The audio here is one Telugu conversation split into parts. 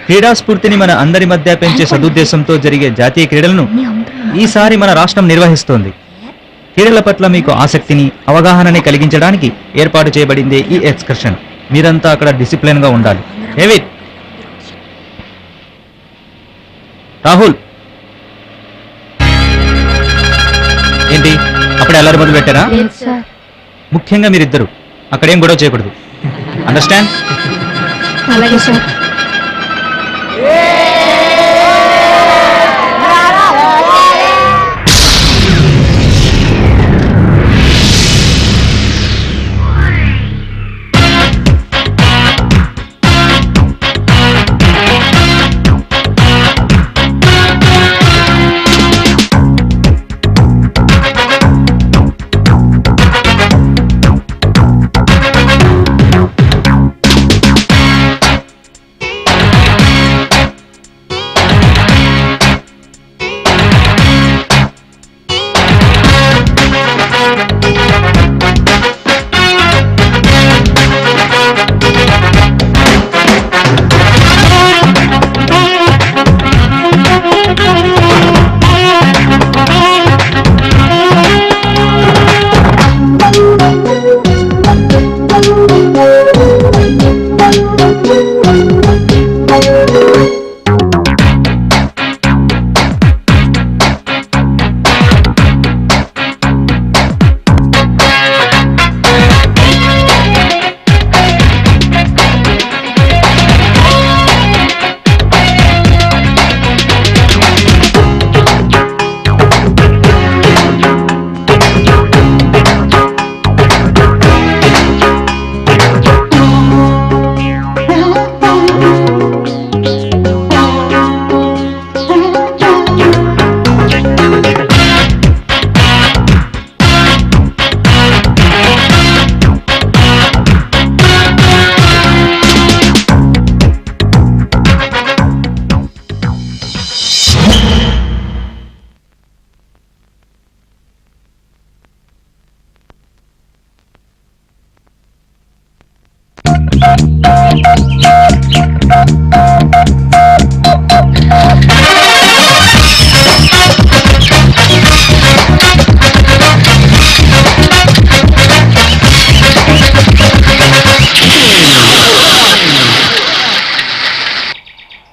క్రీడా స్ఫూర్తిని మన అందరి మధ్య పెంచే సదుద్దేశంతో జరిగే జాతీయ క్రీడలను ఈసారి మన రాష్ట్రం నిర్వహిస్తోంది. క్రీడల పట్ల మీకు ఆసక్తిని, అవగాహనని కలిగించడానికి ఏర్పాటు చేయబడింది ఈ ఎక్స్కర్షన్. మీరంతా అక్కడ డిసిప్లిన్ గా ఉండాలి. ఏవిడ్, రాహుల్, ఏంటి అప్పుడే అల్లరి మొదలు పెట్టారా? ముఖ్యంగా మీరిద్దరు అక్కడేం గొడవ చేయకూడదు. అండర్స్టాండ్? అలాగే సార్.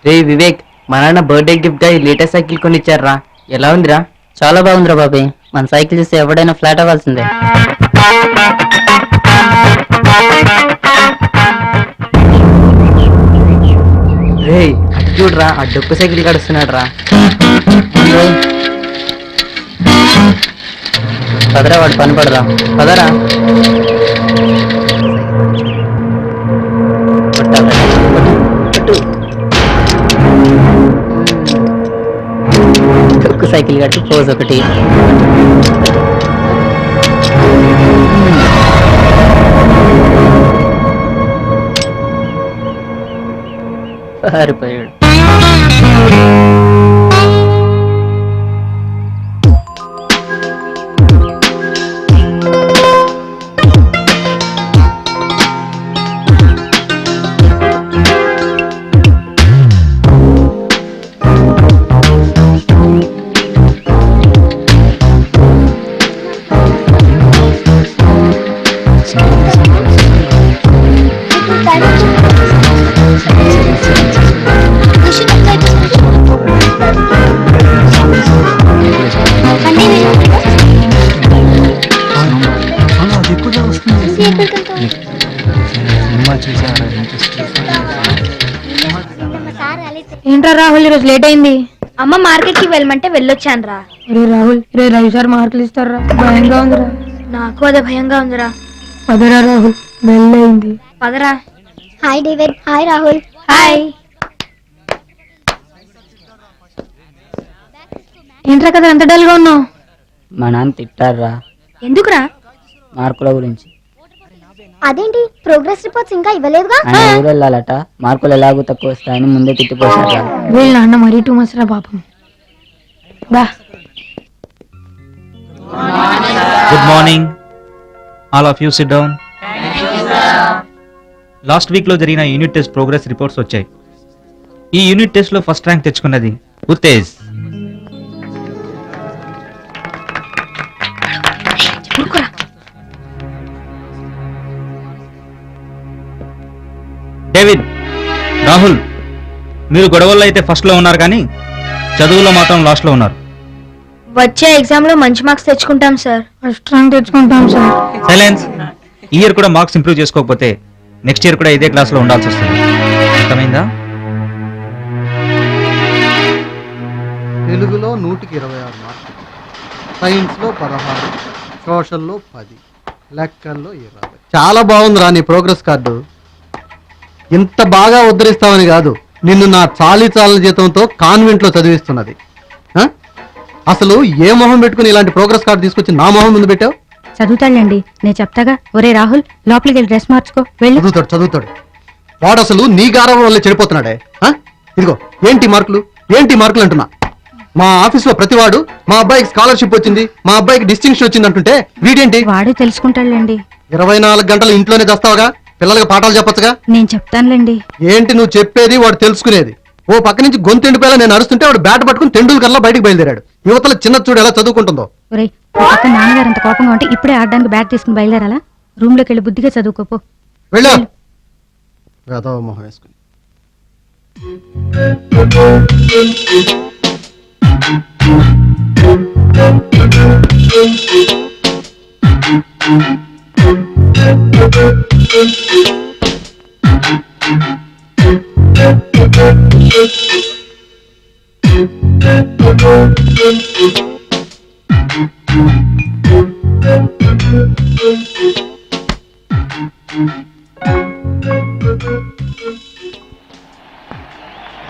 రే వివేక్, మా నాన్న బర్త్డే గిఫ్ట్ గా ఈ లేటెస్ట్ సైకిల్ కొనిచ్చారా? ఎలా ఉందిరా? చాలా బాగుందిరా బాబాయ్. మన సైకిల్ చూస్తే ఎవడైనా ఫ్లాట్ అవ్వాల్సిందే. రే చూడరా, ఆ డొక్కు సైకిల్ గడుస్తున్నాడు రా. పదరా, వాడు పని పడదా. పదరా. డొక్కు సైకిల్ కట్టి పోజ్ ఒకటి. పారిపోయాడు. ఏంట్రా రాహుల్ ఈరోజు లేట్ అయింది. అమ్మ మార్కెట్ కి వెళ్ళమంటే వెళ్ళొచ్చాను రా. రే రాహుల్, రే రవి సార్ మార్కులు ఇస్తారా? భయంగా ఉందిరా. నాకు అదే భయంగా ఉందిరా. పదరా రాహుల్, వెళ్ళయింది. పదరా. Hi David. Hi Rahul. Hi. ఏంట్రా కదా ఎంత డల్ గా ఉన్నావు? మా నాన్న తిట్టారా ఎందుకురా? మార్కుల గురించి. అదేంటి ప్రోగ్రెస్ రిపోర్ట్స్ ఇంకా ఇవ్వలేదుగా? ఆయన ఊరు వెళ్ళాలట, మార్కులు ఎలాగో తక్కువ వస్తాయని ముందే తిట్టిపోసారా. వీళ్ళ నాన్న మరీ టూ మచ్ రా పాపం. బా good morning, all of you SIT down. Last week లో జరిగిన యూనిట్ టెస్ట్ ప్రోగ్రెస్ రిపోర్ట్స్ వచ్చాయి. ఈ యూనిట్ టెస్ట్ లో ఫస్ట్ ర్యాంక్ తెచ్చుకున్నది ఉత్తేజ్. డేవిడ్, రాహుల్, మీరు గొడవల్లో అయితే ఫస్ట్ లో ఉన్నారు కానీ చదువులో మాత్రం లాస్ట్ లో ఉన్నారు. వచ్చే ఎగ్జామ్ లో మంచి మార్క్స్ తెచ్చుకుంటాం సార్. ఫస్ట్ ర్యాంక్ తెచ్చుకుంటాం సార్. సైలెన్స్. ఈ ఇయర్ కూడా మార్క్స్ ఇంప్రూవ్ చేసుకోకపోతే నెక్స్ట్ ఇయర్ కూడా ఇదే క్లాస్ లో ఉండాల్సి వస్తుంది. అర్థమైందా? తెలుగులో 126 మార్కులు, సైన్స్లో 16, సోషల్లో 10, లెక్కల్లో 20. చాలా బాగుందిరా నీ ప్రోగ్రెస్ కార్డు. ఇంత బాగా ఉద్ధరిస్తావని కాదు, నిన్ను నా చాలీ జీతంతో కాన్వెంట్లో చదివిస్తున్నది. ఆ? అసలు ఏ మొహం పెట్టుకుని ఇలాంటి ప్రోగ్రెస్ కార్డు తీసుకొచ్చి నా మొహం ముందు పెట్టావు? చదువుతాడండి, నేను చెప్తాగా. ఒరే రాహుల్, లోపలికి వెళ్ళి డ్రెస్ మార్చుకో వెళ్ళి. చదువుతాడు. వాడు అసలు నీ గారం వల్ల చెడిపోతున్నాడే. ఆ? ఇదిగో ఏంటి మార్కులు అంటున్నా. మా ఆఫీస్ లో ప్రతివాడు మా అబ్బాయికి స్కాలర్షిప్ వచ్చింది, మా అబ్బాయికి డిస్టింక్షన్ వచ్చింది అంటుంటే వీడేంటి వాడే తెలుసుకుంటాడులేండి. 24 గంటలు ఇంట్లోనే దస్తావుగా, పిల్లలకి పాఠాలు చెప్పొచ్చుగా. నేను చెప్తానులేండి. ఏంటి నువ్వు చెప్పేది, వాడు తెలుసుకునేది? ఓ పక్క నుంచి గొంతెండిపోయేలా నేను అరుస్తుంటే వాడు బ్యాట్ పట్టుకుని తెండూల్కర్లా బయటికి బయలుదేరాడు. యువతల చిన్న చూడు ఎలా చదువుకుంటుందో. ఒరే పక్క నాన్నగారు అంత కోపంగా ఉంటే ఇప్పుడే ఆడడానికి బ్యాట్ తీసుకుని బయలుదేరాలా? రూమ్ లోకి వెళ్ళి బుద్ధిగా చదువుకోపో. వెళ్ళు. వేదవ మొహం వేసుకుని.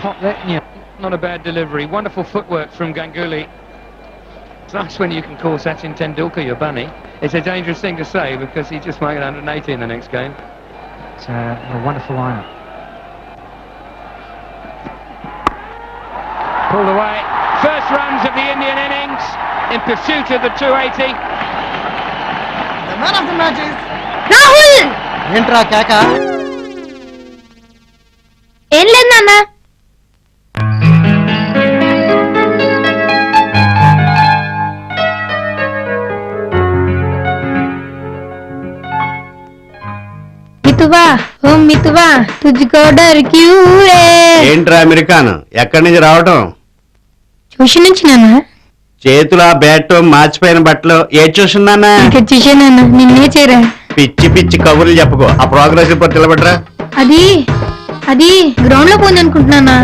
Hot there, yeah. Not a bad delivery. Wonderful footwork from Ganguly. It's nice when you can call Sachin Tendulkar your bunny. It's a dangerous thing to say because he just made 180 in the next game. It's a wonderful lineup. Pulled away. First runs of the Indian innings in pursuit of the 280. Rahul! ఏంట్రా కేక? ఏం లేదు నాన్న. మితువా ఓ మితువా తుజ్కో డర్ క్యూ రే. ఏంట్రా అమెరికాను ఎక్కడి నుంచి రావటం? ట్యూషన్ నుంచి నాన్న. చేతులు ఆ బ్యాట్ మార్చిపోయిన బట్టలు ఏ చూస్తున్నానా? ఇక్కడ చూసానన్న, నిన్నే చేరా. పిచ్చి పిచ్చి కబుర్లు చెప్పుకో. ఆ ప్రోగ్రెస్ రిపోర్ట్ నిలబడరా. అది గ్రౌండ్ లో పోయింది అనుకుంటున్నానా?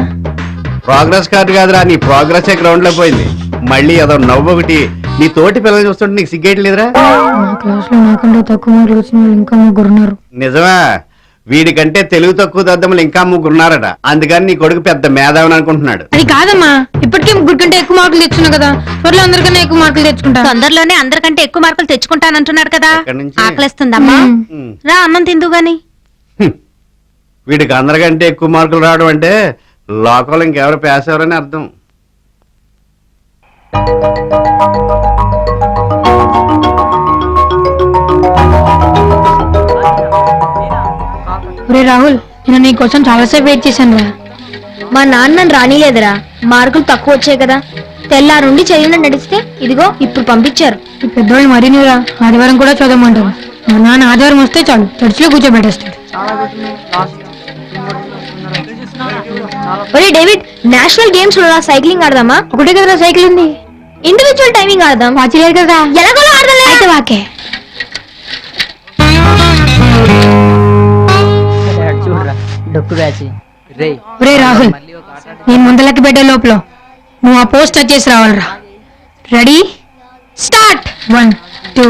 ప్రోగ్రెస్ కార్డు కాదురా, నీ ప్రోగ్రెస్ గ్రౌండ్ లో పోయింది. మళ్ళీ అదో నవ్వు ఒకటి. నీ తోటి పిల్లలు చూస్తుంటే నీకు సిగ్గేయట్లేదురా? మా క్లాస్ లో నాకంటే తక్కువ మార్కులు వచ్చిన వాళ్ళు ఇంకా ముగ్గురు ఉన్నారు. నిజమా? వీడికంటే తెలుగు తక్కువ దద్దములు ఇంకా ముగ్గురున్నారట. అందుకని నీ కొడుకు పెద్ద మేధావని అనుకుంటున్నాడు. అది కాదమ్మా, ఇప్పటికే ముగ్గురు కంటే ఎక్కువ మార్కులు తెచ్చున్నా కదా, త్వరలో అందరికన్నా ఎక్కువ మార్కులు తెచ్చుకుంటా. తొందరలోనే అందరికంటే ఎక్కువ మార్కులు తెచ్చుకుంటానంటున్నాడు కదా. ఎక్కడి నుంచి? ఆకలిస్తుందమ్మా. ఉమ్. రా అన్నం తిందు గాని. వీడికి అందరికంటే ఎక్కువ మార్కులు రావడం అంటే లోకంలో ఇంకెవరు పాస్ ఎవరని అర్థం. ఒరే రాహుల్, నేను నీ కోసం చాలాసేపు వెయిట్ చేశాను రా. మా నాన్న నన్ను రానిలేదురా, మార్కులు తక్కువ వచ్చాయి కదా. తెల్లారుండి చదివిన నడిస్తే ఇదిగో ఇప్పుడు పంపించారు. ఈ పెద్దోళ్ళు మరీ నీరా ఆదివారం కూడా చదవమంటారు. మా నాన్న ఆదివారం వస్తే చాలు చర్చిలో కూర్చోబెట్టేస్తాడు. ఒరే డేవిడ్, నేషనల్ గేమ్స్ లో సైక్లింగ్ ఆడదామా? ఒకటే కదరా సైకిల్ ఉంది. ఇండివిజువల్ టైమింగ్ ఆడదాం. వాచి లేదు కదా. ఎలాగోలా ఆడదాం. అయితే వాకే. చూడరా డొక్కు బ్యాచి. రే ఒరే రాహుల్, నేను ముందలకి పెట్టే లోపల నువ్వు ఆ పోస్ట్ టచ్ చేసి రావాలరా. Ready start. 1 2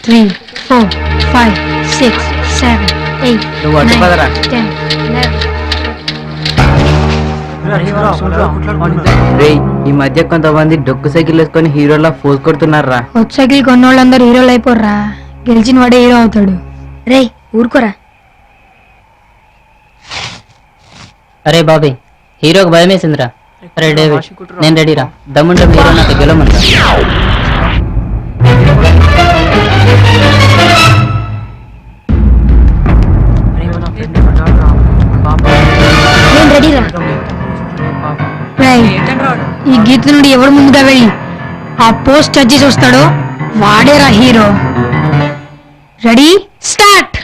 3 4 5 6 7 8 నువ్వు అటు పదరా. 10 11. రే ఈ మధ్య కొంతమంది డొక్కు సైకిల్ వేసుకొని హీరోలా ఫోజ్ కొడుతున్నారా. కొత్త సైకిల్ కొన్నోళ్ళందరూ హీరోలు అయిపోర్రా. గెలిచిన వాడే హీరో అవుతాడు. రే ఊరుకోరా. అరే బాబీ, హీరోకి భయం వేసిందిరా. అరే డేవిడ్, నేను రెడీరా. దమ్ముంటే హీరో నాకు గెలవమంటా. నేను రెడీరా. రేయ్, ఈ గీత నుండి ఎవడు ముందుగా వెళ్ళి ఆ పోస్ట్ టచ్ చేసి వస్తాడో వాడేరా hero. Ready start.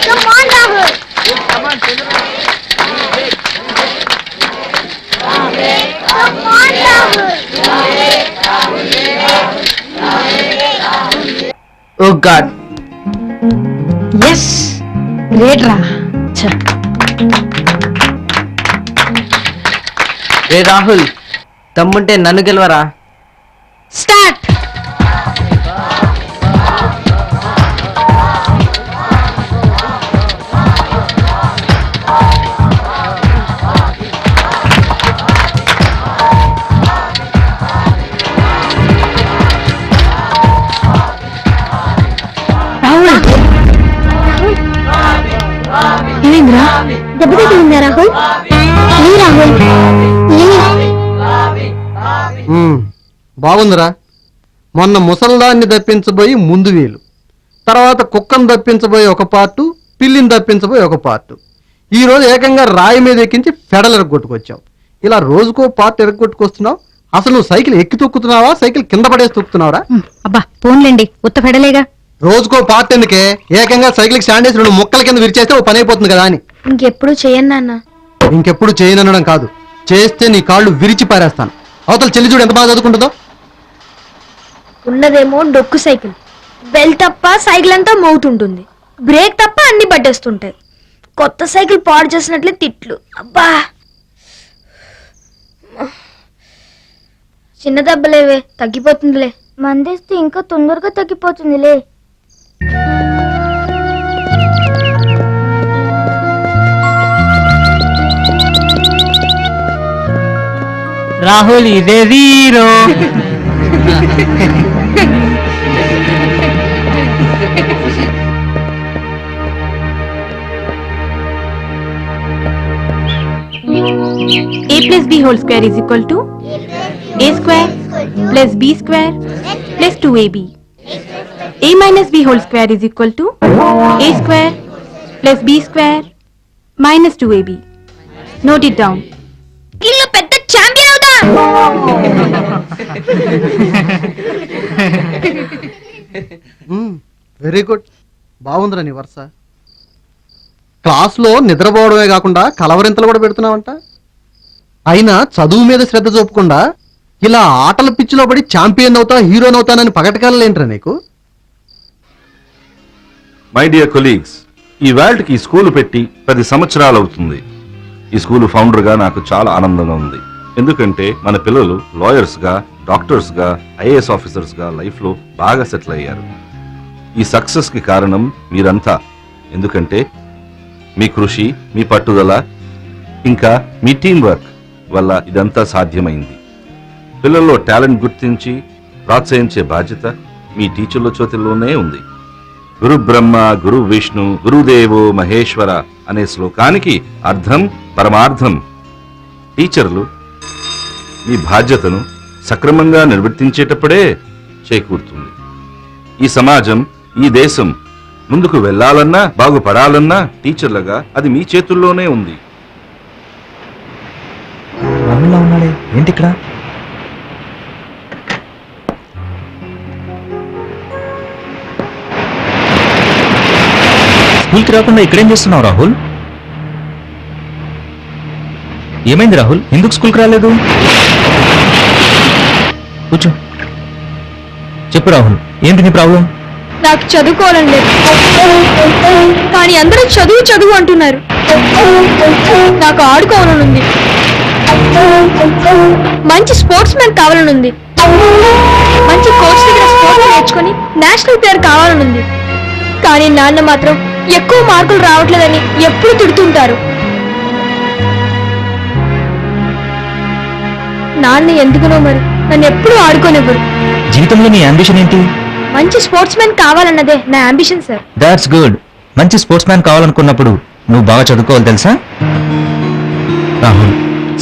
Come on, Rahul. Come on, Rahul. Oh god. Yes, great రా. రే రాహుల్, దమ్ముంటే నన్ను గెలవరా. స్టార్ట్. ఏమైందిరా? దెబ్బ తగిలిందా రాహుల్? ఏ రాహుల్? బాగుందిరా. మొన్న ముసల్దాన్ని తప్పించబోయి ముందు వీలు, తర్వాత కుక్కను తప్పించబోయి ఒక పార్టు, పిల్లిని తప్పించబోయి ఒక పార్టు. ఈ రోజు ఏకంగా రాయి మీద ఎక్కించి ఫెడలు ఎరగొట్టుకొచ్చావు. ఇలా రోజుకో పార్ట్ ఎరగొట్టుకొస్తున్నావు. అసలు నువ్వు సైకిల్ ఎక్కి తొక్కుతున్నావా, సైకిల్ కింద పడేసి తొక్కుతున్నావా? అబ్బా పోన్లేండి, ఉత్త ఫెడలేగా. రోజుకో పార్ట్ ఎందుకే, ఏకంగా సైకిల్కి స్టాండ్ వేసి 2 ముక్కల కింద విరిచేస్తే ఓ పని అయిపోతుంది కదా అని. ఇంకెప్పుడు చెయ్యను నాన్న. ఇంకెప్పుడు చేయననడం కాదు, చేస్తే నీ కాళ్ళు విరిచి పారేస్తాను. అవతల చెల్లి చూడు ఎంత బాగా చదువుకుంటుందో. ఉన్నదేమో డొక్కు సైకిల్. బెల్ తప్ప సైకిల్ అంతా మౌతుంటుంది, బ్రేక్ తప్ప అన్ని పట్టేస్తుంటాయి. కొత్త సైకిల్ పాడు చేసినట్లే తిట్లు. అబ్బా, చిన్న దెబ్బలేవే, తగ్గిపోతుందిలే. మందేస్తే ఇంకా తొందరగా తగ్గిపోతుందిలే. రాహుల్ ఇదే hero. A plus B whole square is equal to A square plus B square plus 2AB. A minus B whole square is equal to A square plus B square minus 2AB. Note it down. సైకిల్లో పెద్ద ఛాంపియన్ అవుతా. వెరీ గుడ్, బాగుందిరా నీ వరుస. క్లాస్లో నిద్రపోవడమే కాకుండా కలవరింతలు కూడా పెడుతున్నావంట. అయినా చదువు మీద శ్రద్ధ చూపకుండా ఇలా ఆటల పిచ్చిలో పడి ఛాంపియన్ అవుతా, హీరోన్ అవుతానని పగటకాలేంట్రా నీకు? మై డియర్ కొలీగ్స్, ఈ వేల్ట్కి స్కూల్ పెట్టి 10 సంవత్సరాలు అవుతుంది. ఈ స్కూల్ ఫౌండర్గా నాకు చాలా ఆనందంగా ఉంది. ఎందుకంటే మన పిల్లలు లాయర్స్గా, డాక్టర్స్గా, ఐఏఎస్ ఆఫీసర్స్గా లైఫ్లో బాగా సెటిల్ అయ్యారు. ఈ సక్సెస్ కి కారణం మీరంతా. ఎందుకంటే మీ కృషి, మీ పట్టుదల, ఇంకా మీ టీం వర్క్ వల్ల ఇదంతా సాధ్యమైంది. పిల్లల్లో టాలెంట్ గుర్తించి ప్రోత్సహించే బాధ్యత మీ టీచర్ల చేతుల్లోనే ఉంది. గురు బ్రహ్మ, గురు విష్ణు, గురుదేవో మహేశ్వర అనే శ్లోకానికి అర్థం పరమార్థం. టీచర్లు మీ బాధ్యతను సక్రమంగా నిర్వర్తించేటప్పుడే చేకూరుతుంది. ఈ సమాజం, ఈ దేశం ముందుకు వెళ్లాలన్నా, బాగుపడాలన్నా టీచర్లుగా అది మీ చేతుల్లోనే ఉంది. రాహుల్లా ఉన్నాడే ఏంటి ఇక్కడ? స్కూల్కి రాకుండా ఇక్కడేం చేస్తున్నావు రాహుల్? ఏమైంది రాహుల్, ఎందుకు స్కూల్కి రాలేదు? కూర్చో, చెప్పు రాహుల్, ఏంటి నీ ప్రాబ్లం? నాకు చదువుకోవాలని లేదు, కానీ అందరూ చదువు చదువు అంటున్నారు. నాకు ఆడుకోవాలని ఉంది, మంచి స్పోర్ట్స్ మ్యాన్ కావాలని ఉంది, మంచి కోచ్ దగ్గర స్పోర్ట్స్ నేర్చుకుని నేషనల్ ప్లేయర్ కావాలని ఉంది. కానీ నాన్న మాత్రం ఎక్కువ మార్కులు రావట్లేదని ఎప్పుడు తిడుతుంటారు. నాన్న ఎందుకునో మరి నన్ను ఎప్పుడు ఆడుకోనివ్వరు. జీవితంలో నీ అంబిషన్ ఏంటి? మంచి స్పోర్ట్స్ మ్యాన్ కావాలన్నదే నా అంబిషన్ సార్. That's good. మంచి స్పోర్ట్స్ మ్యాన్ కావాలనుకున్నప్పుడు నువ్వు బాగా చదువుకోవాలి తెలుసా రాహుల్?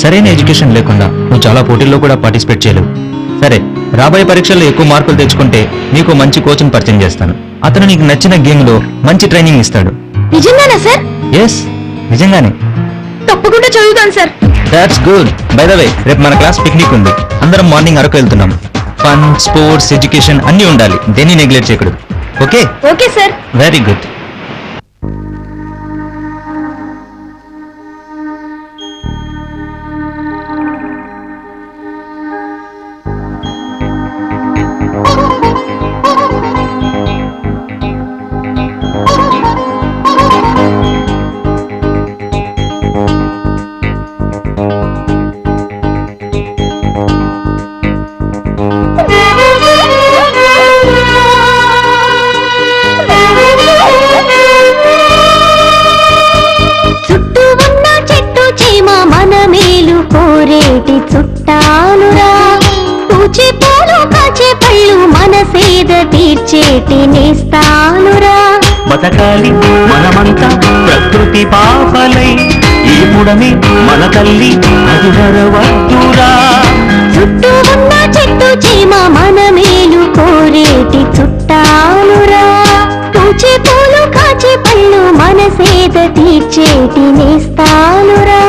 సరైన ఎడ్యుకేషన్ లేకుండా నువ్వు చాలా పోటీల్లో కూడా పార్టిసిపేట్ చేయలేవు. సరే, రాబోయే పరీక్షల్లో ఎక్కువ మార్కులు తెచ్చుకుంటే నీకు మంచి కోచ్ని పరిచయం చేస్తాను. అతను నీకు నచ్చిన గేమ్ లో మంచి ట్రైనింగ్ ఇస్తాడు. నిజంగానా సార్? ఎస్, నిజంగానే. తప్పకుండా చదువుతాను sir. That's good. By the way, రేపు మన క్లాస్ పిక్నిక్ ఉంది. అందరం మార్నింగ్ అరకు వెళ్తున్నాం. ఫన్, స్పోర్ట్స్, ఎడ్యుకేషన్ అన్నీ ఉండాలి. దేన్ని నెగ్లెక్ట్ చేయకూడదు. Okay? Okay sir. Very good. చుట్టూ ఉన్న చెట్టు చీమ మన మేలు కోరేటి చుట్టాలురా, పూచే పూలు కాచే పళ్ళు మన సేద తీర్చేటి నేస్తానురా. బతకాలి మనమంతా ప్రకృతి పాపలై, ఈ పుడమి మన తల్లి అది మరవద్దురా. చుట్టూ ఉన్న చెట్టు చీమ మన మేలు కోరేటి చుట్టాలురా, పూచే పూలు కాచే పళ్ళు మన సేద తీర్చేటి నేస్తానురా.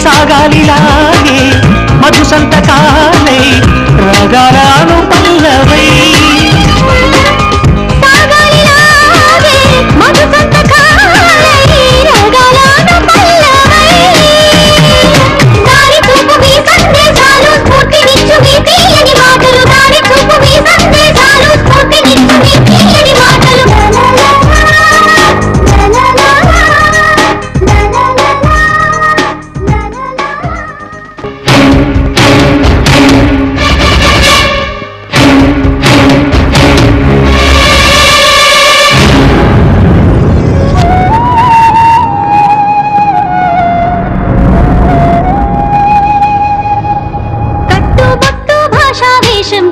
సాగాలిలాగే మధు సంతకాలై రాగాలను పల్లవై,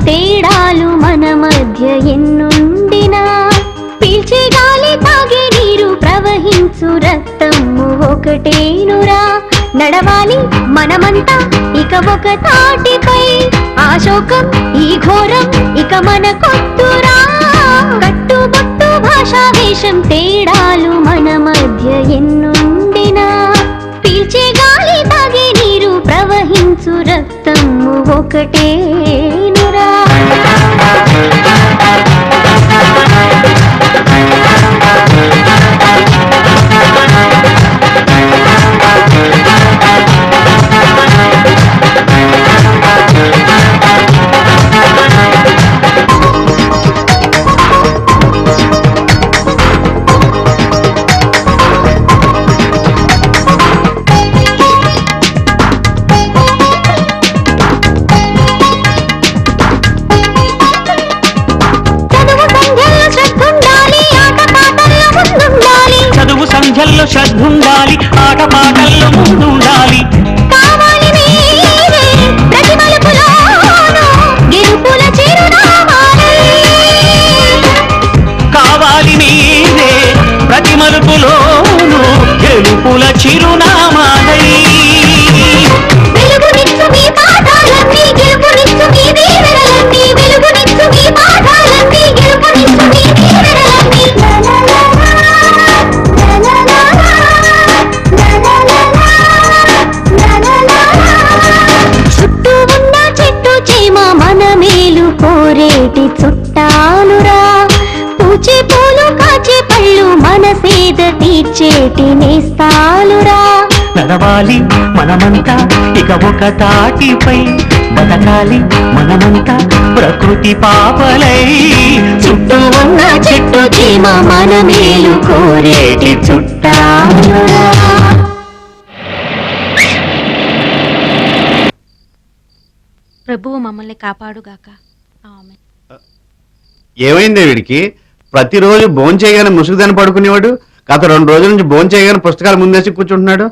తేడాలు మన మధ్య ఎన్నుండినా, పీల్చే గాలి తాగే నీరు ప్రవహించు రక్తము ఒకటేనురా. నడవాలి మనమంతా ఇక ఒక తాటిపై ఆ శోకం ఈ ఘోరం ఇక మనకొద్దురా కట్టుబొట్టు భాషా వేషం తేడాలు మన మధ్య ఎన్నుండినా పీల్చే గాలి తాగే నీరు ప్రవహించు రక్తము ఒకటేనురా చదువు సంధ్యల్లో శ్రద్ధుండాలి ఆట పాటల్లో ముందుండాలి కావాలి మీరే ప్రతి మలుపులోనూ గెలుపుల చిరునామాలై కావాలి మీరే ప్రతి మలుపులోనూ గెలుపుల చిరునామాలై వెలుగునిచ్చు మీ పాఠాలన్నీ గెలుపునిచ్చు మీ దీవెనలన్నీ వెలుగునిచ్చు మీ పాఠాలన్నీ గెలుపునిచ్చు మీ దీవెనలన్నీ చుట్టూ ఉన్న చెట్టు చీమ మన మేలు కోరేటి చుట్టాలురా పూచే పూలు కాచే పళ్ళు మన సేద తీర్చేటి నేస్తాలురా నడవాలి మనమంతా ఇక ఒక తాటిపై బతకాలి మనమంతా ప్రకృతి పాపలై చుట్టూ ఉన్న చెట్టు చీమ మన మేలు కోరేటి చుట్టాలురా ప్రభువు మమ్మల్ని కాపాడుగాక ఆమేన్. ఏమైంది వీడికి? ప్రతిరోజు భోంచేయగానే ముసుగుదాన్ని పడుకునేవాడు, గత 2 రోజుల నుంచి భోంచేయగానే పుస్తకాలు ముందేసి కూర్చుంటున్నాడు.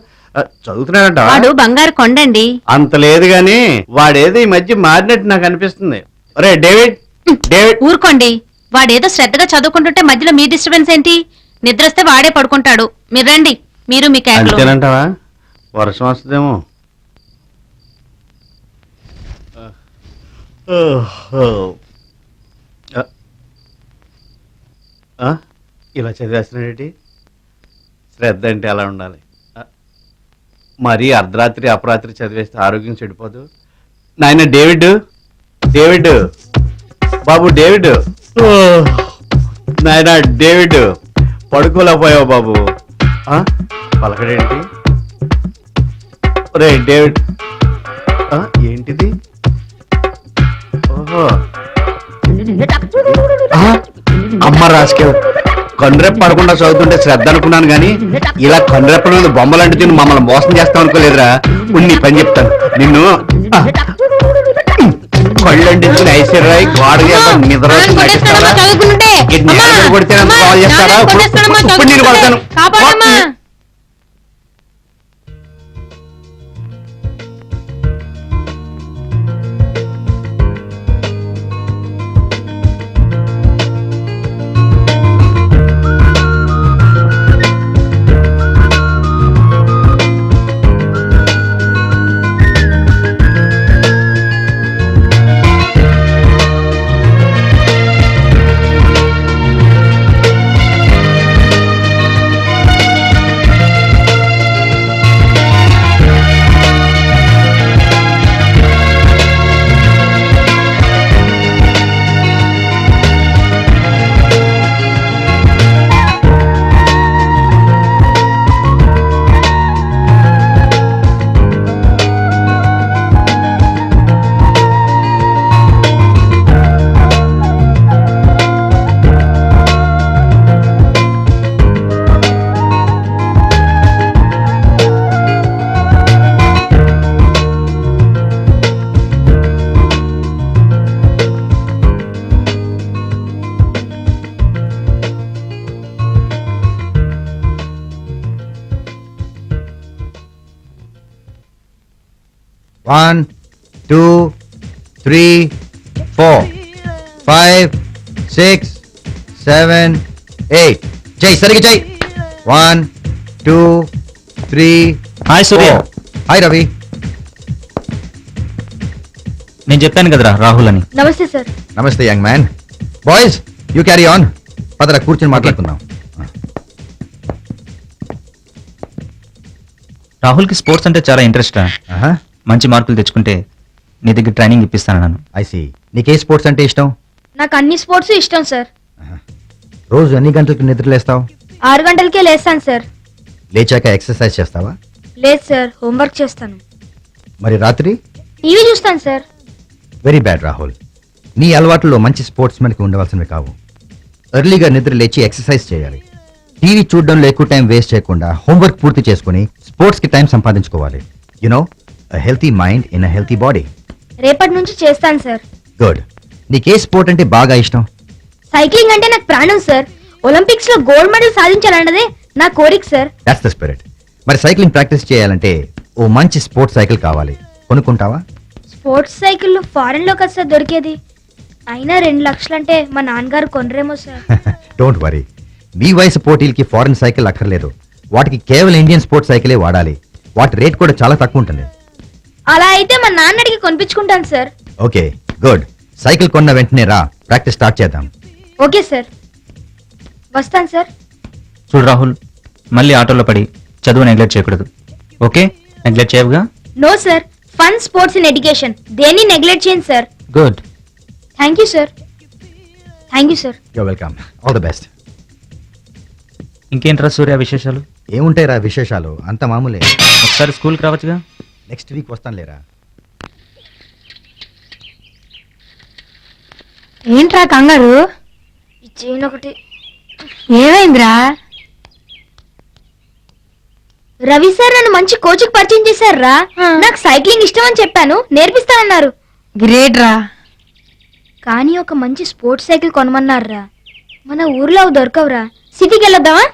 చదువుతున్నాడంట. వాడు బంగారు కొండండి. అంత లేదు గాని వాడేదో ఈ మధ్య మారినట్టు నాకు అనిపిస్తుంది. ఒరే డేవిడ్, డేవిడ్ ఊరుకోండి, వాడేదో శ్రద్ధగా చదువుకుంటుంటే మధ్యలో మీ డిస్టర్బెన్స్ ఏంటి? నిద్రొస్తే వాడే పడుకుంటాడు. మీరు రండి, మీరు మీ కేకలు. అంతేనంటావా? వర్షం వస్తుందేమో. ఇలా చదివేస్తున్నాడేంటి? శ్రద్ధ అంటే అలా ఉండాలి. మరీ అర్ధరాత్రి అపరాత్రి చదివేస్తే ఆరోగ్యం చెడిపోదు. నాయన డేవిడ్, డేవిడ్ బాబు, డేవిడ్, నాయన డేవిడ్, పడుకోలేకపోయావు బాబు. పలకడేంటి? రే డేవిడ్, ఏంటిది? ఓహో, అమ్మ రాసుకే కన్రెప్ప పడకుండా చదువుతుంటే శ్రద్ధ అనుకున్నాను కానీ ఇలా కన్రెప్పల మీద బొమ్మలంటి తిని మమ్మల్ని మోసం చేస్తాం అనుకోలేదురా. ఉన్ని పని చెప్తాను నిన్ను. కళ్ళంటించుకుని ఐశ్వర్యరాయ్ గోడ నిద్ర కొడితే కాల్ చేస్తారా? ఇప్పుడు నేను కొడతాను. One, 2, 3, 4, 5, 6, 7, 8. Jai, sariga Jai. 1, 2, 3. Hi, Surya. 4. Hi, Ravi. నేను చెప్పాను కదరా రాహుల్ అని. నమస్తే సార్. నమస్తే young man. Boys you carry on. పదరా కూర్చొని మాట్లాడుకుందాం. రాహుల్కి స్పోర్ట్స్ అంటే చాలా ఇంట్రెస్ట్ రా. మంచి మార్కులు తెచ్చుకుంటే నీ దగ్గర ట్రైనింగ్ ఇప్పిస్తాను. I see. నీకే స్పోర్ట్స్ అంటే ఇష్టం? నాకు అన్ని స్పోర్ట్స్ ఇష్టం సార్. రోజు ఎన్ని గంటలకు నిద్రలేస్తావు? 6 గంటలకే లేస్తాను సార్. లేచాక ఎక్సర్సైజ్ చేస్తావా? లేదు సార్, హోంవర్క్ చేస్తాను. మరి రాత్రి? టీవీ చూస్తాను సార్. Very bad Rahul. నీ అలవాట్లలో మంచి స్పోర్ట్స్ మెన్కి ఉండవలసినవి కావు. ఎర్లీగా నిద్ర లేచి ఎక్సర్సైజ్ చేయాలి. టీవీ చూడడంలో ఎక్కువ టైం వేస్ట్ చేయకుండా హోంవర్క్ పూర్తి చేసుకుని స్పోర్ట్స్ కి టైం సంపాదించుకోవాలి. You know a healthy mind in a healthy body. రేపటి నుంచి చేస్తాను సార్. గుడ్. నీకే స్పోర్ట్ అంటే బాగా ఇష్టం? సైక్లింగ్ అంటే నాకు ప్రాణం సార్. ఒలింపిక్స్ లో గోల్డ్ మెడల్ సాధించాలన్నదే నా కోరిక సార్. That's the spirit. మరి సైక్లింగ్ ప్రాక్టీస్ చేయాలంటే ఓ మంచి స్పోర్ట్స్ సైకిల్ కావాలి. కొనుక్కుంటావా? స్పోర్ట్స్ సైకిల్ ఫారెన్ లో కదా సార్ దొరికేది. అయినా 2 లక్షలంటే మా నాన్నగారు కొనరేమో సార్. Don't worry. మీ వయసు పోటీలకి ఫారెన్ సైకిల్ అక్కర్లేదు. వాటికి కేవలం ఇండియన్ స్పోర్ట్స్ సైకిలే వాడాలి. వాటి రేట్ కూడా చాలా తక్కువ ఉంటుంది. అలా అయితే మా నాన్న అడిగి కొనిపించుకుంటాను సార్. Okay good. సైకిల్ కొన్న వెంటనే రా, ప్రాక్టీస్ స్టార్ట్ చేద్దాం. ఓకే సార్, వస్తాను సార్. చూడు రాహుల్, మళ్ళీ ఆటోలో పడి చదువు నెగ్లెక్ట్ చేయకూడదు. ఓకే? నెగ్లెక్ట్ చేయవుగా? No sir, fun sports in education. దేన్ని నెగ్లెక్ట్ చేయండి sir. Good. Thank you sir. Thank you sir. You welcome. All the best. ఇంకేంట్రా సూర్య విశేషాలు? ఏముంటాయి రా విశేషాలు, అంత మామూలే. ఒకసారి స్కూల్కి రావచ్చుగా? నెక్స్ట్ వీక్ వస్తాను లేరా. ఏంట్రా కంగారు? ఈ చైన్ ఒకటి. ఏమైందిరా? రవి సార్ నన్ను మంచి కోచ్కి పరిచయం చేశారా. నాకు సైక్లింగ్ ఇష్టం అని చెప్పాను, నేర్పిస్తానన్నారు. గ్రేట్ రా. కానీ ఒక మంచి స్పోర్ట్స్ సైకిల్ కొనమన్నారా. మన ఊర్లో అవి దొరకవురా. సిటీకి వెళ్ళొద్దామా?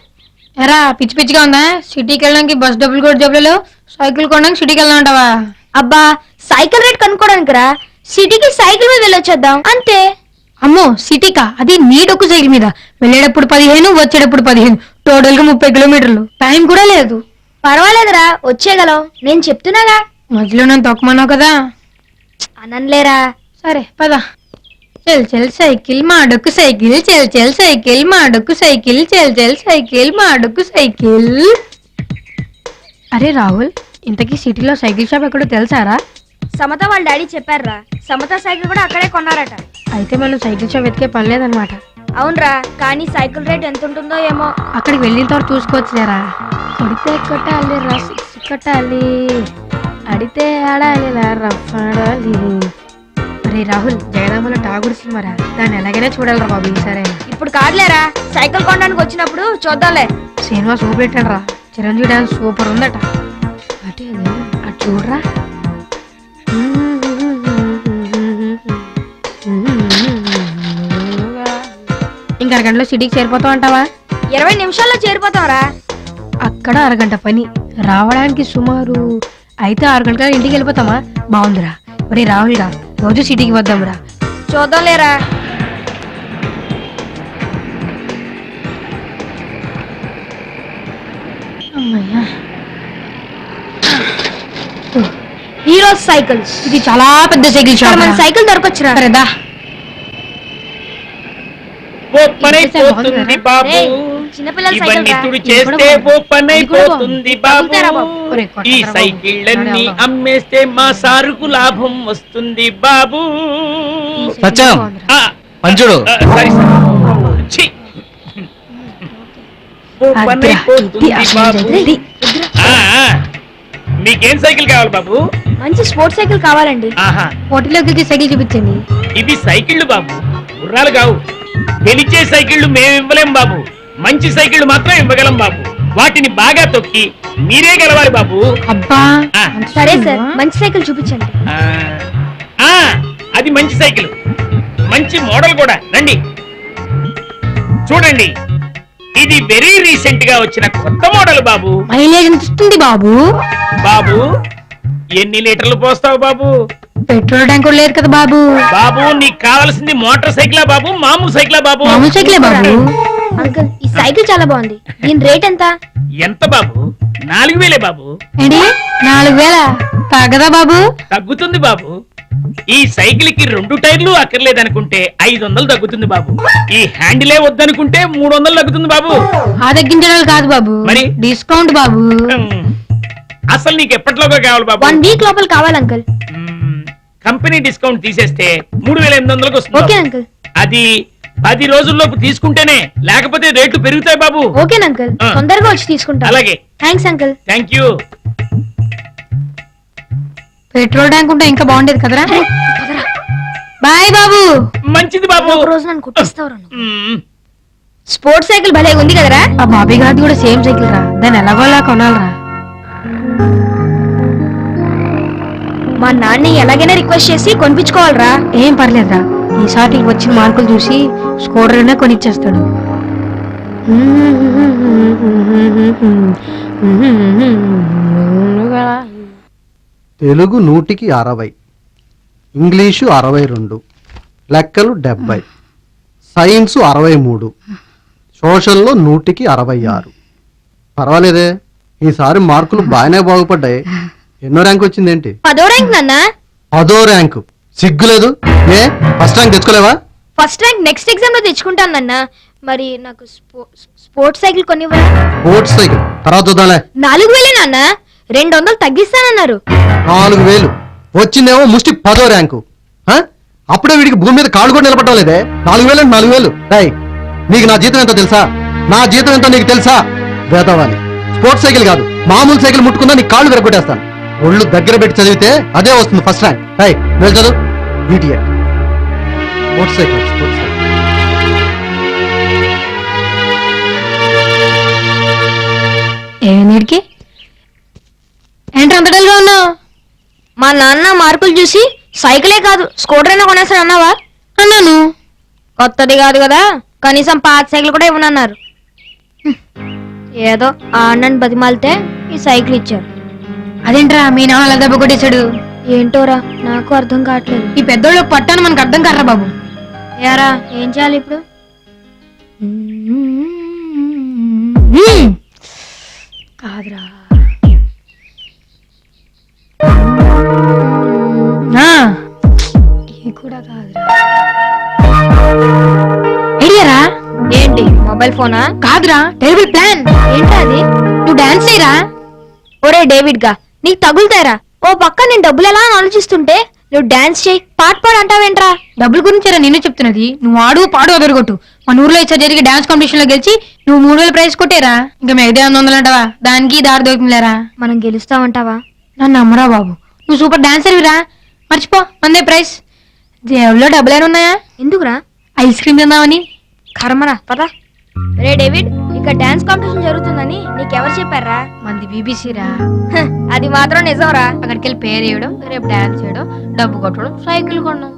ఎరా పిచ్చి పిచ్చిగా ఉందా? సిటీకి వెళ్ళడానికి బస్ డబ్బులు కూడా జబ్బులు, సైకిల్ కొనడానికి సిటీకి వెళ్దాం అంటావా? అబ్బా, సైకిల్ రేట్ కనుక్కోడానికి రా. సిటీకి సైకిల్ మీద వెళ్ళొచ్చేద్దాం అంతే. అమ్మో సిటీకా? అది నీ డొక్కు సైకిల్ మీద. వెళ్ళేటప్పుడు 15, వచ్చేటప్పుడు 15, టోటల్ గా 30 కిలోమీటర్లు. టైం కూడా లేదు. పర్వాలేదురా, వచ్చేయగలం. నేను చెప్తున్నాగా. మధ్యలో నన్ను తొక్కమన్నావు కదా. అనలేరా. సరే పద. చెల్ చెల్ సైకిల్ మా డొక్కు సైకిల్, చెల్ చెల్ సైకిల్ మా డొక్కు సైకిల్, చెల్ చెల్ సైకిల్ మా డొక్కు సైకిల్. అరే రాహుల్, ఇంతకీ సిటీలో సైకిల్ షాప్ ఎక్కడో తెలుసారా? సమత వాళ్ళ డాడీ చెప్పారా. సమత సైకిల్ కూడా అక్కడే కొన్నారట. అయితే మనం సైకిల్ షాప్ వెతికే పని లేదనమాట. అవునరా, కానీ సైకిల్ రేట్ ఎంత ఉంటుందో ఏమో. అక్కడికి వెళ్ళిన తర్వాత చూసుకోవచ్చులేరా. కొడితే కొట్టాలి రా, సిక్స్ కొట్టాలి, అడితే ఆడాలి రా, రఫ్ ఆడాలి. అరే రాహుల్, జగదాంబలో ఠాగూర్ సినిమారా, దాన్ని ఎలాగైనా చూడాలరా బాబు ఈసారి. ఇప్పుడు కాదులేరా, సైకిల్ కొనడానికి వచ్చినప్పుడు చూద్దాంలే. సినిమా సూపర్ పెట్టాడు రా. చిరంజీవి డాన్స్ సూపర్ ఉందట. అటు అటు చూడరా. ఇంకా అరగంటలో సిటీకి చేరిపోతావు అంటావా? 20 నిమిషాల్లో చేరిపోతాంరా. అక్కడ అరగంట పని, రావడానికి సుమారు. అయితే 6 గంటల ఇంటికి వెళ్ళిపోతామా? బాగుందిరా. ఒరే రాహుల్ రా, రోజు సిటీకి వద్దాంరా. చూద్దాంలేరా. Hero cycles. ఇది చాలా పెద్ద సైకిల్ షాప్. మన సైకిల్ దొరకొచ్చురా. సరేదా. ఓ పనైపోతుంది బాబు, చిన్నపిల్లల ఇవన్నీ సైకిల్ తుడి చేస్తే ఓ పనైపోతుంది బాబు. ఈ సైకిళ్ళన్నీ అమ్మేస్తే మా సారుకు లాభం వస్తుంది బాబు. సత్యం, ఆ, పంచుడు. Sorry sir. ఛీ. ఓ పనైపోతుంది బాబు. ఆ, ఆ. మీకేం సైకిల్ కావాలి బాబు? మంచి స్పోర్ట్స్ సైకిల్ కావాలండి. ఆహా, పోటీలోకి సైకిల్ చూపించండి. ఇవి సైకిళ్ళు బాబు, గుర్రాలు కావు. గెలిచే సైకిళ్ళు మేము ఇవ్వలేం బాబు, మంచి సైకిళ్ళు మాత్రం ఇవ్వగలం బాబు. వాటిని బాగా తొక్కి మీరే గెలవాలి బాబు. అబ్బా, ఆ, సరే సార్, మంచి సైకిల్ చూపించండి. ఆ, ఆ, అది మంచి సైకిల్, మంచి మోడల్ కూడా. రండి చూడండి, ఇది వెరీ రీసెంట్ గా వచ్చిన కొత్త మోడల్ బాబు. మైలేజ్ ఎంత ఇస్తుంది బాబు? బాబు ఎన్ని లీటర్లు పోస్తావు బాబు? పెట్రోల్ ట్యాంక్ కూడా లేదు కదా బాబు. బాబు నీకు కావాల్సింది మోటార్ సైకిలా బాబు, మామూలు సైకిలా బాబు? మామూలు సైకిలే బాబు. అంకుల్, ఈ సైకిల్ చాలా బాగుంది. దీని రేట్ ఎంత? ఎంత బాబు? 4000 బాబు. ఏంటి 4000? తగ్గదా బాబు? తగ్గుతుంది బాబు. ఈ సైకిల్ కి 2 టైర్లు అక్కర్లేదనుకుంటే 500 తగ్గుతుంది బాబు. ఈ హ్యాండిలే వద్దనుకుంటే 300 తగ్గుతుంది బాబు. ఆ తగ్గించడాలు కాదు బాబు, మరి? డిస్కౌంట్ బాబు. అసలు నీకు ఎప్పటిలోగా కావాలి బాబు? 1 వీక్ లోపల కావాలి అంకుల్. కంపెనీ డిస్కౌంట్ తీసేస్తే 3800కి వస్తుంది ఓకే బాబు. అంకుల్. అది 10 రోజుల్లోపు తీసుకుంటేనే, లేకపోతే రేట్లు పెరుగుతాయి బాబు. ఓకే అంకుల్, తొందరగా వచ్చి తీసుకుంటా. అలాగే. Thanks uncle. Thank you. Petrol tank ఉంటే ఇంకా బాగుండేది కదరా. బాయ్ బాబు. మంచిది బాబు. ఒక రోజు నన్ను కుట్టిస్తావురా. స్పోర్ట్స్ సైకిల్ భలే ఉంది కదరా. ఆ బాబీ గారిది కూడా సేమ్ సైకిల్ రా, దాన్ని ఎలాగోలా కొనాలరా. మా నాన్న ఎలాగైనా రిక్వెస్ట్ చేసి కొనిపించుకోవాలరా. ఏం పర్లేదురా, ఈసారి వచ్చిన మార్కులు చూసి స్కూటర్ కొనిచ్చేస్తాడు. తెలుగు 100కి 60, ఇంగ్లీషు 62, లెక్కలు 70, సైన్స్ 63, సోషల్లో 100కి 66. పర్వాలేదే, ఈసారి మార్కులు బాగానే బాగుపడ్డాయి. ఎన్నో ర్యాంక్ వచ్చిందేంటి? 10వ ర్యాంక్ నాన్న. 10వ ర్యాంకు. సిగ్గులేదు? ఏ ఫస్ట్ ర్యాంక్ తెచ్చుకోలేవా? ఫస్ట్ ర్యాంక్ నెక్స్ట్ ఎగ్జామ్ లో తెచ్చుకుంటాను నాన్న. మరి నాకు స్పోర్ట్స్ సైకిల్ కొనివ్వరా? స్పోర్ట్స్ సైకిల్ తర్వాత చూద్దాంలే. 4000 నాన్న, 200 తగ్గిస్తానన్నారు. 4000 వచ్చిందేమో ముష్టి 10వ ర్యాంకు. అప్పుడే వీడికి భూమి మీద కాళ్ళు కూడా నిలబడటం లేదే. 4000 అంటే 4000. రాయ్, నీకు నా జీతం ఎంతో తెలుసా? నా జీతం ఎంతో నీకు తెలుసా? వేదవాణి స్పోర్ట్స్ సైకిల్ కాదు, మామూలు సైకిల్ ముట్టుకున్నా నీ కాళ్ళు విరగొట్టేస్తాను. ఒళ్ళు దగ్గర పెట్టి చదివితే అదే వస్తుంది ఫస్ట్ ర్యాంక్. రాయ్, వెళ్ళి చదువు. Idiot. Sports cycle, sports cycle. ఏమిటికి ఏంటి అంత డల్గా ఉన్నావు? మా నాన్న మార్కులు చూసి సైకిలే కాదు స్కూటర్ అయినా కొనేస్తాడు అన్నావా? అన్నాను. కొత్తది కాదు కదా, కనీసం పాత సైకిల్ కూడా ఇవ్వనన్నారు. ఏదో ఆ అన్నని బతిమాలితే ఈ సైకిల్ ఇచ్చారు. అదేంట్రా మీ నాన్న అలా దెబ్బ కొట్టేశాడు? ఏంటోరా నాకు అర్థం కావట్లేదు. ఈ పెద్దోళ్ళు పట్టాను మనకు అర్థం కారా బాబు. యారా ఏం చేయాలి ఇప్పుడు? కాదురా, ఇది కూడా కాదురా. ఐడియారా? ఏంటి మొబైల్ ఫోనా? కాదురా, టెరిబుల్ ప్లాన్. ఏంటా అది? నువ్వు డాన్స్ చేయరా? ఒరే డేవిడ్ గా, నీకు తగులుతారా? ఓ పక్క నేను డబ్బులు ఎలా అని ఆలోచిస్తుంటే నువ్వు డాన్స్ చేయి పాట పాడు అంటావేంట్రా? డబ్బుల గురించేరా నిన్ను చెప్తున్నది. నువ్వు ఆడు పాడు అదరగొట్టు. మన ఊర్లో ఇచ్చా జరిగే డాన్స్ కాంపిటీషన్ లో గెలిచి నువ్వు 3000 ప్రైజ్ కొట్టేరా. ఇంకా మిగతా 800 అంటావా? దానికి దారి దొరుకుతుందిలేరా. మనం గెలుస్తామంటావా? నన్ను నమ్మరా బాబు, నువ్వు సూపర్ డాన్సర్విరా. మర్చిపో, మందే ప్రైజ్. జేబులో డబ్బులేనా ఉన్నాయా? ఎందుకురా? ఐస్ క్రీమ్ తిందామని. కర్మరా పదా. రే డేవిడ్, ఇక్కడ డాన్స్ కాంపిటీషన్ జరుగుతుందని నీకెవరు చెప్పారా? మంది బీబీసీ రా. అది మాత్రం నిజంరా. అక్కడికి వెళ్ళి పేరు వేయడం, రేపు డాన్స్ చేయడం, డబ్బు కొట్టడం, సైకిల్ కొనడం.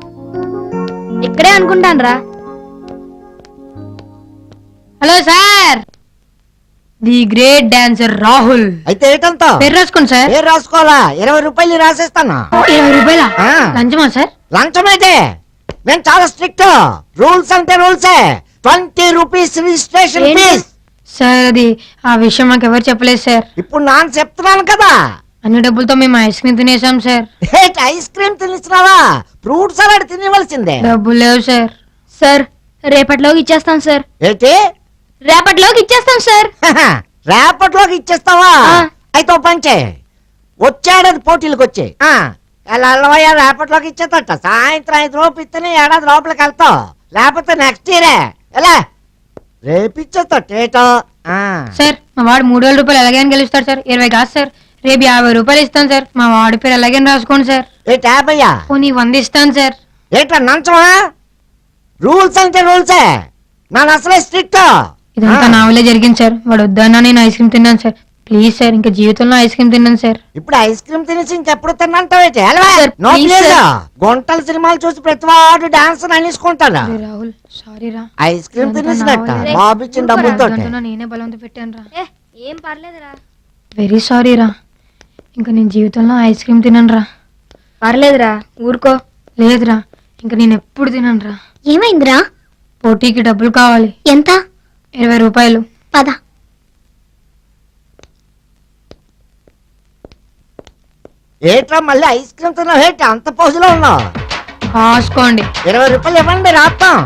ఇక్కడే అనుకుంటాను రా. Hello sir, the great dancer Rahul. అయితే ఏటంతా పేరు రాసుకోండి సార్. పేరు రాసుకోవాలా? 20 రూపాయలు రాసేస్తాను. 20 రూపాయలా? లంచమా సార్? లంచమైతే నేను చాలా స్ట్రిక్ట్. రూల్స్ అంటే రూల్సే. 20 రూపీస్ రిజిస్ట్రేషన్ ఫీజ్. సార్ అది ఆ విషయం మాకు ఎవరు చెప్పలేదు సార్. ఇప్పుడు నాన్న చెప్తున్నాను కదా. అన్ని డబ్బులతో మేము ఐస్ క్రీమ్ తినేసాం సార్. ఐస్ క్రీమ్ తినిస్తున్నావా? ఫ్రూట్ సలాడ్ తినవలసిందే. డబ్బులు లేవు సార్. సార్ రేపటిలోకి ఇచ్చేస్తాం సార్. ఏంటి? రేపటిలోకి ఇచ్చేస్తాం సార్. రేపటిలోకి ఇచ్చేస్తావా? అయితే పంచే వచ్చాడది పోటీలకు వచ్చే అల్లవయ్య రేపటిలోకి ఇచ్చేదట. సాయంత్రం 5 రూపాయలు ఇస్తేనే ఏడాది లోపలికి వెళ్తావు, లేకపోతే నెక్స్ట్ ఇయరే ఎలా రేపు ఇచ్చేస్తా. సార్ మా వాడు 3000 రూపాయలు ఎలాగైనా గెలుస్తాడు సార్. 20 కాదు సార్, రేపు 50 రూపాయలు ఇస్తాను సార్. మా వాడి పేరు ఎలాగైనా రాసుకోండి సార్. ఏంటి 50? పోనీ 100 ఇస్తాను సార్. ఏంటా నంచమా? రూల్స్ అంటే రూల్సే. నన్ను అసలే స్ట్రిక్ట్. ఇదంతా నా వల్లే జరిగింది సార్. వాడు వద్దన్నా నేను ఐస్ క్రీమ్ తిన్నాను సార్. ప్లీజ్ సార్, ఇంకా జీవితంలో ఐస్ క్రీమ్ తిన్నాను సార్. ఇప్పుడు ఐస్ క్రీమ్ తినేసి ఇంకెప్పుడు తిన్నంటావేంటి? గుంటల సినిమాలు చూసి ప్రతి వాడు డాన్స్ అనేసుకుంటాడా? రాహుల్ సారీ రా. ఐస్ క్రీమ్ తినేసినట్ట బాబు ఇచ్చిన డబ్బులతో నేనే బలవంత పెట్టాను రా. ఏం పర్లేదురా. వెరీ సారీ రా. ఇంకా నేను జీవితంలో ఐస్ క్రీమ్ తినను రా. పర్లేదురా, ఊరుకో. లేదురా, ఇంకా నేను ఎప్పుడు తినను రా. ఏమైందిరా? పోటీకి డబ్బులు కావాలి. ఎంత? 20 రూపాయలు. పద. ఏట్రా మళ్ళీ ఐస్ క్రీమ్ తిన్నావు ఏంటి అంత పోజులో ఉన్నావు? రాసుకోండి. 20 రూపాయలు ఇవ్వండి రాస్తాం.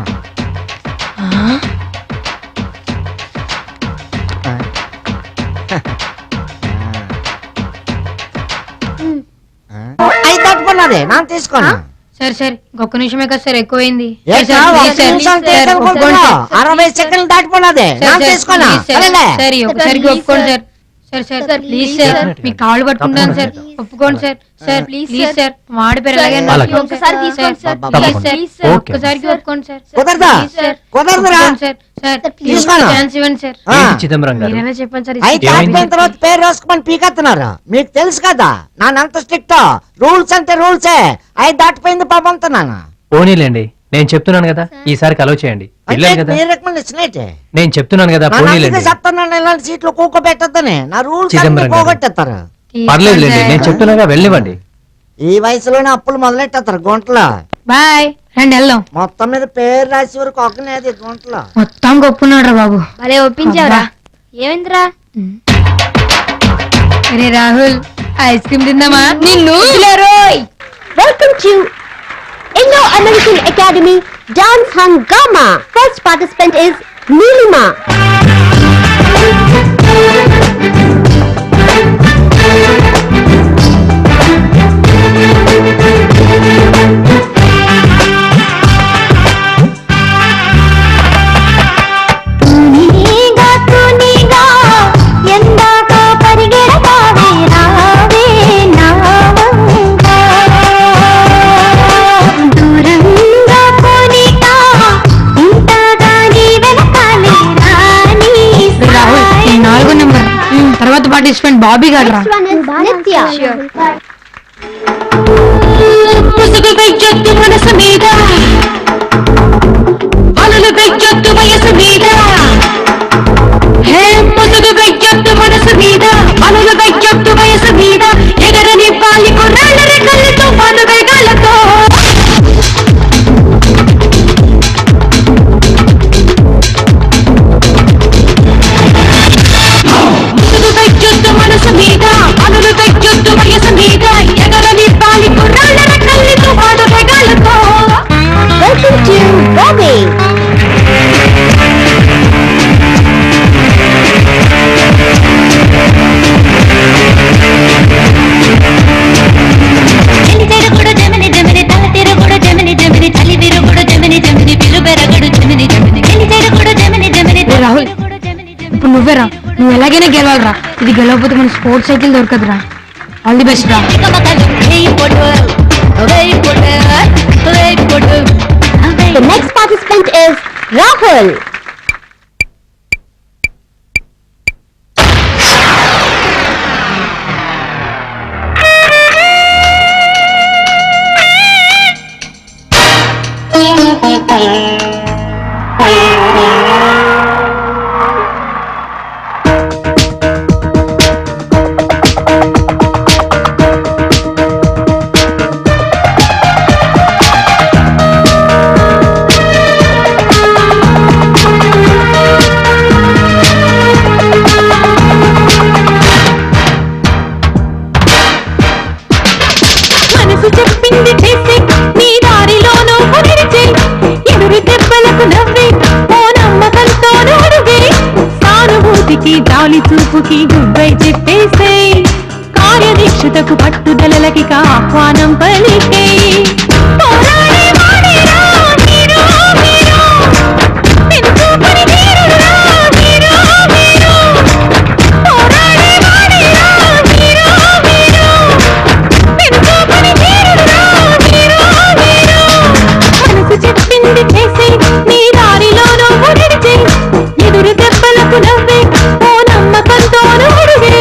ఐదు తట్టుకున్నది నా తీసుకోను. సరే సరే ఇంకొక నిమిషమే కదా సార్, ఎక్కువైంది. ఏట్రా, ఒక్క నిమిషం తీసుకోకుండా 60 సెకండ్లు దాటిపోయినది నా తీసుకోనా? సరే ఒకసారికి ఒప్పుకోండి sir. Sir sir please sir, మీ కాళ్ళు పట్టుకుంటాను సార్, ఒప్పుకోండి సార్. సార్ ప్లీజ్ సార్, మాడి పెరగలే ఒక్కసారి తీసుకోండి సార్. ప్లీజ్ సార్, ఒక్కసారికి ఒప్పుకోండి సార్. కుదరదా? కుదరదురా. సార్ సార్ ప్లీజ్ తీసుకోనా? ఛాన్స్ ఇవ్వండి సార్. చిదంబరం గారు మీరైనా చెప్పండి సార్. అయితే అయిపోయిన తర్వాత పేరు రాసుకొని పీకెత్తున్నారు. మీకు తెలుసు కదా నానంత స్ట్రిక్ట్. రూల్స్ అంటే రూల్సే. అయితే దాటిపోయింది పాపంతున్నాను. పోనీలేండి, నేను చెప్తున్నాను కదా, ఈసారికి అలౌ చేయండి. పిల్లలు కదా, మీ రికమెండేషన్ ఏంటి? నేను చెప్తున్నాను కదా, పోనీలేండి. చెప్తున్నాను ఇలాంటి సీట్లు కూకో పెట్టద్దని. నా రూల్స్ చిదంబరం గారు. పోగొట్టేస్తారు. పర్లేదులేండి, నేను చెప్తున్నాగా, వెళ్ళివ్వండి. ఈ వయసులోనే అప్పులు మొదలెట్టేస్తారు గుంటలో. బాయ్, రండి వెళ్దాం. మొత్తం మీద పేరు రాసి వరకు ఒకనేది గుంటలో. మొత్తం గొప్పున్నాడు రా బాబు. భలే ఒప్పించావురా. ఏమైందిరా? అరే రాహుల్, ఐస్ క్రీమ్ తిందామా? నిన్ను welcome to Indo American academy dance Hungama. First participant is Neelima. తర్వాత పార్టిసిపెంట్ బాబీ గారు రా. నిత్య. ముసుగు వెయ్యొద్దు మనసు మీద, అలలు వెయ్యొద్దు వయసు మీద. హే ముసుగు వెయ్యొద్దు మనసు మీద, అలలు వెయ్యొద్దు వయసు మీద. ఎగరని పాలి కొర్రాళ్ళ రెక్కలతో పాలు వేగాలతో. ముసుగు వెయ్యొద్దు మనసు మీద, అలలు వెయ్యొద్దు వయసు మీద. ఎగరని పాలి కొర్రాళ్ళ రెక్కలతో పాలు వేగాలతో. Welcome to Bobby. చెలిచెరుగుడు జమిని జమిని, తలతిరుగుడు జమిని జమిని, చలివిరుగుడు జమిని జమిని, పిలుబెరగుడు జమిని జమిని. చెలిచెరుగుడు జమిని జమిని, ఏ రాహుల్, ఇప్పుడు నువ్వేరా. నువ్వు ఎలాగైనా గెలవాలరా. ఇది గెలవకపోతే మన స్పోర్ట్స్ సైకిల్ దొరకదురా. ఆల్ ది బెస్ట్ రా. The next participant is Rahul. మనసు చెప్పింది చేసి నీ దారిలోనూ నడిచి, ఎదురు దెబ్బలకు నవ్వి ఓ నమ్మకంతో అడుగే. సానుభూతికి జాలి చూపుకి గుడ్బై చెప్పేసే. కార్యదీక్షతకు పట్టుదలకి ఆహ్వానం పలికే. పోరాడే వాడేరా హీరో హీరో, పెనుచూపని ధీరుడురా హీరో హీరో. పోరాడే వాడేరా హీరో హీరో, పెనుచూపని ధీరుడురా హీరో హీరో. మనసు చెప్పింది చేసి నీ దారిలోనూ నడిచి, ఎదురు దెబ్బలకు నవ్వి ఓ నమ్మకంతో అడుగే.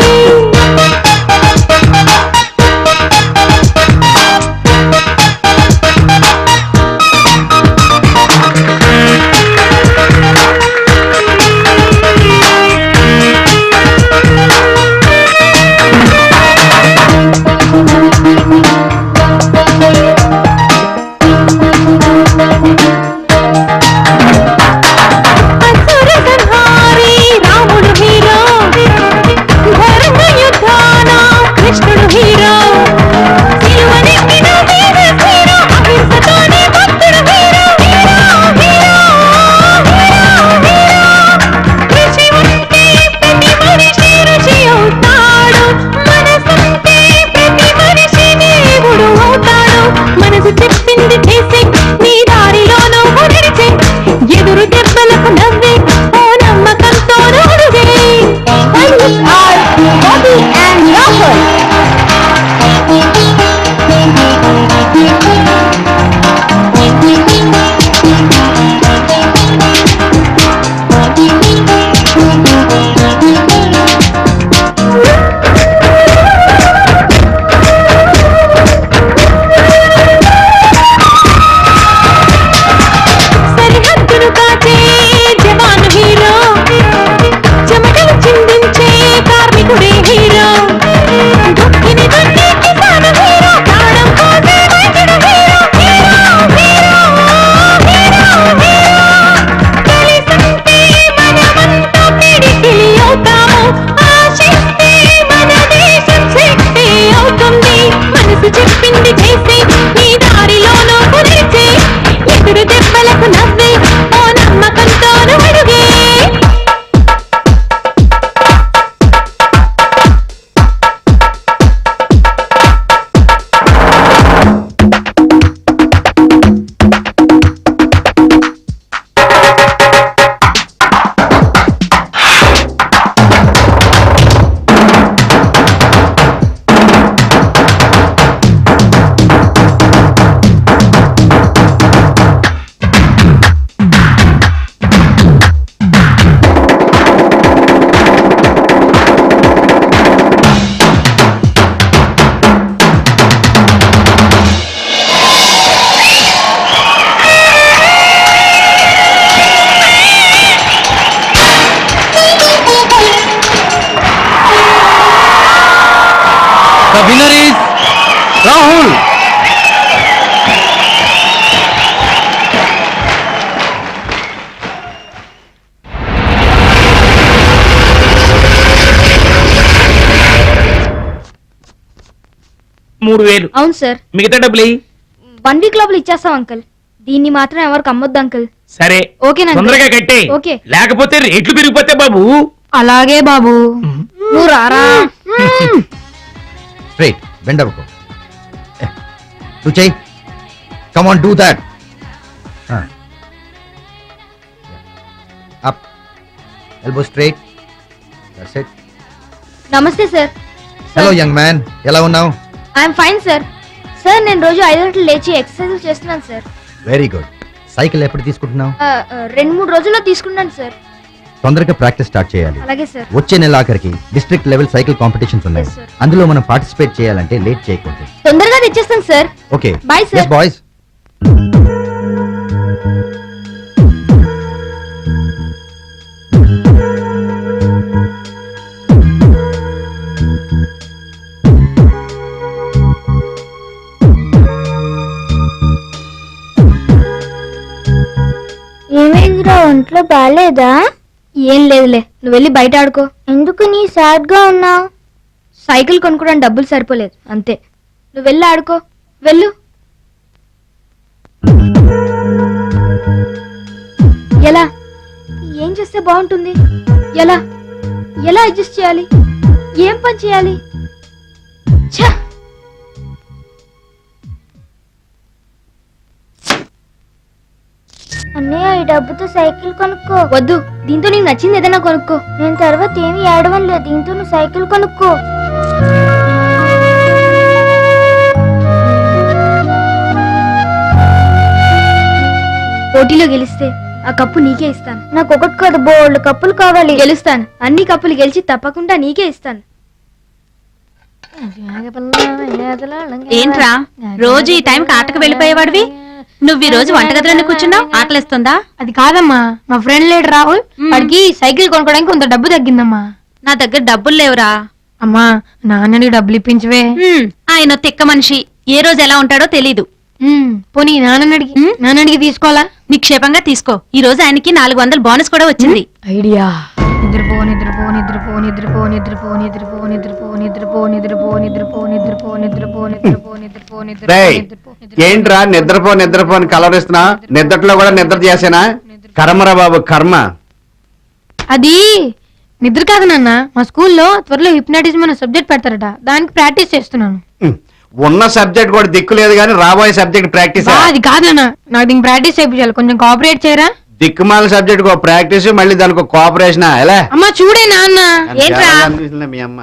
నాయకుడే హీరో దుఃఖిని దున్ని కిసాను హీరో ప్రాణం పోసే వైద్యుడు హీరో హీరో హీరో హీరో కలిసుంటే మనమంతా పిడికిలి అవుతాము ఆశిస్తే మన దేశం శక్తి అవుతుంది మనసు చెప్పింది చేసే నీ దారిలోనూ కుదిర్చే ఎదురు దెబ్బలకు నవ్వే ఓ నమ్మకంతోను అడుగే The winner is Rahul. మూడు వేలు అవును సార్, మిగతా డబ్బులు 1 వీక్ లోపల ఇచ్చేస్తాం అంకుల్. దీన్ని మాత్రం ఎవరికి అమ్మొద్దు అంకుల్. సరే ఓకేనా అంకుల్? తొందరగా కట్టే ఓకే. లేకపోతే రేట్లు పెరిగిపోతే బాబు. అలాగే బాబు. నువ్వు రారా. స్ట్రైట్ బెండ్ అవ్వకు. నువ్వు చెయ్యి. Come on do that. Up elbow straight. That's it. నమస్తే సార్. హలో యంగ్ మ్యాన్, ఎలా ఉన్నావు? I'm fine sir. సార్ నేను రోజు 5 గంటలు లేచి ఎక్సర్సైజ్ చేస్తున్నాను సార్. Very good. సైకిల్ ఎప్పుడు తీసుకుంటున్నావు? 2-3 రోజుల్లో తీసుకున్నాను సార్. తొందరగా ప్రాక్టీస్ స్టార్ట్ చేయాలి. అలాగే సార్. వచ్చే నెల ఆఖరికి డిస్ట్రిక్ట్ లెవెల్ సైకిల్ కాంపిటీషన్స్ ఉన్నాయి. Yes, sir. అందులో మనం పార్టిసిపేట్ చేయాలంటే లేట్ చేయకూడదు. తొందరగా తెచ్చేస్తాను sir. Okay Bye, sir. Boys. ఏమైందిరా, ఒంట్లో బాగాలేదా? ఏం లేదులే, నువ్వు వెళ్ళి బయట ఆడుకో. ఎందుకు నీ సాడ్ గా ఉన్నావు? సైకిల్ కొనుక్కోవడానికి డబ్బులు సరిపోలేదు అంతే. నువ్వు వెళ్ళి ఆడుకో, వెళ్ళు. ఎలా ఏం చేస్తే బాగుంటుంది? ఎలా ఎలా అడ్జస్ట్ చేయాలి? ఏం పని చేయాలి? ఛ! అన్నయ్య, ఈ డబ్బుతో సైకిల్ కొనుక్కో. వద్దు, దీంతో నీకు నచ్చింది ఏదైనా కొనుక్కో. నేను తర్వాత ఏమి ఏడవం లేదు, దీంతో నువ్వు సైకిల్ కొనుక్కో. పోటీలో గెలిస్తే ఆ కప్పు నీకే ఇస్తాను. నాకు ఒకటి కాదు, బోల్డ్ కప్పులు కావాలి. గెలుస్తాను, అన్ని కప్పులు గెలిచి తప్పకుండా నీకే ఇస్తాను. ఏంట్రా రోజు ఈ టైంకి ఆటకు వెళ్ళిపోయేవాడివి? నువ్వు ఈ రోజు వంటగదిలోనే కూర్చున్నావు, ఆకలిస్తుందా? అది కాదమ్మా, మా ఫ్రెండ్ లేడు రాహుల్, వాడికి సైకిల్ కొనుక్కోవడానికి కొంత డబ్బు తగ్గిందమ్మా. నా దగ్గర డబ్బులు లేవురా. అమ్మా, నాన్నని డబ్బులు ఇప్పించవే. ఆయన తిక్క మనిషి, ఏ రోజు ఎలా ఉంటాడో తెలీదు. పోనీ నాన్నడికి తీసుకోవాలా? నిక్షేపంగా తీసుకో. ఈ రోజు ఆయనకి 400 బోనస్ కూడా వచ్చింది. ఐడియా. నిద్రపో నిద్రపో నిద్రపో నిద్రపో నిద్రపో నిద్రపో నిద్రపో నిద్రపో నిద్రపో నిద్రపో నిద్రపో నిద్రపో నిద్రపో నిద్రపో రేయ్, నిద్రపో ఏంట్రా నిద్రపో నిద్రపో అని కలవరిస్తున్నా? నిద్రలో కూడా నిద్ర చేసేనా? కర్మరా బాబు, కర్మ. అది నిద్ర కాదు నాన్న, మా స్కూల్లో త్వరలో హిప్నాటిజం అనే సబ్జెక్ట్ పెడతారట, దానికి ప్రాక్టీస్ చేస్తున్నాను. ఉన్న సబ్జెక్ట్ కూడా దిక్కు లేదు కానీ రాబోయే సబ్జెక్ట్ ప్రాక్టీస్. అది కాదు నాన్న, నాకు దీనికి ప్రాక్టీస్ చేయించాలి, కొంచెం కోఆపరేట్ చేయరా? దిక్కుమాల సబ్జెక్ట్ కో ప్రాక్టీస్, మళ్ళీ దానికి కోఆపరేషన్. ఎలా అమ్మా చూడే నాన్న. ఏంట్రా? మీ అమ్మ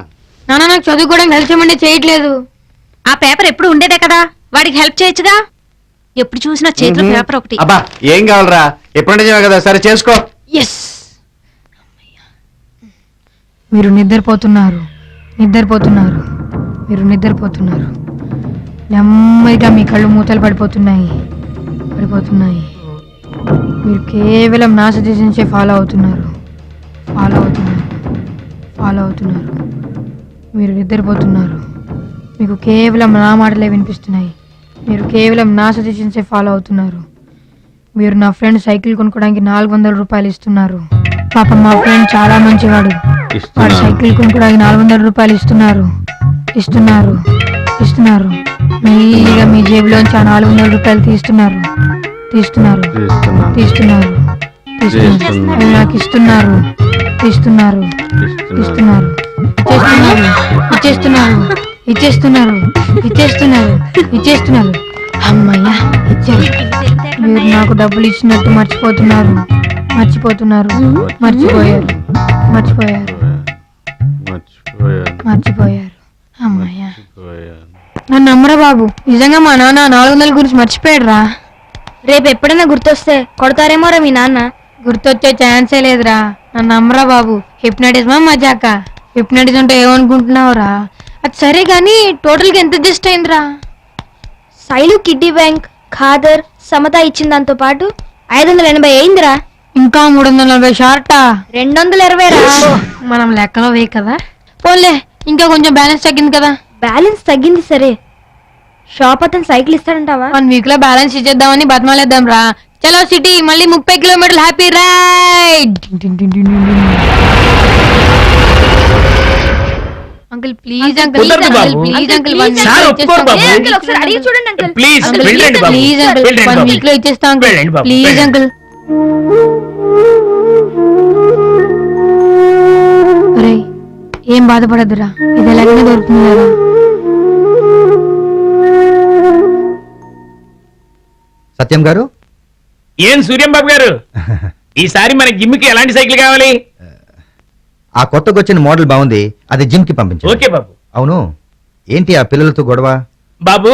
నాన్న, నాకు చదువుకోవడానికి హెల్ప్ చేయమంటే చేయట్లేదు. ఆ పేపర్ ఎప్పుడు ఉండేదే కదా, వాడికి హెల్ప్ చేయొచ్చుగా. ఎప్పుడు చూసినా చేతిలో పేపర్ ఒకటి. అబ్బా, ఏం కావాలరా? ఎప్పుడు నిజమే కదా, సరే చేసుకో. ఎస్. మీరు నిద్రపోతున్నారు, నిద్రపోతున్నారు, మీరు నిద్రపోతున్నారు. నెమ్మదిగా మీ కళ్ళు మూతలు పడిపోతున్నాయి, పడిపోతున్నాయి. మీరు కేవలం నా సజెషన్సే ఫాలో అవుతున్నారు, ఫాలో అవుతున్నారు, ఫాలో అవుతున్నారు. మీరు నిద్రపోతున్నారు. మీకు కేవలం నా మాటలే వినిపిస్తున్నాయి. మీరు కేవలం నా సజెషన్సే ఫాలో అవుతున్నారు. మీరు నా ఫ్రెండ్ సైకిల్ కొనుక్కోవడానికి 400 రూపాయలు ఇస్తున్నారు. పాపం మా ఫ్రెండ్ చాలా మంచివాడు. వాడు సైకిల్ కొనుక్కోవడానికి 400 రూపాయలు ఇస్తున్నారు. మెల్లిగా మీ జేబులోంచి ఆ 400 రూపాయలు తీస్తున్నారు. అవి నాకు ఇస్తున్నారు. ఇచ్చేస్తున్నారు. అమ్మయ్యా, ఇచ్చారు. మీరు నాకు డబ్బులు ఇచ్చినట్టు మర్చిపోయారు. అమ్మయ్యా, నన్ను నమ్మరా బాబు. నిజంగా మా నాన్న 400 గురించి మర్చిపోయాడురా. రేపు ఎప్పుడైనా గుర్తొస్తే కొడతారేమోరా మీ నాన్న. గుర్తొచ్చే ఛాన్సే లేదురా. నన్ను నమ్మరా బాబు. హిప్నాటిజమా మజాక? హిప్నాటిజం అంటే ఏమనుకుంటున్నావురా? అది సరే గానీ టోటల్గా ఎంత అడ్జస్ట్ అయిందిరా? శైలు కిడ్నీ బ్యాంక్, ఖాదర్, సమత ఇచ్చిన దాంతో పాటు 580 అయిందిరా. ఇంకా 340 షార్టా? 220 రా. మనం లెక్కలో వే కదా. పోన్లే, ఇంకా కొంచెం బ్యాలెన్స్ తగ్గింది కదా. బ్యాలెన్స్ తగ్గింది సరే, షాప్ అతను సైకిల్ ఇస్తాడంటావా? 1 వీక్ లో బ్యాలెన్స్ ఇచ్చేద్దామని బతమాలేద్దాం రా. చలో సిటీ, మళ్ళీ 30 కిలోమీటర్లు happy ride. Uncle please, uncle కుదరదు బాబు. ప్లీజ్ అంకుల్, సార్ ఒప్పుకోరు బాబు. ఒకసారి అడిగి చూడండి అంకుల్. ప్లీజ్ వెళ్ళండి బాబు. ప్లీజ్ అంకుల్, వెళ్ళండి 1 బాబు. వీక్ లో ఇచ్చేస్తాం అంకుల్. వెళ్ళండి బాబు. ప్లీజ్ వెళ్ళండి. అంకుల్. అరే ఏం బాధపడద్దురా, ఇది ఎలాగైనా దొరుకుతుంది కదా. సత్యం గారు, ఏం సూర్యం బాబు గారు, ఈసారి మన జిమ్కి ఎలాంటి సైకిల్ కావాలి? ఆ కొత్తగా వచ్చిన మోడల్ బాగుంది, అది జిమ్ కి పంపించండి. ఓకే బాబు. అవును, ఏంటి ఆ పిల్లలతో గొడవ? బాబు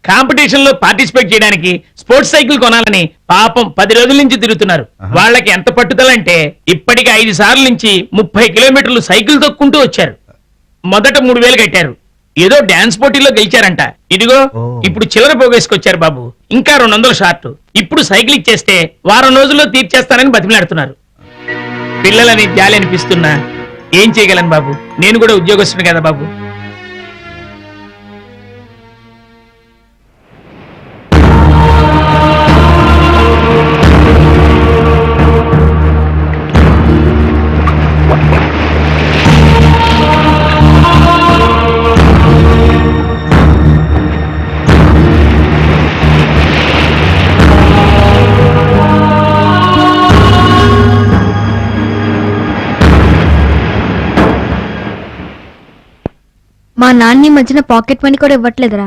కాంపిటీషన్ లో పార్టిసిపేట్ చేయడానికి స్పోర్ట్స్ సైకిల్ కొనాలని పాపం 10 రోజుల నుంచి తిరుగుతున్నారు. వాళ్ళకి ఎంత పట్టుదలంటే ఇప్పటికి 5 సార్ల నుంచి 30 కిలోమీటర్లు సైకిల్ తొక్కుంటూ వచ్చారు. మొదట 3000 కట్టారు. ఏదో డాన్స్ పోటీలో గెలిచారంట. ఇదిగో ఇప్పుడు చిల్లర పోగేసుకొచ్చారు బాబు. ఇంకా 200 షార్ట్. ఇప్పుడు సైకిల్ ఇచ్చేస్తే వారం రోజుల్లో తీర్చేస్తానని బతిమలాడుతున్నారు. పిల్లలని జాలి అనిపిస్తున్నా ఏం చేయగలను బాబు, నేను కూడా ఉద్యోగస్తుని కదా బాబు. మా నాన్న ఈ మధ్యన పాకెట్ మనీ కూడా ఇవ్వట్లేదురా.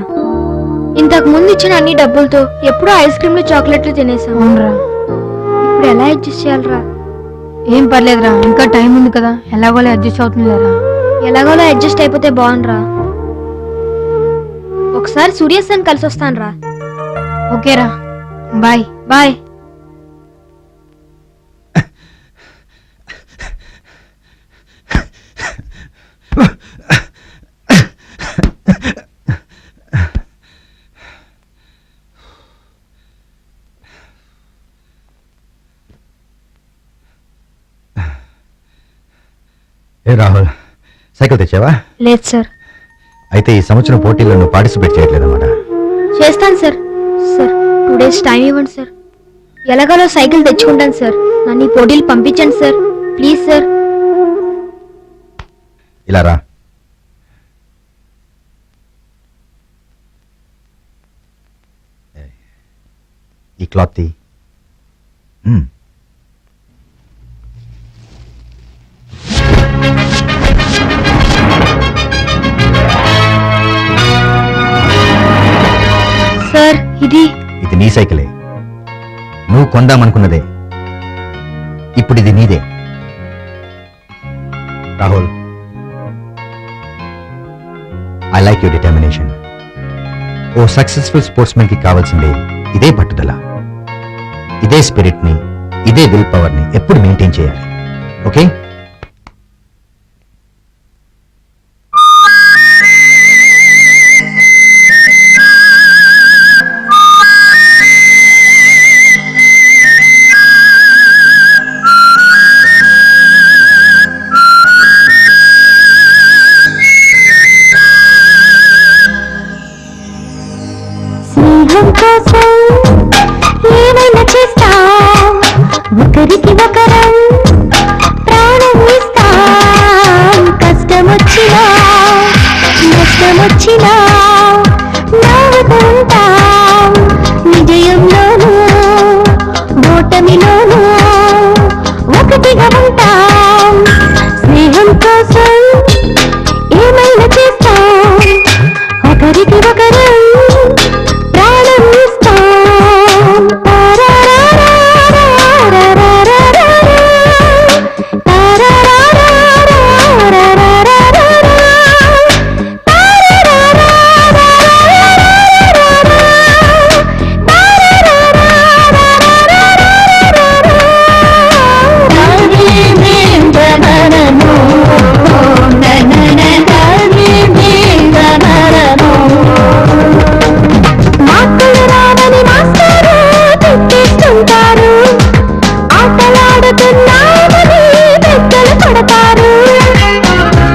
ఇంతకు ముందు ఇచ్చిన అన్ని డబ్బులతో ఎప్పుడో ఐస్ క్రీమ్లు చాక్లెట్లు తినేసాం. అవునరా, ఇప్పుడు ఎలా అడ్జస్ట్ చేయాలరా? ఏం పర్లేదురా, ఇంకా టైం ఉంది కదా, ఎలాగోలా అడ్జస్ట్ అవుతుందిరా. ఎలాగోలా అడ్జస్ట్ అయిపోతే బాగుండ్రా. ఒకసారి సూర్యసన్ కలిసి వస్తానురా. ఓకేరా, బాయ్. బాయ్. ఏ రాహుల్, సైకిల్ తెచ్చావా? లేదు సార్. అయితే ఈ సంవత్సరం పోటీల్లో నువ్వు పార్టిసిపేట్ చేయట్లేదన్నమాట. చేస్తాను సార్. సార్ 2 days టైం ఇవ్వండి సార్. ఎలాగోలో సైకిల్ తెచ్చుకుంటాను సార్. నన్ను ఈ పోటీలు పంపించండి సార్, ప్లీజ్ సార్. ఇలా రా. ఈ క్లాత్ తీ. సార్ ఇది నీ సైకిలే, నువ్వు కొందామనుకున్నదే. ఇప్పుడు ఇది నీదే. Rahul, I like your determination. ఓ సక్సెస్ఫుల్ స్పోర్ట్స్మెన్ కి కావాల్సిందే ఇదే పట్టుదల, ఇదే స్పిరిట్ ని, ఇదే విల్ పవర్ ని ఎప్పుడు మెయింటైన్ చేయాలి. ఓకే? ఒకరికి ఒకరం ప్రాణం ఇస్తాం కష్టమొచ్చినా నష్టమొచ్చినా నవ్వుకుంటాం విజయంలోనూ ఓటమిలోనూ ఒకటిగా ఉంటాం స్నేహం కోసం ఏమైనా చేస్తాం ఒకరికి ఒకరం ప్రాణం ఇస్తాం మాటలు రావని మాస్టారు తిట్టిస్తుంటారు ఆటలాడుతున్నామని పెద్దలు కొడతారు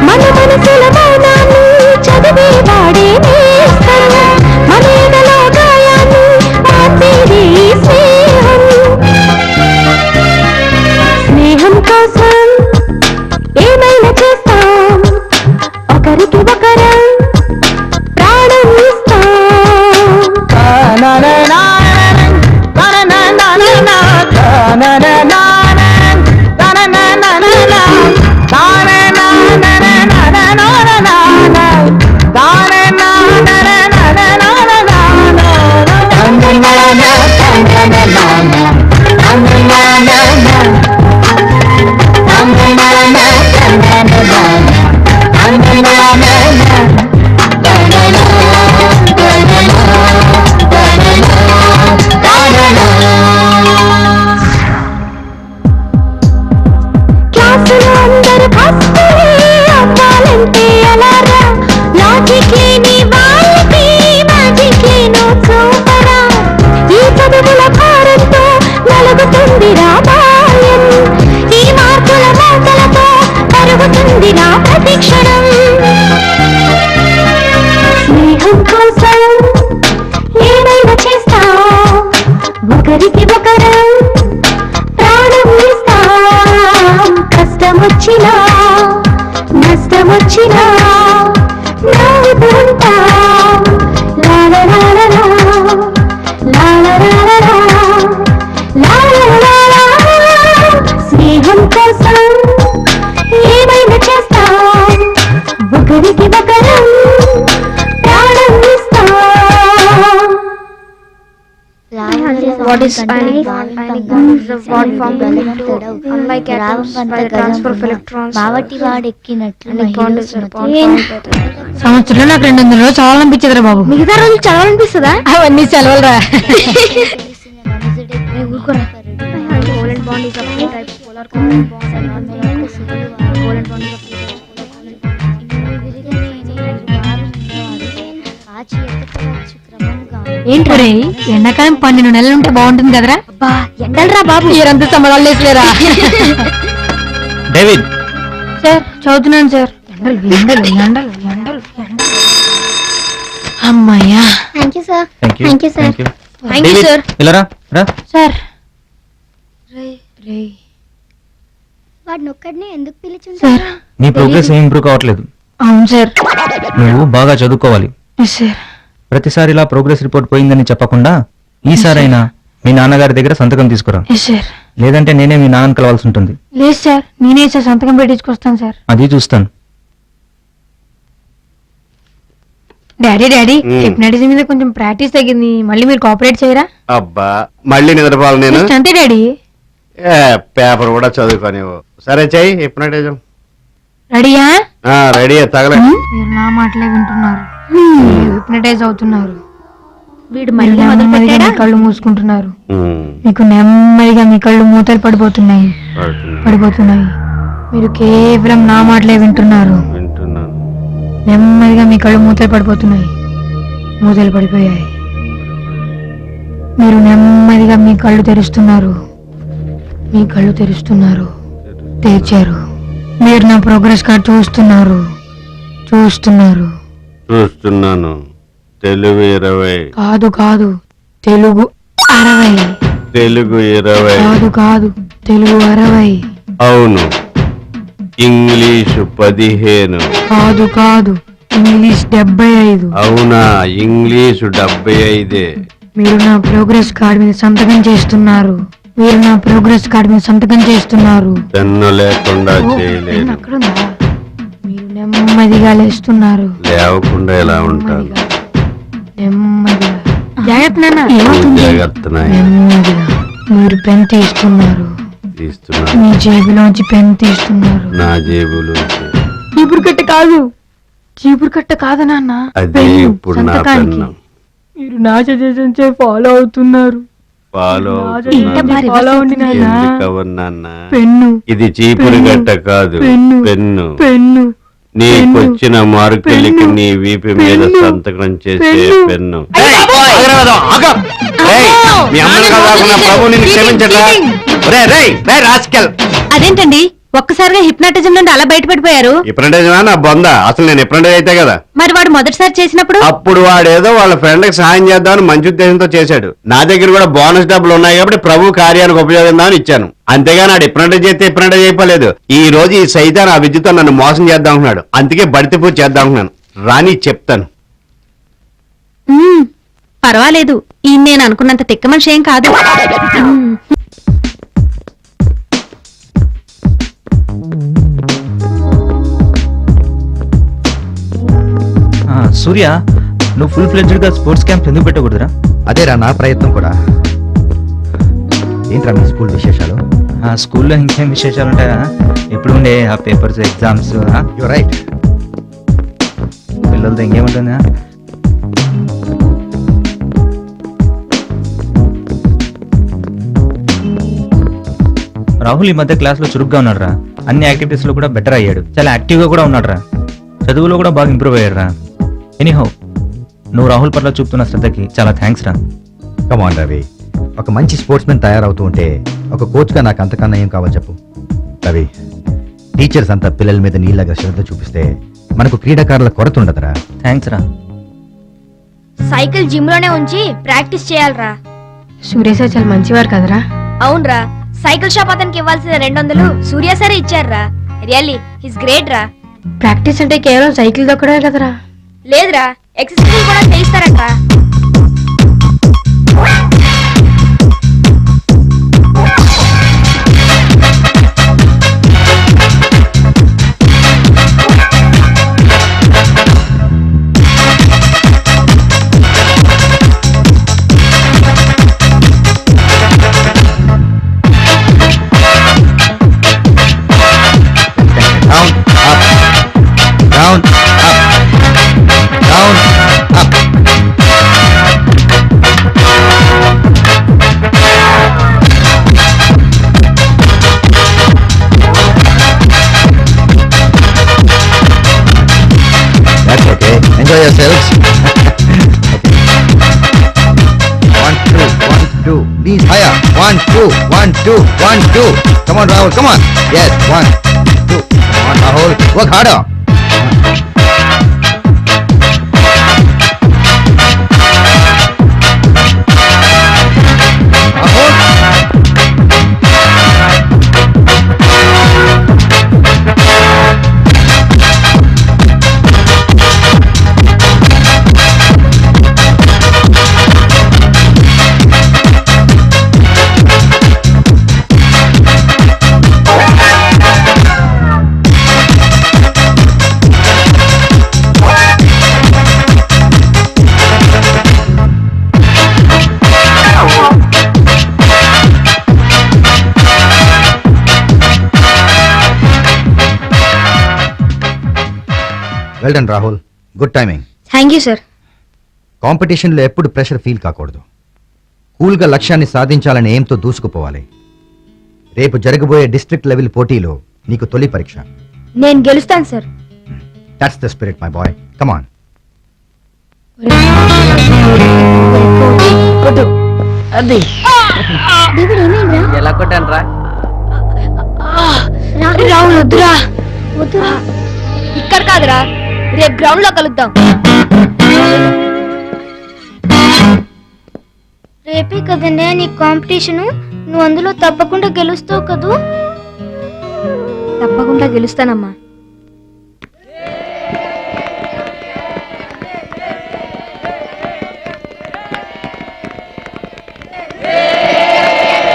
మన మనసుల మౌనాన్ని చదివి వాడే నేస్తం మన ఎదలో గాయాన్ని మార్చేది స్నేహం స్నేహం కోసం ఏమైనా చేస్తాం ఒకరికి ఒకరం ప్రాణం ఇస్తాం క్లాసులో అందరూ ఫస్టే అవ్వాలంటే ఎలారా లాజిక్ లేని వాళ్ళకి మ్యాజిక్ లేనో చూపరా ఈ చదువుల భారంతో నలుగుతుందిరా బాల్యం ఈ మార్కుల మోతలతో కరుగుతుందిరా ప్రతి క్షణం స్నేహం కోసం ఏమైనా చేస్తాం ఒకరికి ఒకరం ప్రాణం ఇస్తాం కష్టమొచ్చినా నష్టమొచ్చినా నవ్వుతుంటాం లాలలాలలా, లాలలాలలా, లాలలాలలా. స్నేహం కోసం ఏమైనా చేస్తాం ఒకరికి ఒకరం ప్రాణం ఇస్తాం. What is ionic bond? Ionic bond is a bond formed between two unlike atoms by the transfer of electrons. Ionic bond is a bond formed by the సంవత్సరంలో నాకు 200 రోజులు చదవాలనిపించదురా బాబు. మిగతా రోజులు చదవాలనిపిస్తుందా? అవన్నీ సెలవులరా. Covalent bond is of two types, polar covalent bond and non-polar covalent bond is of two types. ఏంటి ఎండాకాలం 12 నెలలు ఉంటే బాగుంటుంది కదరా. ఎండలరా బాబు, మీరంతా సంబరాలు లేరా. డేవిడ్ సార్ చదువుతున్నాను సార్. ఎండలు ఎండలు ఎండలు ఎండలు ఎండలు. అమ్మయ్యా. Thank you sir. Thank you thank you sir. Thank you sir. ఇలా రా. సార్ వాడిని ఒక్కడిని ఎందుకు పిలిచింది సార్. నీ ప్రోగ్రెస్ ఏం ఇంప్రూవ్ కావట్లేదు. అవును సార్. నువ్వు బాగా చదువుకోవాలి. సార్ ప్రతిసారి ఇలా ప్రోగ్రెస్ రిపోర్ట్ పోయిందని చెప్పకుండా ఈసారైనా మీ నాన్నగారి దగ్గర సంతకం తీసుకురా. సార్ లేదంటే నేనే మీ నాన్నని కలవాల్సి ఉంటుంది. లేదు సార్, నేనే సార్ సంతకం పెట్టించుకొస్తాను సార్. అది చూస్తాను. డాడీ హిప్నాటిజం మీద కొంచెం ప్రాక్టీస్ తగ్గింది, మళ్ళీ మీరు కోఆపరేట్ చేయరా? అబ్బా మళ్ళీ నిద్రపోవాలి నేను. Just అంతే డాడీ. పేపర్ కూడా చదువుకోనివ్వు. సరే చెయ్యి హిప్నటిజం. రెడీయా? రెడీ తగల. మీరు నా మాటలే వింటున్నారు, హిప్నటైజ్ అవుతున్నారు. వీడు మీరు మళ్ళీ మొదలు నెమ్మదిగా పెట్టాడా? మీ కళ్ళు మూసుకుంటున్నారు. మీకు నెమ్మదిగా మీ కళ్ళు మూతలు పడిపోతున్నాయి. మీరు కేవలం నా మాటలే వింటున్నారు. నెమ్మదిగా మీ కళ్ళు మూతలు పడిపోతున్నాయి. మూతలు పడిపోయాయి. మీరు నెమ్మదిగా మీ కళ్ళు తెరుస్తున్నారు. మీ కళ్ళు తెరుస్తున్నారు. తెరిచారు. మీరు నా ప్రోగ్రెస్ కార్డ్ చూస్తున్నాను. తెలుగు 20. కాదు తెలుగు 60. తెలుగు 20. కాదు తెలుగు 60. అవును. ఇంగ్లీషు 15. కాదు కాదు, ఇంగ్లీష్ 75. అవునా, ఇంగ్లీషు 75. మీరు నా ప్రోగ్రెస్ కార్డ్ మీద సంతకం చేస్తున్నారు. పెన్ను లేకుండా ఓ, చేయలేదు. పెన్ అక్కడుందా? మీరు నెమ్మదిగా లేస్తున్నారు. లేవకుండా ఎలా ఉంటాను? నెమ్మదిగా. జాగ్రత్త నాన్న. ఏమవుతుంది? జాగ్రత్త నాయనా. నెమ్మదిగా. మీరు పెన్ తీస్తున్నారు. తీస్తున్నా. మీ జేబులోంచి పెన్ తీస్తున్నారు. నా జేబులో చీపురు కట్ట కాదు. చీపురు కట్ట కాదు నాన్న. అదే పెన్ను, ఇప్పుడు నా సంతకానికి. పెన్ను. మీరు నా సజెషన్స్ ఫాలో అవుతున్నారు. ఫాలో ఫాలో అవ్వండి నాన్న. ఎందుకవన్నా? పెన్ను. ఇది చీపురు పెన్ను. గట్ట కాదు, పెన్ను. పెన్ను. పెన్ను. నీకొచ్చిన మార్కులకి పెన్ను. నీ వీపు మీద పెన్ను. సంతకం చేసే పెన్ను. పెన్ను. అయ్య బాబోయ్! మీ అమ్మని కాకుండా ప్రభు నిన్ను క్షమించట్లా? రాస్కెల్. అదేంటండి ఒక్కసారిగా హిప్నాటిజం నుండి అలా బయటపడిపోయారు? ఇప్పుడంటే నా బొంద, అసలు నేను ఎప్పుడంటే అయితే కదా. మరి వాడు మొదటిసారి చేసినప్పుడు అప్పుడు వాడేదో వాళ్ళ ఫ్రెండ్కి సహాయం చేద్దామని మంచి ఉద్దేశంతో చేశాడు. నా దగ్గర కూడా బోనస్ డబ్బులు ఉన్నాయి కాబట్టి ప్రభు కార్యానికి ఉపయోగిద్దామని ఇచ్చాను. అంతేగాని నాడు ఎప్పుడంటే చేస్తే ఎప్పుడంటే చేయలేదు. ఈ రోజు ఈ సైతాన్ ఆ విద్యతో నన్ను మోసం చేద్దాం అంటున్నాడు. అందుకే బడితే పూజ చేద్దాం అంటున్నాను. రాని చెప్తాను. పర్వాలేదు, ఈ నేను అనుకున్నంత తిక్క మనిషి ఏం కాదు. సూర్య, నువ్వు ఫుల్ ఫ్లెడ్జ్డ్ గా స్పోర్ట్స్ క్యాంప్ ఎందుకు పెట్టకూడదురా? అదేరా నా ప్రయత్నం కూడా. ఏంట్రా మీ స్కూల్ విశేషాలు? స్కూల్లో ఇంకేం విశేషాలు ఉంటాయా? ఎప్పుడు ఉండే ఆ పేపర్స్, ఎగ్జామ్స్. You right. పిల్లలతో ఇంకేముంటుందా? రాహుల్ ఈ మధ్య క్లాస్ లో చురుగ్గా ఉన్నాడు రా. అన్ని యాక్టివిటీస్ లో కూడా బెటర్ అయ్యాడు. చాలా యాక్టివ్ గా కూడా ఉన్నాడు రా. చదువులో కూడా బాగా ఇంప్రూవ్ అయ్యాడు రా. ఎనీహౌ, నువ్వు రాహుల్ పట్ల చూపుతున్న శ్రద్ధకి చాలా థ్యాంక్స్ రా. కమాన్ రవి, ఒక మంచి స్పోర్ట్స్ మెన్ తయారవుతూ ఉంటే ఒక కోచ్ గా నాకు అంతకన్నా ఏం కావాలి చెప్పు. రవి, టీచర్స్ అంతా పిల్లల మీద నీళ్ళగా శ్రద్ధ చూపిస్తే మనకు క్రీడాకారుల కొరత ఉండదురా. థ్యాంక్స్ రా. సైకిల్ జిమ్ లోనే ఉంచి ప్రాక్టీస్ చేయాలరా. సూర్య సార్ చాలా మంచివారు కదరా? అవునరా, సైకిల్ షాప్ అతనికి ఇవ్వాల్సిన 200 సూర్య సరే ఇచ్చారా. రియల్లీ హిస్ గ్రేట్ రా. ప్రాక్టీస్ అంటే కేవలం సైకిల్ దొక్కడమే కదరా? లేదురా, ఎక్సర్సైజ్ కూడా చేయిస్తారట. Down, up. That's okay. Enjoy yourselves. Okay. 1, 2, 1, 2. Knees higher. 1, 2, 1, 2, 1, 2. Come on, Rahul. Come on. Yes. 1, 2. Come on, Rahul. Work harder. Well done Rahul, good timing. Thank you sir. కాంపిటీషన్లో ఎప్పుడు ప్రెషర్ ఫీల్ కాకూడదు. కూల్గా లక్ష్యాన్ని సాధించాలని ఏంతో దూసుకుపోవాలి. రేపు జరగబోయే డిస్ట్రిక్ట్ లెవెల్ పోటీలో నీకు తొలి పరీక్ష. నేను గెలుస్తాను sir. That's the spirit my boy. Come on. అది ఎలా కొట్టాను రా? రాహుల్ వద్దురా. ఇక్కడ కాదురా, రేపు గ్రౌండ్ లో కలుద్దాం. రేపే కదండి నీ కాంపిటీషను, నువ్వు అందులో తప్పకుండా గెలుస్తావు కదూ? తప్పకుండా గెలుస్తానమ్మా.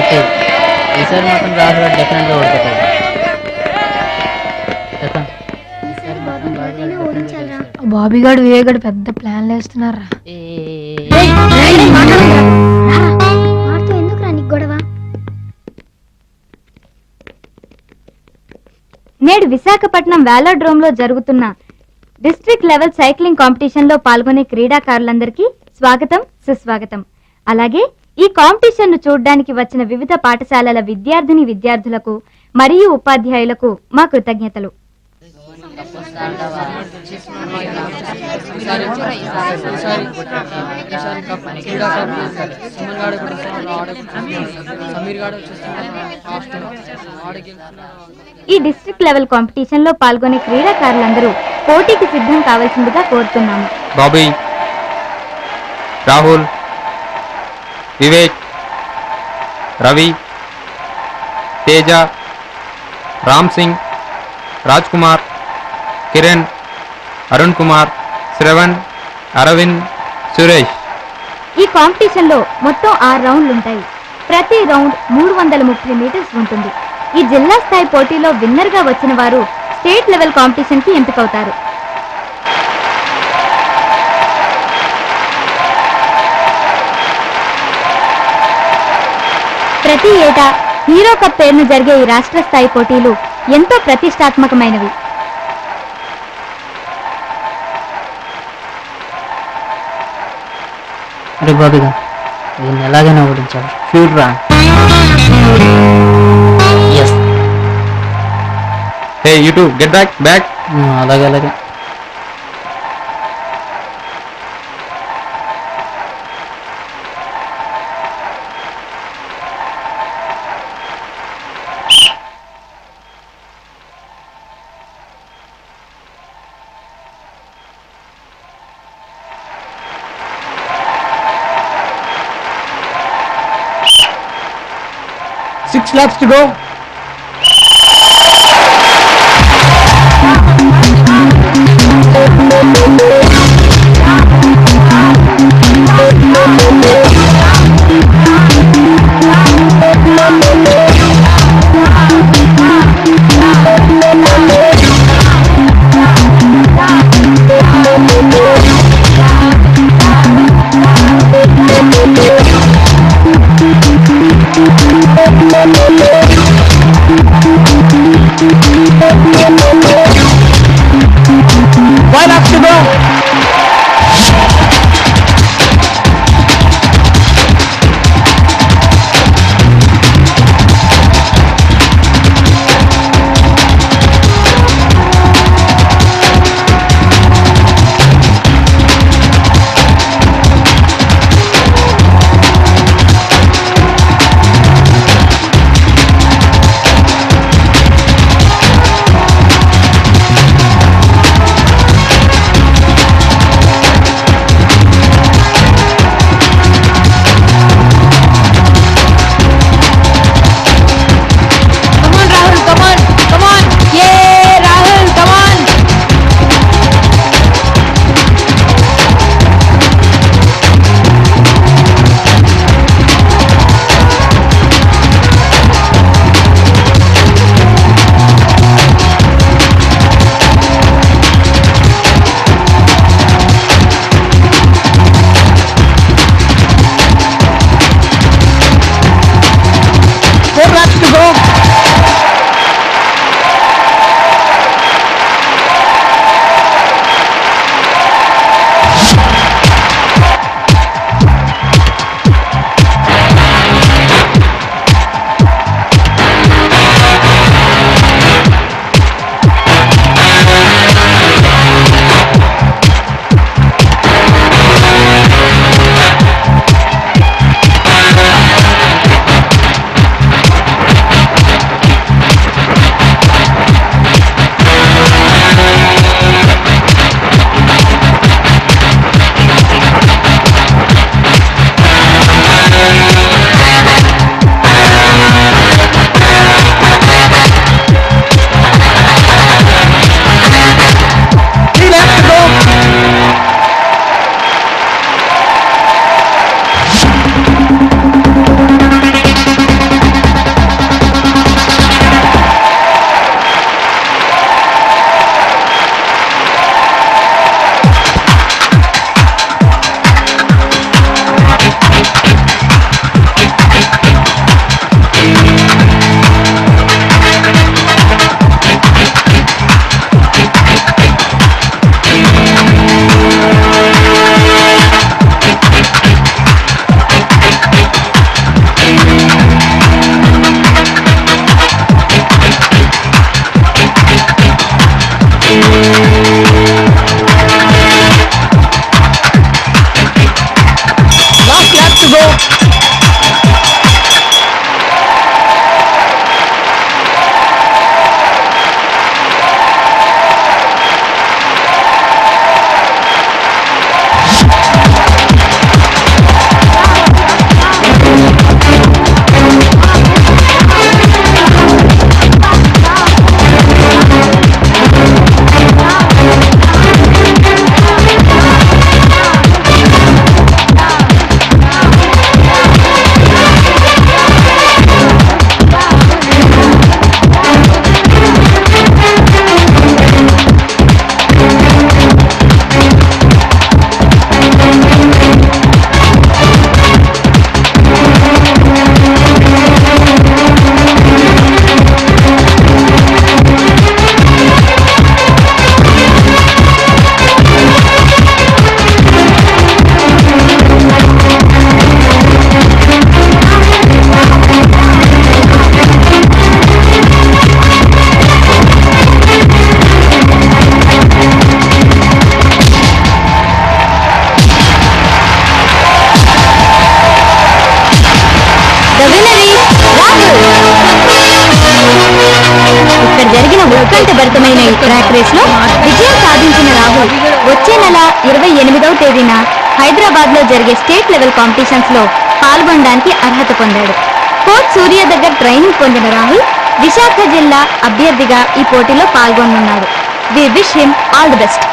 ఓకే, ఈసారి మాత్రం రాహుల్ డెఫినెట్ గా ఓడిపోతాడు. చెప్పండి. బాబీ గాడు వివేగాడు పెద్ద ప్లాన్లు వేస్తున్నారా? వాడితో ఎందుకురా నీకు గొడవ? నేడు విశాఖపట్నం వేలాడ్రోమ్ లో జరుగుతున్న డిస్ట్రిక్ట్ లెవెల్ సైక్లింగ్ కాంపిటీషన్ లో పాల్గొనే క్రీడాకారులందరికీ స్వాగతం, సుస్వాగతం. అలాగే ఈ కాంపిటీషన్ ను చూడడానికి వచ్చిన వివిధ పాఠశాలల విద్యార్థులకు మరియు ఉపాధ్యాయులకు మా కృతజ్ఞతలు. ఈ డిస్ట్రిక్ట్ లెవెల్ కాంపిటీషన్ లో పాల్గొనే క్రీడాకారులందరూ పోటీకి సిద్ధం కావాల్సిందిగా కోరుతున్నాము. బాబీ, రాహుల్, వివేక్, రవి, తేజ, రామ్ సింగ్, రాజ్ కుమార్, కిరణ్, అరుణ్ కుమార్, శ్రవణ్, అరవింద్, సురేష్. ఈ కాంపిటీషన్ లో మొత్తం 6 రౌండ్లు ఉంటాయి. ప్రతి రౌండ్ 330 మీటర్స్ ఉంటుంది. ఈ జిల్లా స్థాయి పోటీలో విన్నర్ గా వచ్చిన వారు స్టేట్ లెవెల్ కాంపిటీషన్ కి ఎంపికవుతారు. ప్రతి ఏటా హీరో కప్ పేరును జరిగే ఈ రాష్ట్ర స్థాయి పోటీలు ఎంతో ప్రతిష్టాత్మకమైనవి. అరే బాబీగా, దీన్ని ఎలాగైనా ఓడించావు. షూర్ రా. Yes, hey you two get back. అలాగే అలాగే. Six laps to go. Thank you. నెల 28వ తేదీన హైదరాబాద్ లో జరిగే స్టేట్ లెవెల్ కాంపిటీషన్స్ లో పాల్గొనడానికి అర్హత పొందాడు. కోచ్ సూర్య దగ్గర ట్రైనింగ్ పొందిన రాహుల్ విశాఖ జిల్లా అభ్యర్థిగా ఈ పోటీలో పాల్గొనున్నాడు. We wish him all the best.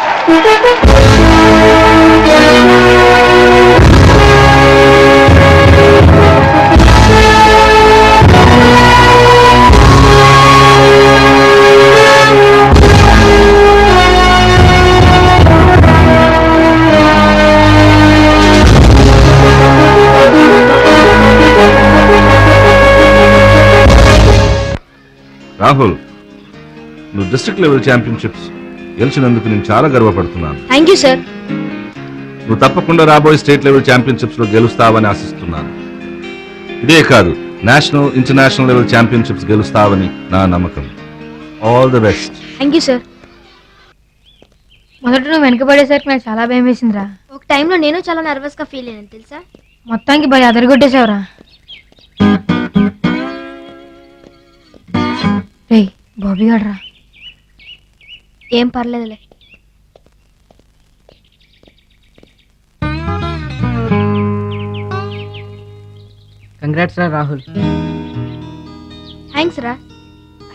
Rahul, నువ్వు డిస్ట్రిక్ట్ లెవెల్ ఛాంపియన్షిప్స్ గెలిచినందుకు నేను చాలా గర్వపడుతున్నాను. Thank you sir. నువ్వు తప్పకుండా రాబోయే స్టేట్ లెవెల్ ఛాంపియన్షిప్స్ లో గెలుస్తావని ఆశిస్తున్నాను. ఇదే కాదు, నేషనల్ ఇంటర్నేషనల్ లెవెల్ ఛాంపియన్షిప్స్ గెలుస్తావని నా నమ్మకం. All the best. Thank you sir. మొదట నువ్వు వెనకబడేసరికి నాకు చాలా భయం వేసిందిరా. ఒక టైంలో నేను చాలా నర్వస్ గా ఫీల్ అయ్యాను తెలుసా. మొత్తానికి భయ అదరగొట్టేశావురా. రేయ్ బాబీ గడ్రా. ఏం పర్లేదులే. కంగ్రాట్స్ రా రాహుల్. థ్యాంక్స్ రా.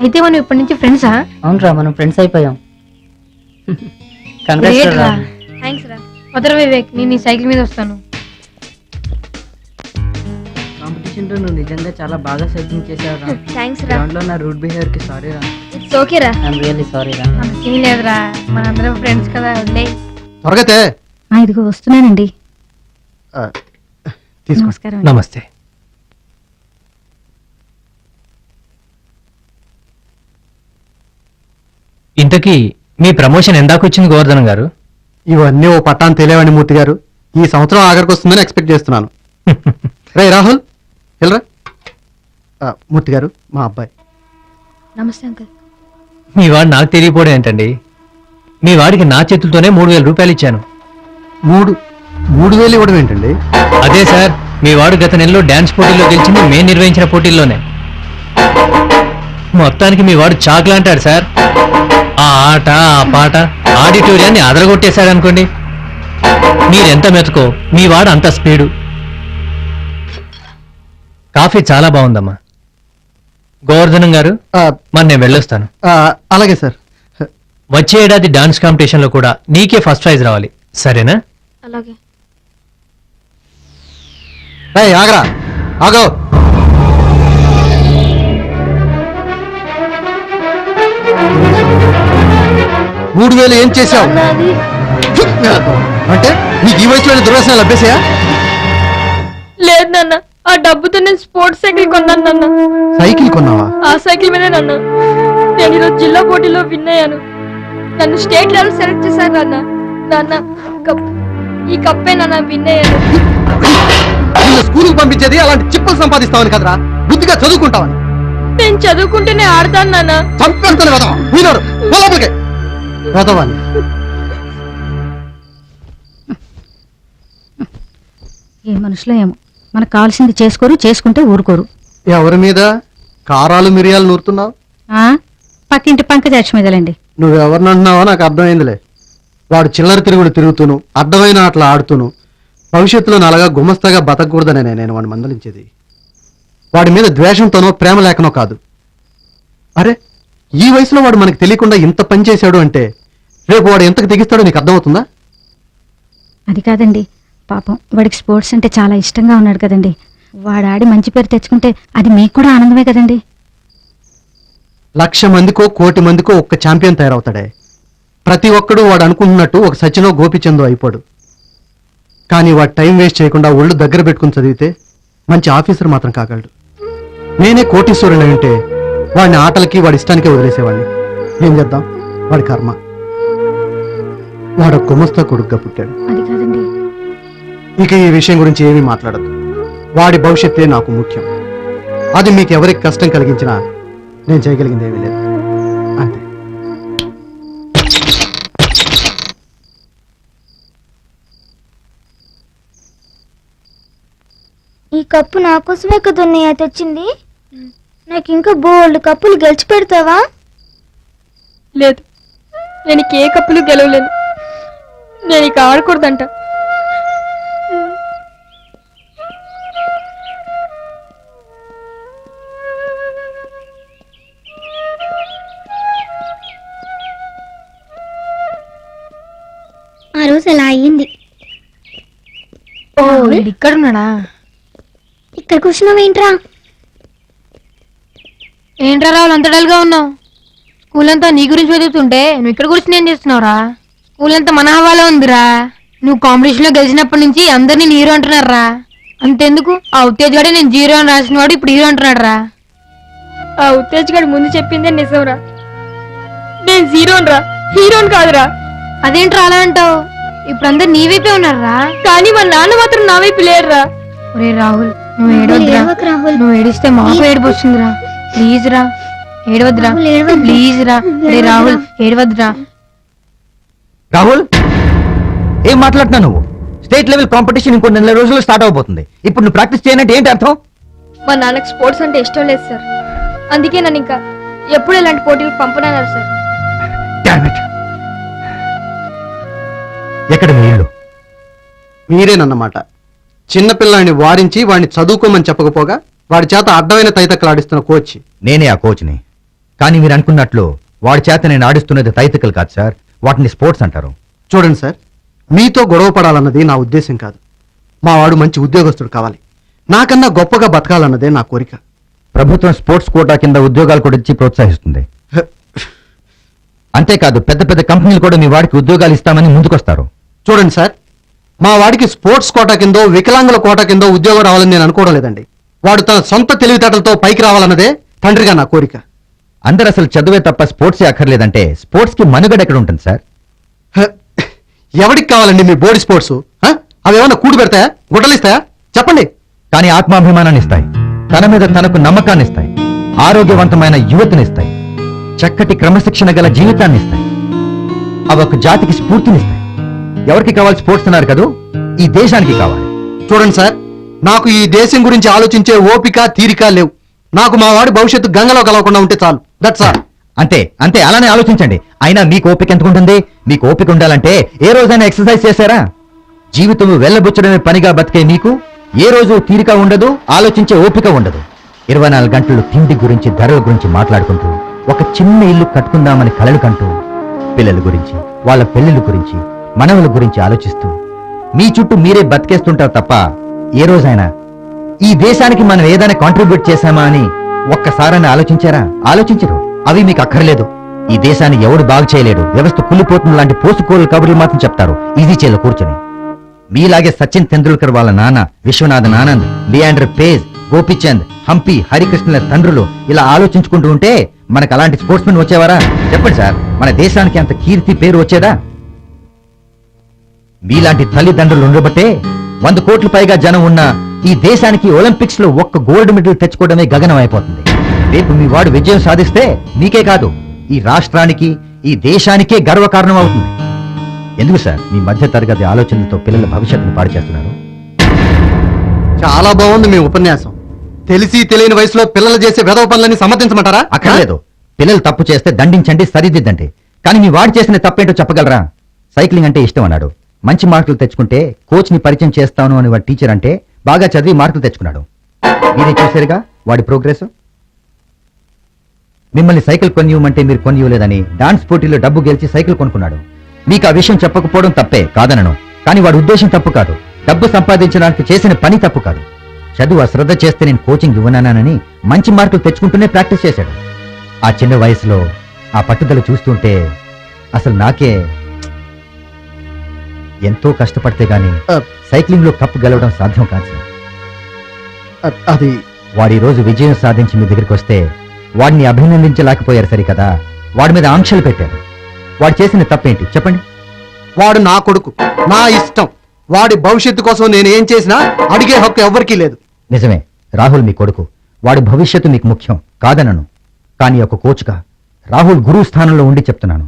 అయితే మనం ఇప్పటి నుంచి ఫ్రెండ్సా? అవునరా, మనం ఫ్రెండ్స్ అయిపోయాం. Great కంగ్రాట్స్ రా. రా. థ్యాంక్స్ రా. వదర వివేక్, నేను ఈ సైకిల్ మీద వస్తాను. కాంపిటీషన్ లో నువ్వు నిజంగా చాలా బాగా సైక్లింగ్ చేసావు రా. థ్యాంక్స్ రా. గ్రౌండ్ లో నా రూట్ బిహేవియర్ కి సారీ రా. ఇట్స్ ఓకే రా. ఐఎమ్ రియల్లీ సారీ రా. అంత సీన్ లేదురా, మనందరం ఫ్రెండ్స్ కదా, వదిలేయ్. త్వరగా ఇదిగో వస్తున్నానండి. తీసుకో. నమస్కారం. నమస్తే. ఇంతకీ మీ ప్రమోషన్ ఎందాకొచ్చింది గోవర్ధన్ గారు? ఇవన్నీ ఓ పట్టాన్ని తెలియవండి మూర్తి గారు. ఈ సంవత్సరం ఆఖరికి వస్తుందని ఎక్స్పెక్ట్ చేస్తున్నాను. రే రాహుల్, వెళ్ళరా. మూర్తి గారు, మా అబ్బాయి. నమస్తే అంకుల్. మీ వాడు నాకు తెలియపోవడం ఏంటండి? మీ వాడికి నా చేతులతోనే 3,000 రూపాయలు ఇచ్చాను. 3,000 ఇవ్వడం ఏంటండి? అదే సార్, మీ వాడు గత నెలలో డాన్స్ పోటీల్లో గెలిచింది మేము నిర్వహించిన పోటీల్లోనే. మొత్తానికి మీ వాడు చాకులు అంటాడు సార్. ఆ ఆట ఆ పాట ఆడిటోరియాన్ని అదరగొట్టేశాడు అనుకోండి. మీరెంత మెతుకో మీ వాడు అంత స్పీడు. కాఫీ చాలా బాగుందమ్మా. గోవర్ధనం గారు, మరి నేను వెళ్ళొస్తాను. అలాగే సార్. వచ్చే ఏడాది డాన్స్ కాంపిటీషన్ లో కూడా నీకే ఫస్ట్ ప్రైజ్ రావాలి, సరేనా? అలాగే. ఆగరా, ఆగో. మూడు వేలు ఏం చేశావు అంటే నీకు ఈ వయసులో దుర్వ్యసనాలు అభ్యసయా? లేదు నాన్న, ఆ డబ్బుతో నేను స్పోర్ట్స్ సైకిల్ కొన్నాను నాన్న. సైకిల్ కొన్నావా? ఆ సైకిల్ మీదే నాన్న నేను ఈరోజు జిల్లా పోటీలో విన్ అయ్యాను. నన్ను స్టేట్ లెవెల్ సెలెక్ట్ చేశారు నాన్న. నాన్న ఈ కప్పే నాన్న విన్ అయ్యాను. స్కూల్కి పంపించేది అలాంటి చిప్పలు సంపాదిస్తావని కదరా, బుద్ధిగా చదువుకుంటావని. నేను చదువుకుంటేనే ఆడతాను నాన్న. చంపేస్తాను కదా లోపలికి చదవాలి. ఏ మనుషులో ఏమో, మనకు కావాల్సింది చేసుకోరు, చేసుకుంటే ఊరుకోరు. ఎవరి మీద కారాలు మిరియాలు నూరుతున్నావు? పక్కింటి పంకజాక్ష మీదలేండి. నువ్వెవరిని అంటున్నావో నాకు అర్థమైందిలే. వాడు చిల్లర తిరుగుడు తిరుగుతూను, అడ్డమైన ఆటలు ఆడుతూను భవిష్యత్తులో నలగా గుమస్తాగా బతకూడదనే నేను వాడిని మందలించేది. వాడి మీద ద్వేషంతోనో ప్రేమ లేకనో కాదు. అరే, ఈ వయసులో వాడు మనకు తెలియకుండా ఇంత పని చేశాడు అంటే రేపు వాడు ఎంతకు తెగిస్తాడో నీకు అర్థమవుతుందా? అది కాదండి, పాపం వాడికి స్పోర్ట్స్ అంటే చాలా ఇష్టంగా ఉన్నాడు కదండి. వాడు ఆడి మంచి పేరు తెచ్చుకుంటే అది మీకు కూడా ఆనందమే కదండి. 1,00,000 మందికో 1,00,00,000 మందికో ఒక్క ఛాంపియన్ తయారవుతాడే. ప్రతి ఒక్కడు వాడు అనుకుంటున్నట్టు ఒక సచినో గోపిచందో అయిపోడు. కానీ వాడు టైం వేస్ట్ చేయకుండా ఒళ్ళు దగ్గర పెట్టుకుని చదివితే మంచి ఆఫీసర్ మాత్రం కాగలడు. నేనే కోటీశ్వరుని అంటే వాడిని ఆటలకి వాడి ఇష్టానికే వదిలేసేవాడిని. ఏం చేద్దాం, వాడి కర్మ. వాడు గుమస్తా కొడుకుగా పుట్టాడు. అది కాదండి. ఇక ఈ విషయం గురించి ఏమీ మాట్లాడద్దు. వాడి భవిష్యత్తే నాకు ముఖ్యం. అది మీకు ఎవరికి కష్టం కలిగించినా నేను చేయగలిగింది ఏమీ లేదు, అంతే. ఈ కప్పు నా కోసమే కదన్నయ్య తెచ్చింది. నాకు ఇంకా బోల్డ్ కప్పులు గెలిచి పెడతావా? లేదు, నేను ఏ కప్పులు గెలవలేను. నేను ఇక ఆడకూడదంట. ఆ రోజు అలా అయ్యింది. ఓ ఇక్కడ ఉన్నాడా? ఇక్కడ కూర్చున్నావేంట్రా? ఏంట్రా రావులు అంత డల్గా ఉన్నావు? స్కూల్ అంతా నీ గురించి చదువుతుంటే నువ్వు ఇక్కడ కూర్చుని ఏం చేస్తున్నావురా? స్కూల్ అంతా మన హవాలో ఉందిరా. నువ్వు కాంపిటీషన్ లో గెలిచినప్పటి నుంచి అందరినీ హీరో అంటున్నారా. అంతెందుకు ఆ ఉత్తేజ్ గడే నేను జీరో అని రాసిన వాడు ఇప్పుడు హీరో అంటున్నాడు రా. ఆ ఉత్తేజ్ గడు ముందు చెప్పిందే నిజంరా. నేను జీరోన్ రా, హీరోని కాదురా. అదేంట్రా అలా అంటావు? ఇప్పుడు అందరు నీ వైపే ఉన్నారా, కానీ మా నాన్న మాత్రం నా వైపు లేరురా. ఒరే రాహుల్, నువ్వు ఏడవద్దురా. నువ్వు ఏడిస్తే మాకు ఏడుపు వస్తుందిరా. ప్లీజ్ రా, ఏడవద్దురా. ప్లీజ్ రా. రే రాహుల్, ఏడవద్దురా. రాహుల్, ఏం మాట్లాడుతున్నావు నువ్వు? స్టేట్ లెవెల్ కాంపిటీషన్ ఇంకో నెల రోజుల్లో స్టార్ట్ అవబోతుంది. ఇప్పుడు నువ్వు ప్రాక్టీస్ చేయనంటే ఏంటి అర్థం? మా నాన్నకు స్పోర్ట్స్ అంటే ఇష్టం లేదు సార్. అందుకే నన్ను ఇంకా ఎప్పుడు ఇలాంటి పోటీలకు పంపనన్నారు సార్. ఎక్కడ మీ ఇల్లు? మీరేనన్నమాట చిన్నపిల్లాడిని వారించి వాడిని చదువుకోమని చెప్పకపోగా వాడి చేత అడ్డమైన తైతక్కలాడిస్తున్న కోచ్. నేనే ఆ కోచ్ని. కానీ మీరు అనుకున్నట్లు వాడి చేత నేను ఆడిస్తున్నది తైతకలు కాదు సార్, వాటిని స్పోర్ట్స్ అంటారు. చూడండి సార్, మీతో గొడవ పడాలన్నది నా ఉద్దేశం కాదు. మా వాడు మంచి ఉద్యోగస్తుడు కావాలి, నాకన్నా గొప్పగా బతకాలన్నదే నా కోరిక. ప్రభుత్వం స్పోర్ట్స్ కోటా కింద ఉద్యోగాలు కూడా ఇచ్చి ప్రోత్సహిస్తుంది. అంతేకాదు పెద్ద పెద్ద కంపెనీలు కూడా మీ వాడికి ఉద్యోగాలు ఇస్తామని ముందుకొస్తారు. చూడండి సార్, మా వాడికి స్పోర్ట్స్ కోటా కిందో వికలాంగుల కోటా కిందో ఉద్యోగం రావాలని నేను అనుకోవడం లేదండి. వాడు తన సొంత తెలివితేటలతో పైకి రావాలన్నదే తండ్రిగా నా కోరిక. అందరు అసలు చదువే తప్ప స్పోర్ట్సే అక్కర్లేదంటే స్పోర్ట్స్ కి మనుగడ ఎక్కడ ఉంటుంది సార్? ఎవరికి కావాలండి మీ బోర్డు స్పోర్ట్స్? అవి ఏమన్నా కూడు పెడతాయా, గుడ్డలిస్తాయా? చెప్పండి. కానీ ఆత్మాభిమానాన్ని ఇస్తాయి, తన మీద తనకు నమ్మకాన్ని ఇస్తాయి, ఆరోగ్యవంతమైన యువతనిస్తాయి, చక్కటి క్రమశిక్షణ గల జీవితాన్ని ఇస్తాయి. అవి ఒక జాతికి స్ఫూర్తినిస్తాయి. ఎవరికి కావాలి స్పోర్ట్స్ అన్నారు కదా, ఈ దేశానికి కావాలి. చూడండి సార్, నాకు ఈ దేశం గురించి ఆలోచించే ఓపిక తీరిక లేవు. నాకు మా వాడి భవిష్యత్తు గంగలో కలవకుండా ఉంటే చాలు. That's all. అంతే అంతే, అలానే ఆలోచించండి. అయినా మీకు ఓపిక ఎంత ఉంటుంది? మీకు ఓపిక ఉండాలంటే ఏ రోజైనా ఎక్సర్సైజ్ చేశారా? జీవితం వెళ్ళబుచ్చడమే పనిగా బతికే మీకు ఏ రోజు తీరిక ఉండదు, ఆలోచించే ఓపిక ఉండదు. 24 గంటలు తిండి గురించి, ధరల గురించి మాట్లాడుకుంటూ, ఒక చిన్న ఇల్లు కట్టుకుందామని కలలు కంటూ, పిల్లల గురించి, వాళ్ళ పెళ్లిళ్ళ గురించి, మనవల గురించి ఆలోచిస్తూ మీ చుట్టూ మీరే బతికేస్తుంటారు తప్ప ఏ రోజైనా ఈ దేశానికి మనం ఏదైనా కాంట్రిబ్యూట్ చేశామా అని ఒక్కసారైనా ఆలోచించారా? ఆలోచించరు. అవి మీకు అక్కర్లేదు. ఈ దేశాన్ని ఎవడు బాగు చేయలేడు, వ్యవస్థ కుళ్ళిపోతున్న లాంటి పోసుకోలు కబుర్లు మాత్రం చెప్తారు ఈజీ చేలో కూర్చొని. మీలాగే సచిన్ తెందుల్కర్ వాళ్ళ నాన్న, విశ్వనాథన్ ఆనంద్, లియాండర్ పేజ్, గోపిచంద్, హంపి, హరికృష్ణల తండ్రులు ఇలా ఆలోచించుకుంటూ ఉంటే మనకు అలాంటి స్పోర్ట్స్ మెన్ వచ్చేవారా? చెప్పండి సార్, మన దేశానికి అంత కీర్తి పేరు వచ్చేదా? మీలాంటి తల్లిదండ్రులు ఉండబట్టే 100 కోట్ల పైగా జనం ఉన్న ఈ దేశానికి ఒలింపిక్స్ లో ఒక్క గోల్డ్ మెడల్ తెచ్చుకోవడమే గగనం అయిపోతుంది. రేపు మీ వాడు విజయం సాధిస్తే మీకే కాదు, ఈ రాష్ట్రానికి, ఈ దేశానికే గర్వకారణం అవుతుంది. ఎందుకు సార్ మీ మధ్య తరగతి ఆలోచనలతో పిల్లల భవిష్యత్తును పాడు చేస్తున్నారు? చాలా బాగుంది మీ ఉపన్యాసం. తెలిసి తెలియని వయసులో పిల్లలు చేసే వెధవ పనులని సమర్థించమంటారా? అక్కర్లేదు. పిల్లలు తప్పు చేస్తే దండించండి, సరిదిద్దండి. కానీ మీ వాడు చేసిన తప్పేంటో చెప్పగలరా? సైక్లింగ్ అంటే ఇష్టం అన్నాడు, మంచి మార్కులు తెచ్చుకుంటే కోచ్ ని పరిచయం చేస్తాను అని వాడి టీచర్ అంటే బాగా చదివి మార్కులు తెచ్చుకున్నాడు. మీరే చూశారుగా వాడి ప్రోగ్రెస్. మిమ్మల్ని సైకిల్ కొనివ్వమంటే మీరు కొనివ్వలేదని డాన్స్ పోటీలో డబ్బు గెలిచి సైకిల్ కొనుక్కున్నాడు. మీకు ఆ విషయం చెప్పకపోవడం తప్పే కాదనను, కానీ వాడి ఉద్దేశం తప్పు కాదు. డబ్బు సంపాదించడానికి చేసిన పని తప్పు కాదు. చదువు అశ్రద్ధ చేస్తే నేను కోచింగ్ ఇవ్వనానని మంచి మార్కులు తెచ్చుకుంటూనే ప్రాక్టీస్ చేశాడు. ఆ చిన్న వయసులో ఆ పట్టుదల చూస్తుంటే అసలు నాకే ఎంతో కష్టపడితే గాని సైక్లింగ్ లో కప్పు గెలవడం సాధ్యం కాదు సార్. అది వాడి రోజు విజయం సాధించి మీ దగ్గరికి వస్తే వాడిని అభినందించలేకపోయారు సరికదా, వాడి మీద ఆంక్షలు పెట్టారు. వాడు చేసిన తప్పేంటి చెప్పండి? వాడు నా కొడుకు, నా ఇష్టం. వాడి భవిష్యత్తు కోసం నేను ఏం చేసినా అడిగే హక్కు ఎవరికీ లేదు. నిజమే, రాహుల్ మీ కొడుకు, వాడి భవిష్యత్తు మీకు ముఖ్యం కాదనను. కానీ ఒక కోచ్గా రాహుల్ గురువు స్థానంలో ఉండి చెప్తున్నాను,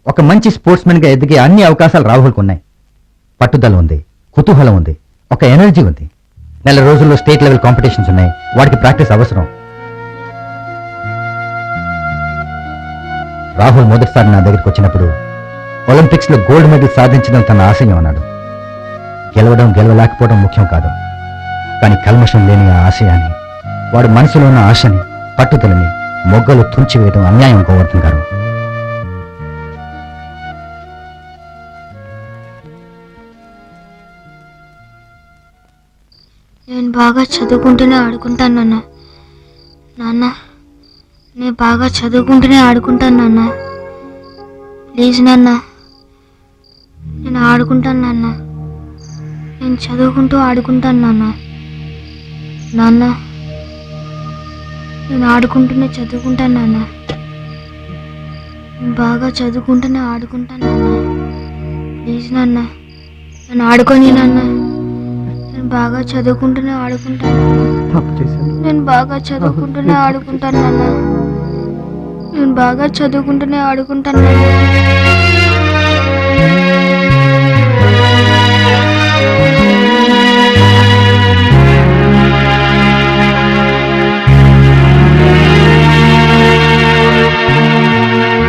ఒక మంచి స్పోర్ట్స్ మెన్ గా ఎదిగే అన్ని అవకాశాలు రాహుల్కు ఉన్నాయి. పట్టుదల ఉంది, కుతూహలం ఉంది, ఒక ఎనర్జీ ఉంది. నెల రోజుల్లో స్టేట్ లెవెల్ కాంపిటీషన్స్ ఉన్నాయి, వాడికి ప్రాక్టీస్ అవసరం. రాహుల్ మొదటిసారి నా దగ్గరికి వచ్చినప్పుడు ఒలింపిక్స్ లో గోల్డ్ మెడల్ సాధించడం తన ఆశయం అన్నాడు. గెలవడం గెలవలేకపోవడం ముఖ్యం కాదు, కానీ కల్మషం లేని ఆ ఆశయాన్ని, వాడు మనసులో ఉన్న ఆశని, పట్టుదలని మొగ్గలు తుంచివేయడం అన్యాయం గోవర్ధన్ గారు. నేను బాగా చదువుకుంటూనే ఆడుకుంటాను నాన్న. నాన్న, నేను బాగా చదువుకుంటూనే ఆడుకుంటాను నాన్న. ప్లీజ్ నాన్న, నేను ఆడుకుంటాను నాన్న. నేను చదువుకుంటూ ఆడుకుంటాను నాన్న. నాన్న, నేను ఆడుకుంటూనే చదువుకుంటాను నాన్న. నేను బాగా చదువుకుంటూనే ఆడుకుంటాను నాన్న. ప్లీజ్ నాన్న, నేను ఆడుకొని నాన్న. నేను బాగా చదువుకుంటూనే ఆడుకుంటాను. నేను బాగా చదువుకుంటూనే ఆడుకుంటాను నాన్న. నేను బాగా చదువుకుంటూనే ఆడుకుంటాను నాన్న.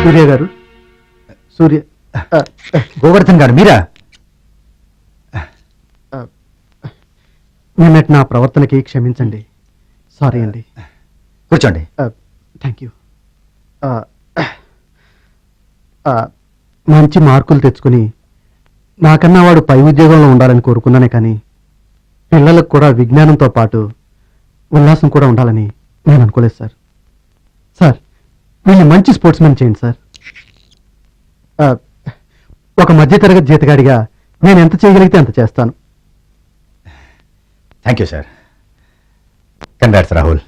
సూర్య గారు, సూర్య గోవర్ధన్ గారు మీరా? నిన్నటి నా ప్రవర్తనకి క్షమించండి. సారీ అండి. కూర్చోండి. Thank you. మంచి మార్కులు తెచ్చుకుని నాకన్నా వాడు పై ఉద్యోగంలో ఉండాలని కోరుకున్నానే, కానీ పిల్లలకు కూడా విజ్ఞానంతో పాటు ఉల్లాసం కూడా ఉండాలని నేను అనుకోలేదు సార్. సార్, వీళ్ళు మంచి స్పోర్ట్స్మెన్ చేయండి సార్. ఒక మధ్యతరగతి జీతగాడిగా నేను ఎంత చేయగలిగితే అంత చేస్తాను. Thank you sir. Congrats Rahul.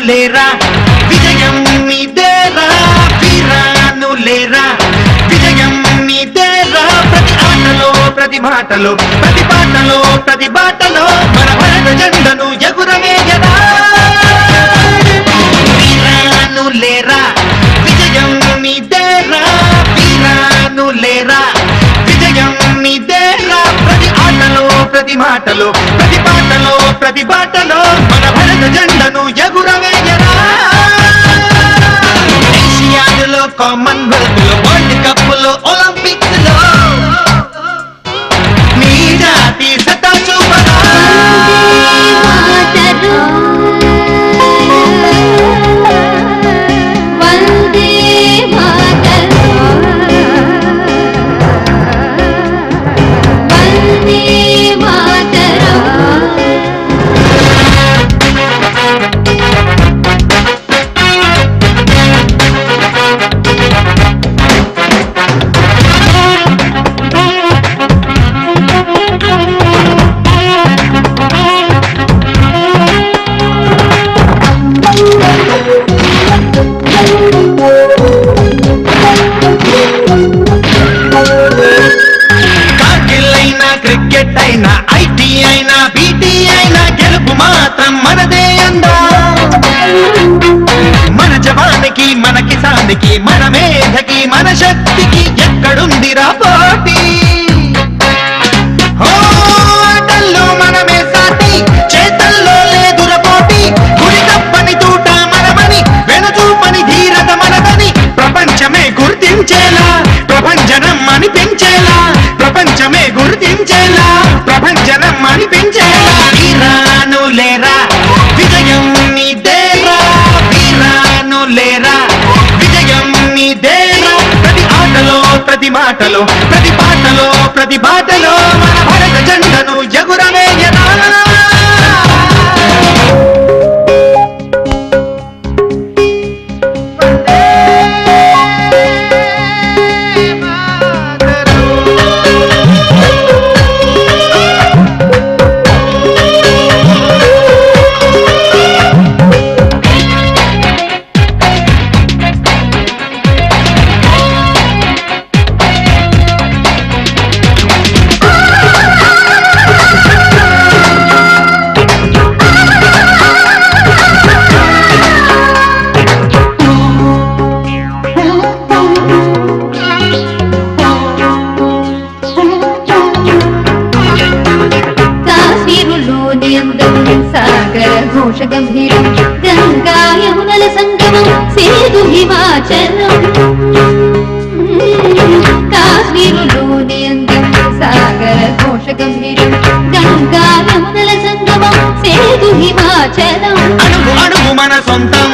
లేరా విజయం మీదేరా, వీరాను లేరా విజయం మీదేరా. ప్రతి ఆటలో ప్రతి మాటలో ప్రతి పాటలో ప్రతి బాటలో మన భారత జెండను ఎగురవేయరా. వీరాను లేరా విజయం మీదేరా, వీరాను లేరా విజయం మీదేరా. ప్రతి ఆటలో ప్రతి మాటలో ప్రతి పాటలో ప్రతి బాటలో మన భారత జెండను ఎగురవేయరా. ఏషియాలో, కామన్వెల్త్ లో, వరల్డ్ కప్ లో, ఒలింపిక్స్ లో నీ జాతి సత్తా చూపరా. క్రికెట్ అయినా, ఐటీ అయినా, బీటీ అయినా గెలుపు మాత్రం మనదే అందా. మన జవానికి, మన కిసానికి, మన మేధకి, మన శక్తికి ఎక్కడ ఎక్కడుందిరా పోటీ ఓ, ఆటల్లో మనమే సాటి చేతల్లో లేదుర పోటీ గురి తప్పని తూట మనమని వెనుచూపని ధీరత మనదని ప్రపంచమే గుర్తించేలా ప్రపంచనం అనిపించేలా ప్రపంచమే గుర్తించేలా ప్రపంచనం అనిపించేలా వీరాను లేరా విజయం నీదేరా వీరాను లేరా విజయం నీదేరా ప్రతి ఆటలో ప్రతి మాటలో ప్రతి పాటలో ప్రతి బాటలో మన భారత జెండను ఎగురవేయరా కాశ్మీరులోని అందం సాగర ఘోష గంభీరం గంగా యమునల సంగమం సేదు హిమాచలం కాశ్మీరులోని అందం సాగర ఘోష గంభీరం గంగా యమునల సంగమం సేదు హిమాచలం అడుగు అడుగు మన సొంతం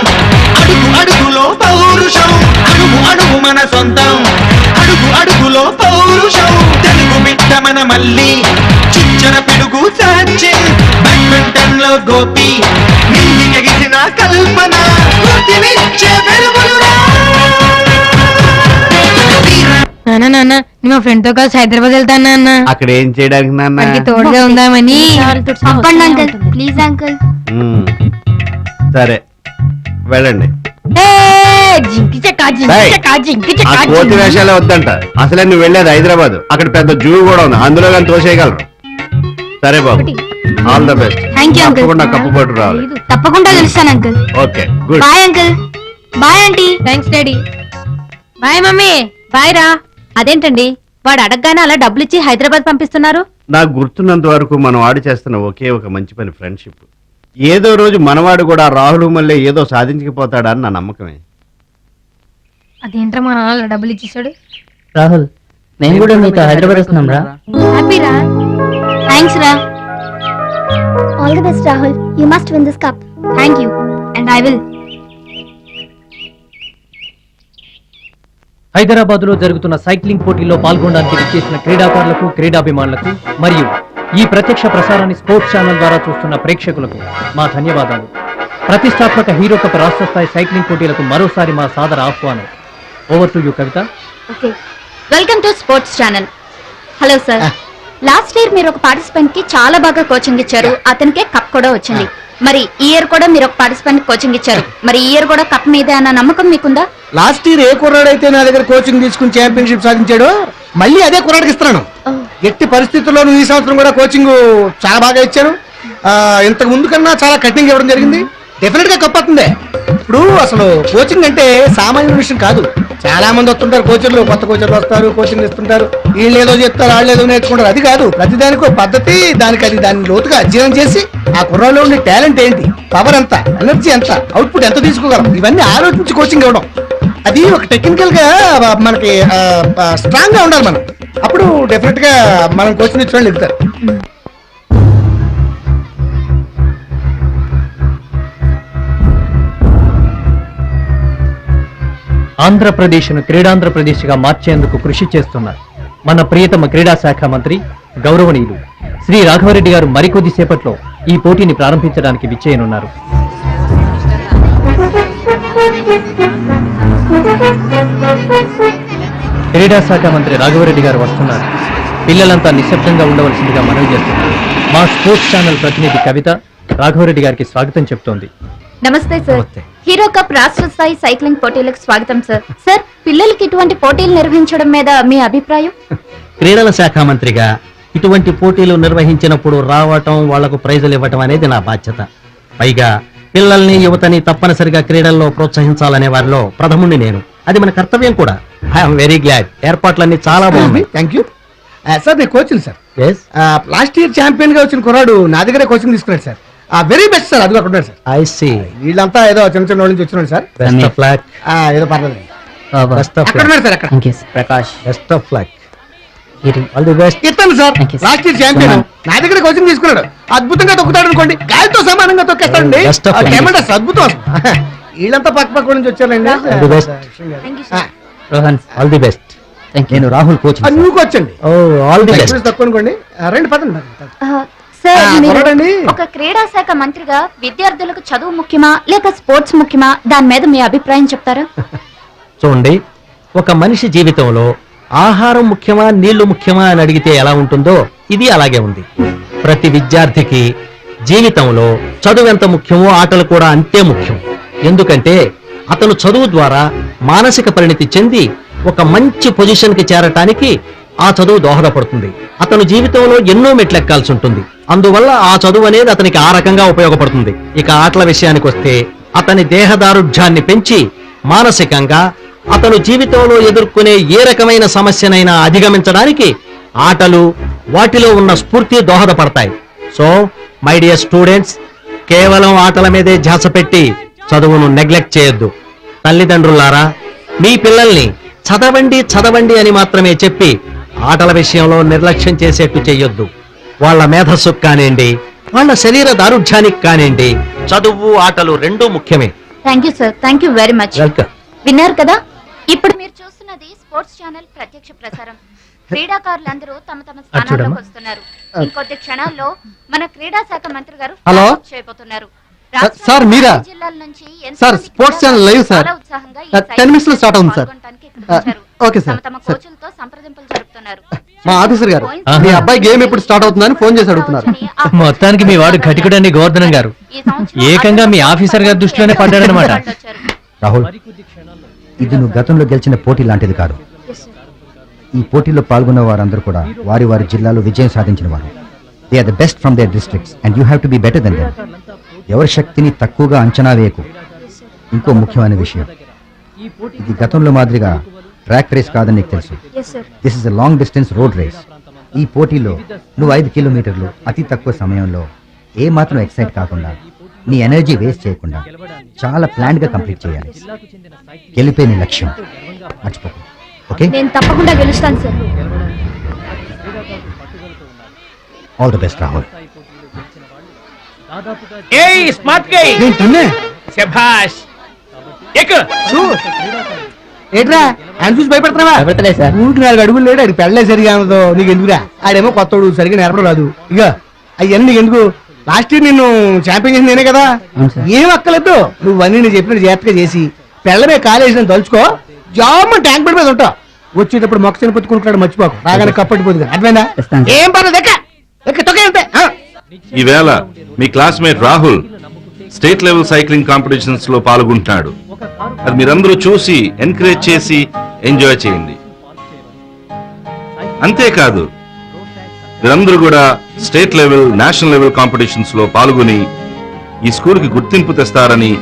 అడుగు అడుగులో పౌరుషం అడుగు అడుగు మన సొంతం అడుగు అడుగులో పౌరుషం తెలుగు బిడ్డ మన మళ్ళీ చిచ్చర పిడుగు సచిన్ బ్యాడ్మింటన్ లో గోపి నింగి ఎగిసిన కల్పన స్ఫూర్తినిచ్చే వెలుగులురా నాన్న నాన్న నేను మా ఫ్రెండ్ తో కలిసి హైదరాబాద్ వెళ్తాను నాన్న అక్కడ ఏం చేయడానికి నాన్న మనకి తోడుగా ఉందామని పంపండి అంకుల్ ప్లీజ్ అంకుల్ ఉమ్, సరే వెళ్ళండి ఆ కోతి వేషాలే వద్దంట అసలే నువ్వు వెళ్ళేది హైదరాబాద్ అక్కడ పెద్ద జూ కూడా ఉంది అందులో కానీ తోసేయగలరు సరే బాబు all the best Thank you, uncle. తప్పకుండా కప్పు పట్టు రావాలి తప్పకుండా తెలుస్తాను uncle okay good boy uncle bye aunty thanks daddy bye mummy bye రా అదేంటండి వాడు అడగగానే అలా డబ్బులు ఇచ్చి హైదరాబాద్ పంపిస్తున్నారు నాకు గుర్తున్నంత వరకు మనం ఆడి చేస్తున్న ఒకే ఒక మంచి పని ఫ్రెండ్షిప్ ఏదో రోజు మనవాడు కూడా రాహుల్ మళ్ళీ ఏదో సాధించకపోతాడా అని నా నమ్మకమే అదేంట్రా మా నాన్న డబ్బులు ఇచ్చేసాడు రాహుల్ మేము కూడా మీతో హైదరాబాద్ వస్తున్నాం రా హ్యాపీ రా థ్యాంక్స్ రా all the best Rahul you must win this cup thank you and I will Hyderabad లో జరుగుతున్న సైక్లింగ్ పోటీల్లో పాల్గొనడానికి విచ్చేసిన క్రీడాకారులకు క్రీడాభిమానులకు మరియు ఈ ప్రత్యక్ష ప్రసారాన్ని స్పోర్ట్స్ ఛానల్ ద్వారా చూస్తున్న ప్రేక్షకులకు మా ధన్యవాదాలు. ప్రతిష్టాత్మక హీరో కప్ రాష్ట్ర స్థాయి సైక్లింగ్ పోటీలకు మరోసారి మా సాదర ఆహ్వానం. Over to you Kavitha. Okay welcome to sports channel. Hello sir, last year మీరు ఒక పార్టిసిపెంట్ కి చాలా బాగా కోచింగ్ ఇచ్చారు, అతనికే కప్ కూడా వచ్చింది. మరి ఈ ఇయర్ కూడా మీరు ఒక పార్టిసిపెంట్ కోచింగ్ ఇచ్చారు, మరి ఈ ఇయర్ కూడా కప్ మీద అన్న నమ్మకం మీకుందా? లాస్ట్ ఇయర్ ఏ కుర్రాడైతే నా దగ్గర కోచింగ్ తీసుకుని ఛాంపియన్షిప్ సాధించాడో మళ్ళీ అదే కుర్రాడికి ఇస్తున్నాను. ఎట్టి పరిస్థితుల్లోనూ ఈ సంవత్సరం కూడా కోచింగ్ చాలా బాగా ఇచ్చాను. ఇంతకు ముందు కన్నా చాలా కఠినంగా ఇవ్వడం జరిగింది. డెఫినెట్ గా కప్పవుతుంది. ఇప్పుడు అసలు కోచింగ్ అంటే సామాన్య విషయం కాదు. చాలా మంది వస్తుంటారు కోచర్లు, కొత్త కోచర్లు వస్తారు, కోచింగ్ ఇస్తుంటారు, వీళ్ళు ఏదో చెప్తారు, వాళ్ళు ఏదో నేర్చుకుంటారు. అది కాదు, ప్రతిదానికి ఒక పద్ధతి, దాన్ని లోతుగా అధ్యయనం చేసి ఆ కుర్రాల్లో ఉండే టాలెంట్ ఏంటి, పవర్ ఎంత, ఎనర్జీ ఎంత, అవుట్పుట్ ఎంత తీసుకోగలం, ఇవన్నీ ఆలోచించి కోచింగ్ ఇవ్వడం. అది ఒక టెక్నికల్ గా మనకి స్ట్రాంగ్ గా ఉండాలి మనం. అప్పుడు డెఫినెట్ గా మనం కోచింగ్ ఇచ్చిన వాళ్ళు ఎదుగుతారు. ఆంధ్రప్రదేశ్ను క్రీడాంధ్రప్రదేశ్గా మార్చేందుకు కృషి చేస్తున్న మన ప్రియతమ క్రీడా శాఖ మంత్రి గౌరవనీయులు శ్రీ రాఘవరెడ్డి గారు మరికొద్ది సేపట్లో ఈ పోటీని ప్రారంభించడానికి విచ్చేయనున్నారు. క్రీడా శాఖ మంత్రి రాఘవరెడ్డి గారు వస్తున్నారు. పిల్లలంతా నిశ్శబ్దంగా ఉండవలసిందిగా మనవి చేస్తున్నారు. మా స్పోర్ట్స్ ఛానల్ ప్రతినిధి కవిత రాఘవరెడ్డి గారికి స్వాగతం చెప్తోంది. నమస్తే సార్. హీరో కప్ రాష్ట్ర స్థాయి సైక్లింగ్ పోటీలకు స్వాగతం సార్. సార్, పిల్లలకి ఇటువంటి పోటీలు నిర్వహించడం మీద మీ అభిప్రాయం? క్రీడల శాఖ మంత్రిగా ఇటువంటి పోటీలు నిర్వహించినప్పుడు రావటం, వాళ్లకు ప్రైజులు ఇవ్వటం అనేది నా బాధ్యత. పైగా పిల్లల్ని, యువతని తప్పనిసరిగా క్రీడల్లో ప్రోత్సహించాలనే వారిలో ప్రథముణ్ణి నేను. అది మన కర్తవ్యం కూడా. I'm very glad. ఏర్పాట్లన్నీ చాలా బాగున్నాయి. Thank you sir. నేను coaching sir. Yes, last year champion గా వచ్చిన కుర్రాడు నా దగ్గరే కోచింగ్ తీసుకున్నాడు సార్. Very best sir. అది అక్కడ ఉన్నాడు సార్. I see. వీళ్ళంతా ఏదో చిన్న చిన్న వాళ్ళ నుంచి వచ్చినాడు సార్. Best of luck. ఏదో పర్లేదు. బెస్ట్ ఆఫ్ అక్కడ ఉన్నాడు సార్. అక్కడ Prakash. Best of luck. All the best. ఇస్తాను సార్. లాస్ట్ ఇయర్ ఛాంపియన్ నా దగ్గర కోచింగ్ తీసుకున్నాడు. అద్భుతంగా తొక్కుతాడు అనుకోండి. గాలితో సమానంగా తొక్కేస్తాడండి. Best of luck. ఏమంటారు అద్భుతం. వీళ్ళంతా పక్క పక్క నుంచి వచ్చారండి. All the best. Rohan, all the best. నేను రాహుల్ కోచ్. నువ్వు కోచండి. ఓ, ఆల్ ది బెస్ట్. తక్కువ అనుకోండి. రండి పదండి. సార్ మీరు పొరడండి. ఒక క్రీడా శాఖ మంత్రిగా విద్యార్థులకు చదువు ముఖ్యమా లేక స్పోర్ట్స్ ముఖ్యమా, దాని మీద మీ అభిప్రాయం చెప్తారా? చూడండి, ఒక మనిషి జీవితంలో ఆహారం ముఖ్యమా నీళ్లు ముఖ్యమా అని అడిగితే ఎలా ఉంటుందో ఇది అలాగే ఉంది. ప్రతి విద్యార్థికి జీవితంలో చదువు ఎంత ముఖ్యమో ఆటలు కూడా అంతే ముఖ్యం. ఎందుకంటే అతను చదువు ద్వారా మానసిక పరిణితి చెంది ఒక మంచి పొజిషన్ కి చేరటానికి ఆ చదువు దోహదపడుతుంది. అతను జీవితంలో ఎన్నో మెట్లెక్కాల్సి ఉంటుంది. అందువల్ల ఆ చదువు అనేది అతనికి ఆ రకంగా ఉపయోగపడుతుంది. ఇక ఆటల విషయానికి వస్తే అతని దేహదారుఢ్యాన్ని పెంచి మానసికంగా అతను జీవితంలో ఎదుర్కొనే ఏ రకమైన సమస్యనైనా అధిగమించడానికి ఆటలు వాటిలో ఉన్న స్ఫూర్తి దోహదపడతాయి. సో మై డియర్ స్టూడెంట్స్, కేవలం ఆటల మీదే ధ్యాస పెట్టి చదువును నెగ్లెక్ట్ చేయొద్దు. తల్లిదండ్రులారా, మీ పిల్లల్ని చదవండి చదవండి అని మాత్రమే చెప్పి ఆటల విషయంలో నిర్లక్ష్యం చేసేట్టు చెయ్యొద్దు. వాళ్ళ మేధస్సుకు కానివ్వండి, వాళ్ళ శరీర దారుఢ్యానికి కానివ్వండి, చదువు ఆటలు రెండూ ముఖ్యమే. Thank you sir. Thank you very much. Welcome. విన్నారు కదా, ఇప్పుడు మీరు చూస్తున్నది స్పోర్ట్స్ ఛానల్ ప్రత్యక్ష ప్రసారం. క్రీడాకారులందరూ తమ తమ స్థానాల్లోకి వస్తున్నారు. ఇంకొద్ది క్షణాల్లో మన క్రీడా శాఖ మంత్రి గారు హలో. ఫ్లాగ్ చేయబోతున్నారు. సార్ మీరా? జిల్లాల నుంచి ఎంతో సార్ మంది స్పోర్ట్స్ ఛానల్ లైవ్ సార్. చాలా ఉత్సాహంగా ఈ 10 minutes లో స్టార్ట్ అవుతుంది సార్. పాల్గొనడానికి ఇక్కడికి వచ్చారు. Okay sir. తమ కోచ్లతో సంప్రదింపులు జరుపుతున్నారు. మా ఆఫీసర్ గారు మీ అబ్బాయి గేమ్ ఎప్పుడు స్టార్ట్ అవుతుందని ఫోన్ చేసి అడుగుతున్నారు. మొత్తానికి మీ వాడు కటికుడండి గోవర్ధనం గారు. ఏకంగా మీ ఆఫీసర్ గారి దృష్టిలోనే పడ్డాడనమాట. రాహుల్, ఇది నువ్వు గతంలో గెలిచిన పోటీ లాంటిది కాదు. ఈ పోటీలో పాల్గొన్న వారందరూ కూడా వారి వారి జిల్లాలో విజయం సాధించిన వారు. They are the best from their districts and you have to be better than them. ఎవరి శక్తిని తక్కువగా అంచనా వేయకు. ఇంకో ముఖ్యమైన విషయం, ఇది గతంలో మాదిరిగా ట్రాక్ రేస్ కాదని నీకు తెలుసు. This is a long distance road race. ఈ పోటీలో నువ్వు 5 కిలోమీటర్లు అతి తక్కువ సమయంలో ఏ మాత్రం ఎక్సైట్ కాకుండా, నీ ఎనర్జీ వేస్ట్ చేయకుండా చాలా ప్లాన్ గా కంప్లీట్ చేయాలి. గెలిపే నీ లక్ష్యం, మర్చిపోకు. ఓకే? నేను తప్పకుండా గెలుస్తాను sir. All the best Rahul. ఏయ్ స్మార్ట్ గై, శభాష్. ఎక్కు. ఏంట్రా ఆయన చూసి భయపడుతున్నావా? భయపడతలే సార్. ఊరికి 4 అడుగులు లేడు. ఆడికి పెళ్ళలే సరిగా అనదో నీకు ఎందుకురా? ఆడేమో కొత్తోడు, సరిగా నేర్పడం రాదు. ఇక అవన్నీ నీకు ఎందుకు? లాస్ట్ ఇయర్ నిన్ను ఛాంపియన్ చేసింది నేనే కదా. ఏం అక్కలేదు. నువ్వు అన్ని నేను చెప్పినట్టు జాగ్రత్తగా చేసి పెళ్ళమే కాలేసిన తలుచుకో. జామ్ ట్యాంక్ బెడ్ మీద ఉంటావు. వచ్చేటప్పుడు మొక్క చిన్న పొత్తుకుంటున్నాడు, మర్చిపోకు. రాగానే కప్పటిపోతుంది. అర్థమైందా? ఏం పర్లేదు. ఈవేళ మీ classmate Rahul state level cycling competitions లో పాల్గొంటున్నాడు. అది మీరందరూ చూసి ఎంకరేజ్ చేసి ఎంజాయ్ చేయండి. అంతేకాదు, మీరందరూ కూడా state level, national level competitions లో పాల్గొని ఈ స్కూల్ కి గుర్తింపు తెస్తారని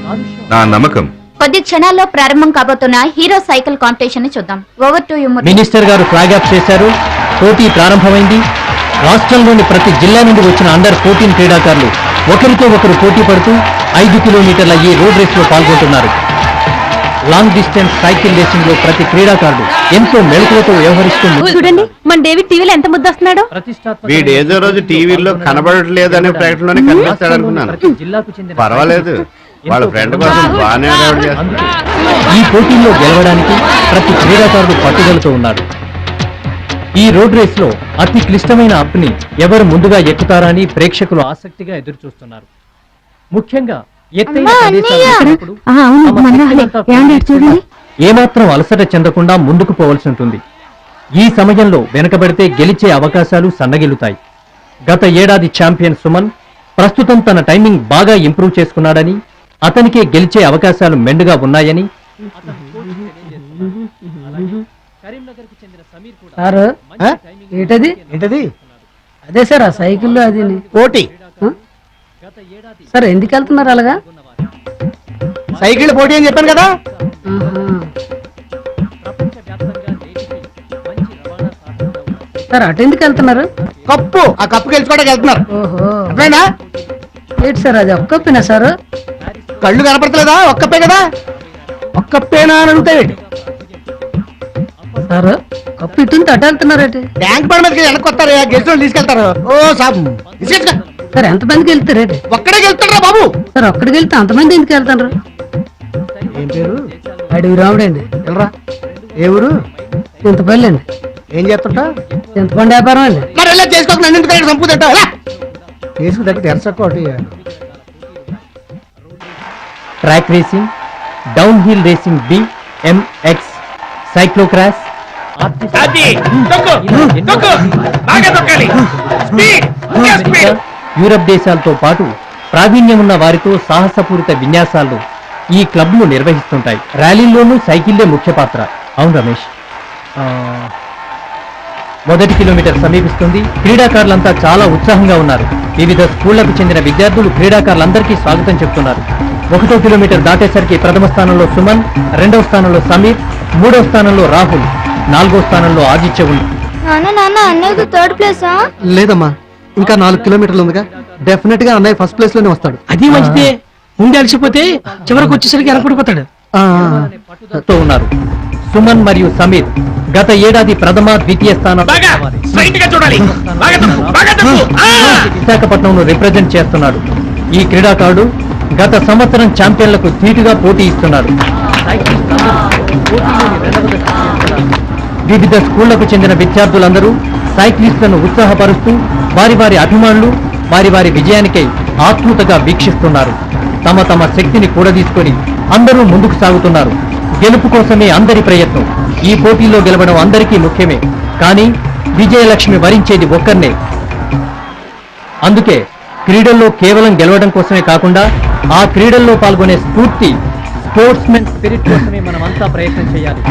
నా నమ్మకం. కొద్ది క్షణాల్లో ప్రారంభం కాబోతున్న హీరో సైకిల్ కాంపిటీషన్ ని చూద్దాం. Over to you. మినిస్టర్ గారు ఫ్లాగ్ ఆఫ్ చేశారు. పోటీ ప్రారంభమైంది. రాష్ట్రంలోని ప్రతి జిల్లా నుండి వచ్చిన అండర్ 14 క్రీడాకారులు ఒకరితో ఒకరు పోటీ పడుతూ 5 కిలోమీటర్ల ఈ రోడ్ రేస్ లో పాల్గొంటున్నారు. లాంగ్ డిస్టెన్స్ సైకిల్ రేసింగ్ లో ప్రతి క్రీడాకారుడు ఎంతో మెళకువతో వ్యవహరిస్తుంది. చూడండి, మన డేవిడ్ టీవీలో ఎంత ముద్దొస్తున్నాడు. వీడు ఏదో రోజు టీవీలో కనబడట్లేదనే ప్రకటనలోనే కనిపిస్తాడు అనుకున్నాను. పర్వాలేదు, వాళ్ళ ఫ్రెండ్ కోసం బాగానే అలవాటు చేస్తున్నాడు. ఈ పోటీల్లో గెలవడానికి ప్రతి క్రీడాకారుడు పట్టుదలతో ఉన్నాడు. ఈ రోడ్ రేస్ లో అతి క్లిష్టమైన అప్ని ఎవరు ముందుగా ఎక్కుతారా అని ప్రేక్షకులు ఆసక్తిగా ఎదురు చూస్తున్నారు. ముఖ్యంగా ఎత్తైన ప్రదేశాల్లో ఉన్నప్పుడు ఏమాత్రం అలసట చెందకుండా ముందుకు పోవలసి ఉంటుంది. ఈ సమయంలో వెనకబడితే గెలిచే అవకాశాలు సన్నగిలుతాయి. గత ఏడాది ఛాంపియన్ సుమన్ ప్రస్తుతం తన టైమింగ్ బాగా ఇంప్రూవ్ చేసుకున్నాడని, అతనికే గెలిచే అవకాశాలు మెండుగా ఉన్నాయని సార్ ఏంటది? ఏంటది? అదే సార్ ఆ సైకిల్లో అది పోటీ. సార్ ఎందుకు వెళ్తున్నారు అలాగా? సైకిల్ పోటీ అని చెప్పాను కదా. సార్ అటు ఎందుకు వెళ్తున్నారు? కప్పు ఆ కప్పు గెలుచుకోవడానికి వెళ్తున్నారు. ఓహో, అర్థమైందా? ఏంటి సార్ అది ఒక్క కప్పినా సార్? కళ్ళు కనపడతలేదా? ఒక్కప్పే కదా, ఒక్కప్పేనా అని అడుగుతాయి. సార్ కప్పు ఇటుంటే అటు వెళ్తున్నారేంటి? బ్యాంక్ పని మీదకి వెనక్కి వస్తారు, గెలిచిన తీసుకెళ్తారు. ఓ సాబ్ తీసుకెళ్ళుగా. సార్ ఎంతమందికి వెళ్తారేంటి? ఒక్కడే వెళ్తారా బాబు? సార్ ఒక్కడికి వెళ్తే అంతమంది ఎందుకు వెళ్తారు? ఏం పేరు? అడివి రాముడండి. వెళ్ళరా. ఏ ఊరు? చింతపల్లి అండి. ఏం చేస్తుంటా? చింతపండు వ్యాపారం అండి. మరి ఎలా చేసుకోక నన్ను ఎందుకు దగ్గర సంపుతుంటా? చేసుకు దగ్గర తెరసక్కోటి. Track racing, downhill racing BMX, cyclocross, అది తొక్కు తొక్కు బాగా తొక్కాలి స్పీడ్ స్పీడ్. యూరప్ దేశాలతో పాటు ప్రావీణ్యం ఉన్న వారితో సాహసపూరిత విన్యాసాలు ఈ క్లబ్లు నిర్వహిస్తుంటాయి. ర్యాలీల్లోనూ సైకిల్లే ముఖ్య పాత్ర. అవును రమేష్. మొదటి కిలోమీటర్ సమీపిస్తుంది. క్రీడాకారులంతా చాలా ఉత్సాహంగా ఉన్నారు. వివిధ స్కూళ్లకు చెందిన విద్యార్థులు క్రీడాకారులందరికీ స్వాగతం చెప్తున్నారు. 1వ కిలోమీటర్ దాటేసరికి ప్రథమ స్థానంలో సుమన్, 2వ స్థానంలో సమీర్, 3వ స్థానంలో రాహుల్, 4వ స్థానంలో ఆదిత్య ఉంది. నాన్న అన్నయ్యకు థర్డ్ ప్లేసా? లేదమ్మా, ఇంకా 4 కిలోమీటర్లు ఉందిగా. డెఫినెట్ గా అన్నయ్య ఫస్ట్ ప్లేస్ లోనే వస్తాడు. అది మంచిదే. ముందు అలసిపోతే చివరికి వచ్చేసరికి వెనకపడిపోతాడు. తో ఉన్నారు సుమన్ మరియు సమీర్. గత ఏడాది ప్రథమ, ద్వితీయ స్థానం విశాఖపట్నంను రిప్రజెంట్ చేస్తున్నాడు. ఈ క్రీడాకారుడు గత సంవత్సరం ఛాంపియన్లకు ధీటుగా పోటీ ఇస్తున్నాడు. వివిధ స్కూళ్లకు చెందిన విద్యార్థులందరూ సైక్లిస్టులను ఉత్సాహపరుస్తూ వారి వారి అభిమానులు వారి వారి విజయానికై ఆతృతగా వీక్షిస్తున్నారు. తమ తమ శక్తిని కూడదీసుకొని అందరూ ముందుకు సాగుతున్నారు. గెలుపు కోసమే అందరి ప్రయత్నం. ఈ పోటీలో గెలవడం అందరికీ ముఖ్యమే, కానీ విజయలక్ష్మి వరించేది ఒక్కర్నే. అందుకే క్రీడల్లో కేవలం గెలవడం కోసమే కాకుండా ఆ క్రీడల్లో పాల్గొనే స్ఫూర్తి, స్పోర్ట్స్మెన్ స్పిరిట్ కోసమే మనమంతా ప్రయత్నం చేయాలి.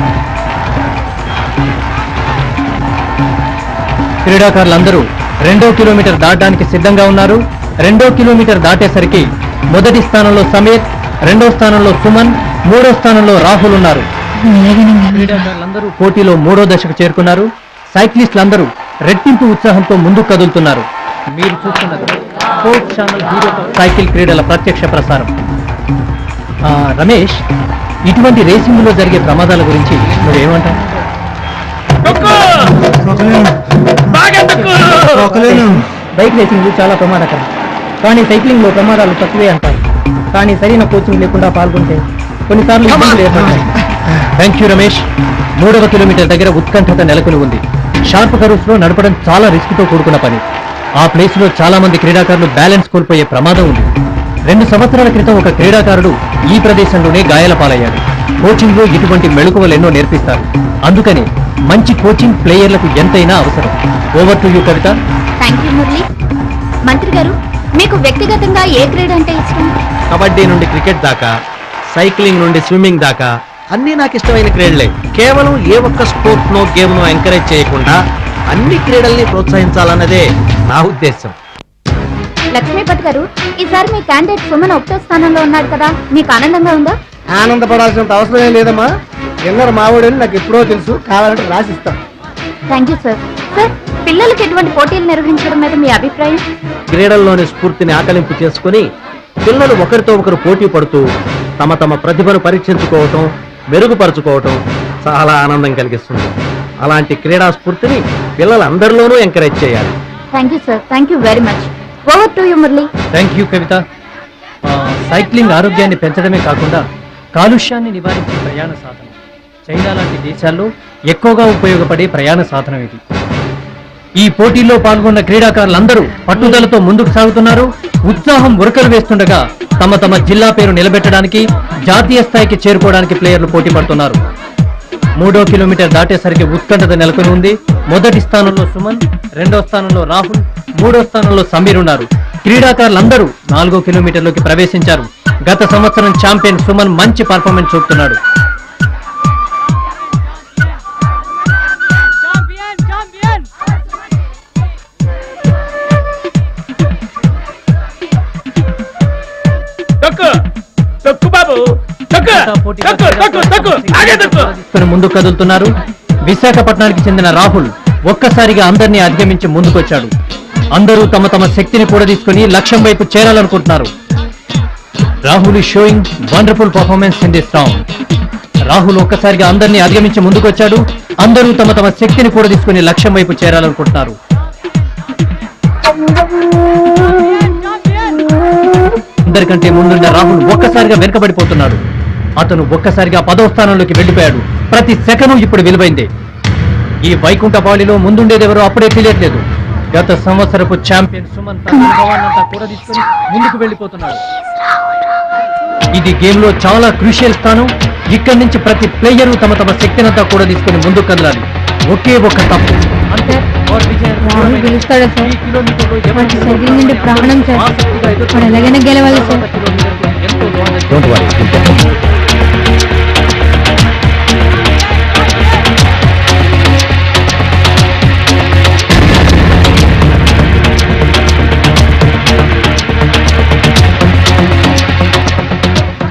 క్రీడాకారులందరూ 2వ కిలోమీటర్ దాటడానికి సిద్ధంగా ఉన్నారు. 2వ కిలోమీటర్ దాటేసరికి మొదటి స్థానంలో సమీర్, 2వ స్థానంలో సుమన్, 3వ స్థానంలో రాహుల్ ఉన్నారు. క్రీడాకారులందరూ పోటీలో 3వ దశకు చేరుకున్నారు. సైక్లిస్టులందరూ రెట్టింపు ఉత్సాహంతో ముందుకు కదులుతున్నారు. మీరు చూస్తున్నది స్పోర్ట్స్ ఛానల్ హీరో సైకిల్ క్రీడల ప్రత్యక్ష ప్రసారం. రమేష్, ఇటువంటి రేసింగ్ లో జరిగే ప్రమాదాల గురించి నువ్వేమంటావు? బైక్ రేసింగ్ చాలా ప్రమాదకరం, కానీ సైక్లింగ్ లో ప్రమాదాలు తక్కువే అంటారు. కానీ సరైన కోచింగ్ లేకుండా పాల్గొంటే కొన్నిసార్లు ఇబ్బందులు ఏర్పడతాయి. Thank you Ramesh. 3వ కిలోమీటర్ దగ్గర ఉత్కంఠత నెలకొని ఉంది. షార్ప్ కర్వ్స్ లో నడపడం చాలా రిస్క్ తో కూడుకున్న పని. ఆ ప్లేస్ లో చాలా మంది క్రీడాకారులు బ్యాలెన్స్ కోల్పోయే ప్రమాదం ఉంది. 2 సంవత్సరాల క్రితం ఒక క్రీడాకారుడు ఈ ప్రదేశంలోనే గాయాల పాలయ్యాడు. కోచింగ్ లో ఇటువంటి మెళుకువలు ఎన్నో నేర్పిస్తారు. అందుకని మంచి కోచింగ్ ప్లేయర్లకు ఎంతైనా అవసరం. Over to you Kavitha. Thank you Murali. మంత్రి గారు, మీకు వ్యక్తిగతంగా ఏ క్రీడ అంటే ఇష్టం? కబడ్డీ నుండి క్రికెట్ దాకా, సైక్లింగ్ నుండి స్విమ్మింగ్ దాకా అన్ని నాకు ఇష్టమైన క్రీడలే. కేవలం ఏ ఒక్క sport no game no encourage చేయకుండా అన్ని క్రీడల్ని ప్రోత్సహించాలన్నదే నా ఉద్దేశం. లక్ష్మీపతి గారు, ఈసారి మీ క్యాండిడేట్ సుమన్ 1వ స్థానంలో ఉన్నాడు కదా, మీకు ఆనందంగా ఉందా? ఆనందపడాల్సినంత అవసరమే లేదమ్మా. ఎన్నర మావోడని నాకు ఎప్పుడో తెలుసు, కావాలంటే రాసిస్తాను. Thank you sir. సార్, పిల్లలకి ఎటువంటి పోటీలు నిర్వహించడం మీద మీ అభిప్రాయం? క్రీడల్లోని స్ఫూర్తిని ఆకలింపు చేసుకుని పిల్లలు ఒకరితో ఒకరు పోటీ పడుతూ తమ తమ ప్రతిభను పరీక్షించుకోవటం, మెరుగుపరుచుకోవటం చాలా ఆనందం కలిగిస్తుంది. అలాంటి క్రీడా స్ఫూర్తిని పిల్లలందరిలోనూ ఎంకరేజ్ చేయాలి. Thank you sir. Thank you very much. Over to you Murali. Thank you Kavitha. Cycling ఆరోగ్యాన్ని పెంచడమే కాకుండా కాలుష్యాన్ని నివారించే ప్రయాణ సాధనం. చైనా లాంటి దేశాల్లో ఎక్కువగా ఉపయోగపడే ప్రయాణ సాధనం ఇది. ఈ పోటీల్లో పాల్గొన్న క్రీడాకారులందరూ పట్టుదలతో ముందుకు సాగుతున్నారు. ఉత్సాహం ఉరకలు వేస్తుండగా తమ తమ జిల్లా పేరు నిలబెట్టడానికి, జాతీయ స్థాయికి చేరుకోవడానికి ప్లేయర్లు పోటీ పడుతున్నారు. 3వ కిలోమీటర్ దాటేసరికి ఉత్కంఠత నెలకొని ఉంది. మొదటి స్థానంలో సుమన్, 2వ స్థానంలో రాహుల్, 3వ స్థానంలో సమీర్ ఉన్నారు. క్రీడాకారులందరూ 4వ కిలోమీటర్లోకి ప్రవేశించారు. గత సంవత్సరం ఛాంపియన్ సుమన్ మంచి పర్ఫార్మెన్స్ చూపుతున్నాడు. ముందుకు కదులుతున్నారు. విశాఖపట్నానికి చెందిన రాహుల్ ఒక్కసారిగా అందరినీ అధిగమించి ముందుకొచ్చాడు. అందరూ తమ తమ శక్తిని కూడా తీసుకుని లక్ష్యం వైపు చేరాలనుకుంటున్నారు. Rahul is showing wonderful performance in this round. Rahul ఒక్కసారిగా అందరినీ అధిగమించి ముందుకొచ్చాడు. అందరూ తమ తమ శక్తిని కూడా తీసుకుని లక్ష్యం వైపు చేరాలనుకుంటున్నారు. అందరికంటే ముందున్న రాహుల్ ఒక్కసారిగా వెనుకబడిపోతున్నాడు. అతను ఒక్కసారిగా 10వ స్థానంలోకి వెళ్ళిపోయాడు. ప్రతి సెకను ఇప్పుడు విలువైందే. ఈ వైకుంఠ బాలిలో ముందుండేదెవరో అప్పుడే తెలియట్లేదు. గత సంవత్సరపు ఛాంపియన్ సుమన్ తన అనుభవాన్నంతా కూడా తీసుకుని ముందుకు వెళ్ళిపోతున్నాడు. ఇది గేమ్ లో చాలా క్రూషియల్ స్థానం. ఇక్కడి నుంచి ప్రతి ప్లేయర్ తమ తమ శక్తినంతా కూడా తీసుకుని ముందుకు కదలాలి. ఒకే ఒక్క తప్పు అంటే గెలుస్తాడా సార్? వాటి శరీరం నుండి ప్రాణం సార్. వాడు ఎలాగైనా గెలవాలి సార్. Don't worry.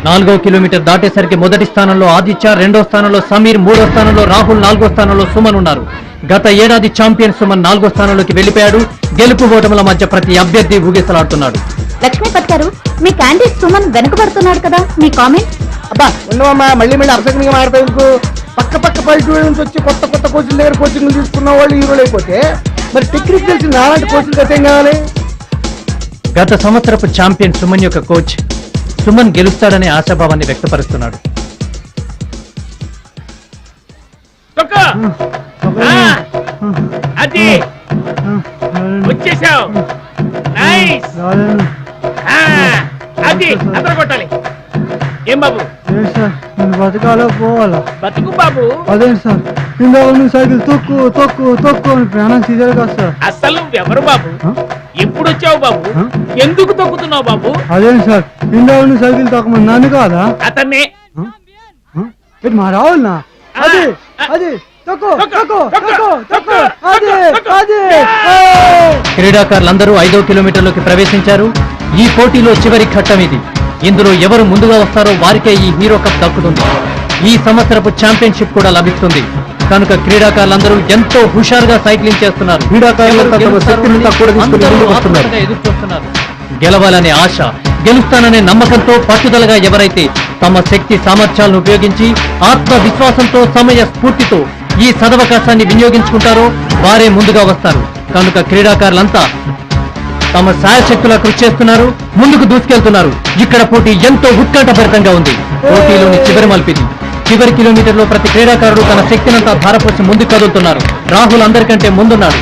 4వ కిలోమీటర్ దాటేసరికి మొదటి స్థానంలో ఆదిత్య, 2వ స్థానంలో సమీర్, 3వ స్థానంలో రాహుల్, 4వ స్థానంలో సుమన్ ఉన్నారు. గత ఏడాది ఛాంపియన్ సుమన్ 4వ స్థానంలోకి వెళ్ళిపోయాడు. గెలుపు ఓటముల మధ్య ప్రతి అభ్యర్థి ఊగిసలాడుతున్నాడు. లక్ష్మీపతి గారు, మీ క్యాండిడేట్ సుమన్ వెనుకబడుతున్నాడు కదా, మీ కామెంట్? అబ్బా ఉండవమ్మా, మళ్ళీ అర్ధకంగా మారిపోయి ఎందుకు? పక్క పల్లెటూరు నుంచి వచ్చి కొత్త కోచ్ల దగ్గర కోచింగ్లు తీసుకున్న వాళ్ళు హీరోలు అయిపోతే మరి టెక్నిక్ తెలిసి నాలాంటి కోచ్లు గతేం కావాలి? గత సంవత్సరపు ఛాంపియన్ సుమన్ యొక్క కోచ్ సుమన్ గెలుస్తాడనే ఆశాభావాన్ని వ్యక్తపరుస్తున్నాడు. అది వచ్చేసావు. నైస్. అది అదర కొట్టాలి. ఏం బాబు నేను బతకాలో పోవాలా? బతుకు బాబు. అదే సార్, ఇందా సైకిల్ తొక్కు తొక్కు తొక్కు అని ప్రాణం సీజర్ కదా సార్. అసలు నువ్వెవరు బాబు? ఎప్పుడు వచ్చావు బాబు? ఎందుకు తొక్కుతున్నావు బాబు? అదే సార్, ఇందా సైకిల్ తొక్కమని నన్ను కాదా? అతన్ని మా రావుల్నా? అది అది క్రీడాకారులందరూ 5వ కిలోమీటర్లోకి ప్రవేశించారు. ఈ పోటీలో చివరి ఘట్టం ఇది. ఇందులో ఎవరు ముందుగా వస్తారో వారికే ఈ హీరో కప్ దక్కుతుంది. ఈ సంవత్సరపు ఛాంపియన్షిప్ కూడా లభిస్తుంది. కనుక క్రీడాకారులందరూ ఎంతో హుషారుగా సైక్లింగ్ చేస్తున్నారు. ఎదురు చూస్తున్నారు. గెలవాలనే ఆశ, గెలుస్తాననే నమ్మకంతో పట్టుదలగా ఎవరైతే తమ శక్తి సామర్థ్యాలను ఉపయోగించి ఆత్మవిశ్వాసంతో సమయ స్ఫూర్తితో ఈ సదవకాశాన్ని వినియోగించుకుంటారో వారే ముందుగా వస్తారు. కనుక క్రీడాకారులంతా తమ సాయశక్తులా కృషి చేస్తున్నారు, ముందుకు దూసుకెళ్తున్నారు. ఇక్కడ పోటీ ఎంతో ఉత్కంఠభరితంగా ఉంది. పోటీలోని చివరి మల్పిది. చివరి కిలోమీటర్లో ప్రతి క్రీడాకారుడు తన శక్తినంతా ధారపోసి ముందుకు కదులుతున్నారు. రాహుల్ అందరికంటే ముందున్నాడు.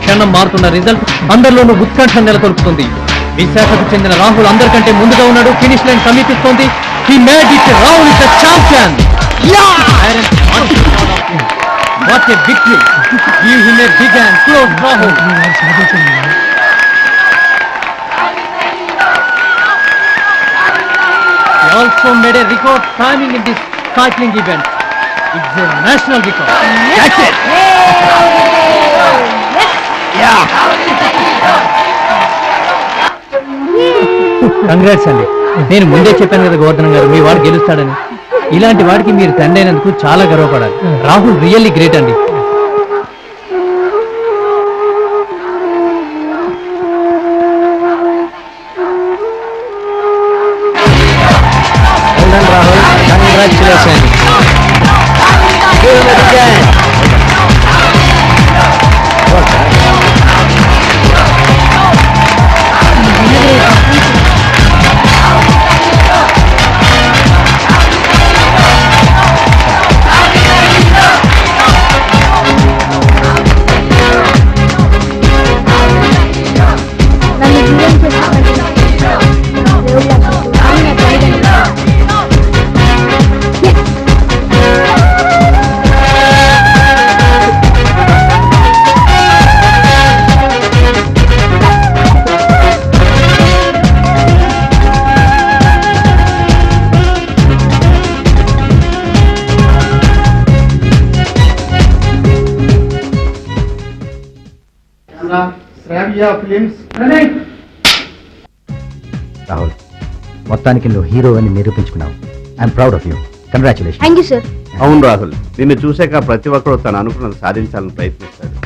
క్షణం మారుతున్న రిజల్ట్ అందరిలోనూ ఉత్కంఠ నెలకొల్పుతుంది. విశాఖకు చెందిన రాహుల్ అందరికంటే ముందుగా ఉన్నాడు. ఫినిష్ లైన్ సమీపిస్తోంది. He made it. Rahul is the champion. What a victory. Give him a big hand. Close Rahul. He also made a record timing in this cycling event. It's a national record. That's it. Congrats అండి. నేను ముందే చెప్పాను కదా గోవర్ధన్ గారు, మీ వాడు గెలుస్తాడని. ఇలాంటి వాడికి మీరు తండ్రి అయినందుకు చాలా గర్వపడాలి. రాహుల్ రియల్లీ గ్రేట్ అండి. రాహుల్, కంగ్రాచులేషన్. రాహుల్, మొత్తానికి నువ్వు హీరో అని నిరూపించుకున్నావు. I'm proud of you. Congratulation. Thank you sir. అవును రాహుల్, నిన్ను చూసాక ప్రతి ఒక్కరు తను అనుకున్నది సాధించాలని ప్రయత్నిస్తాడు.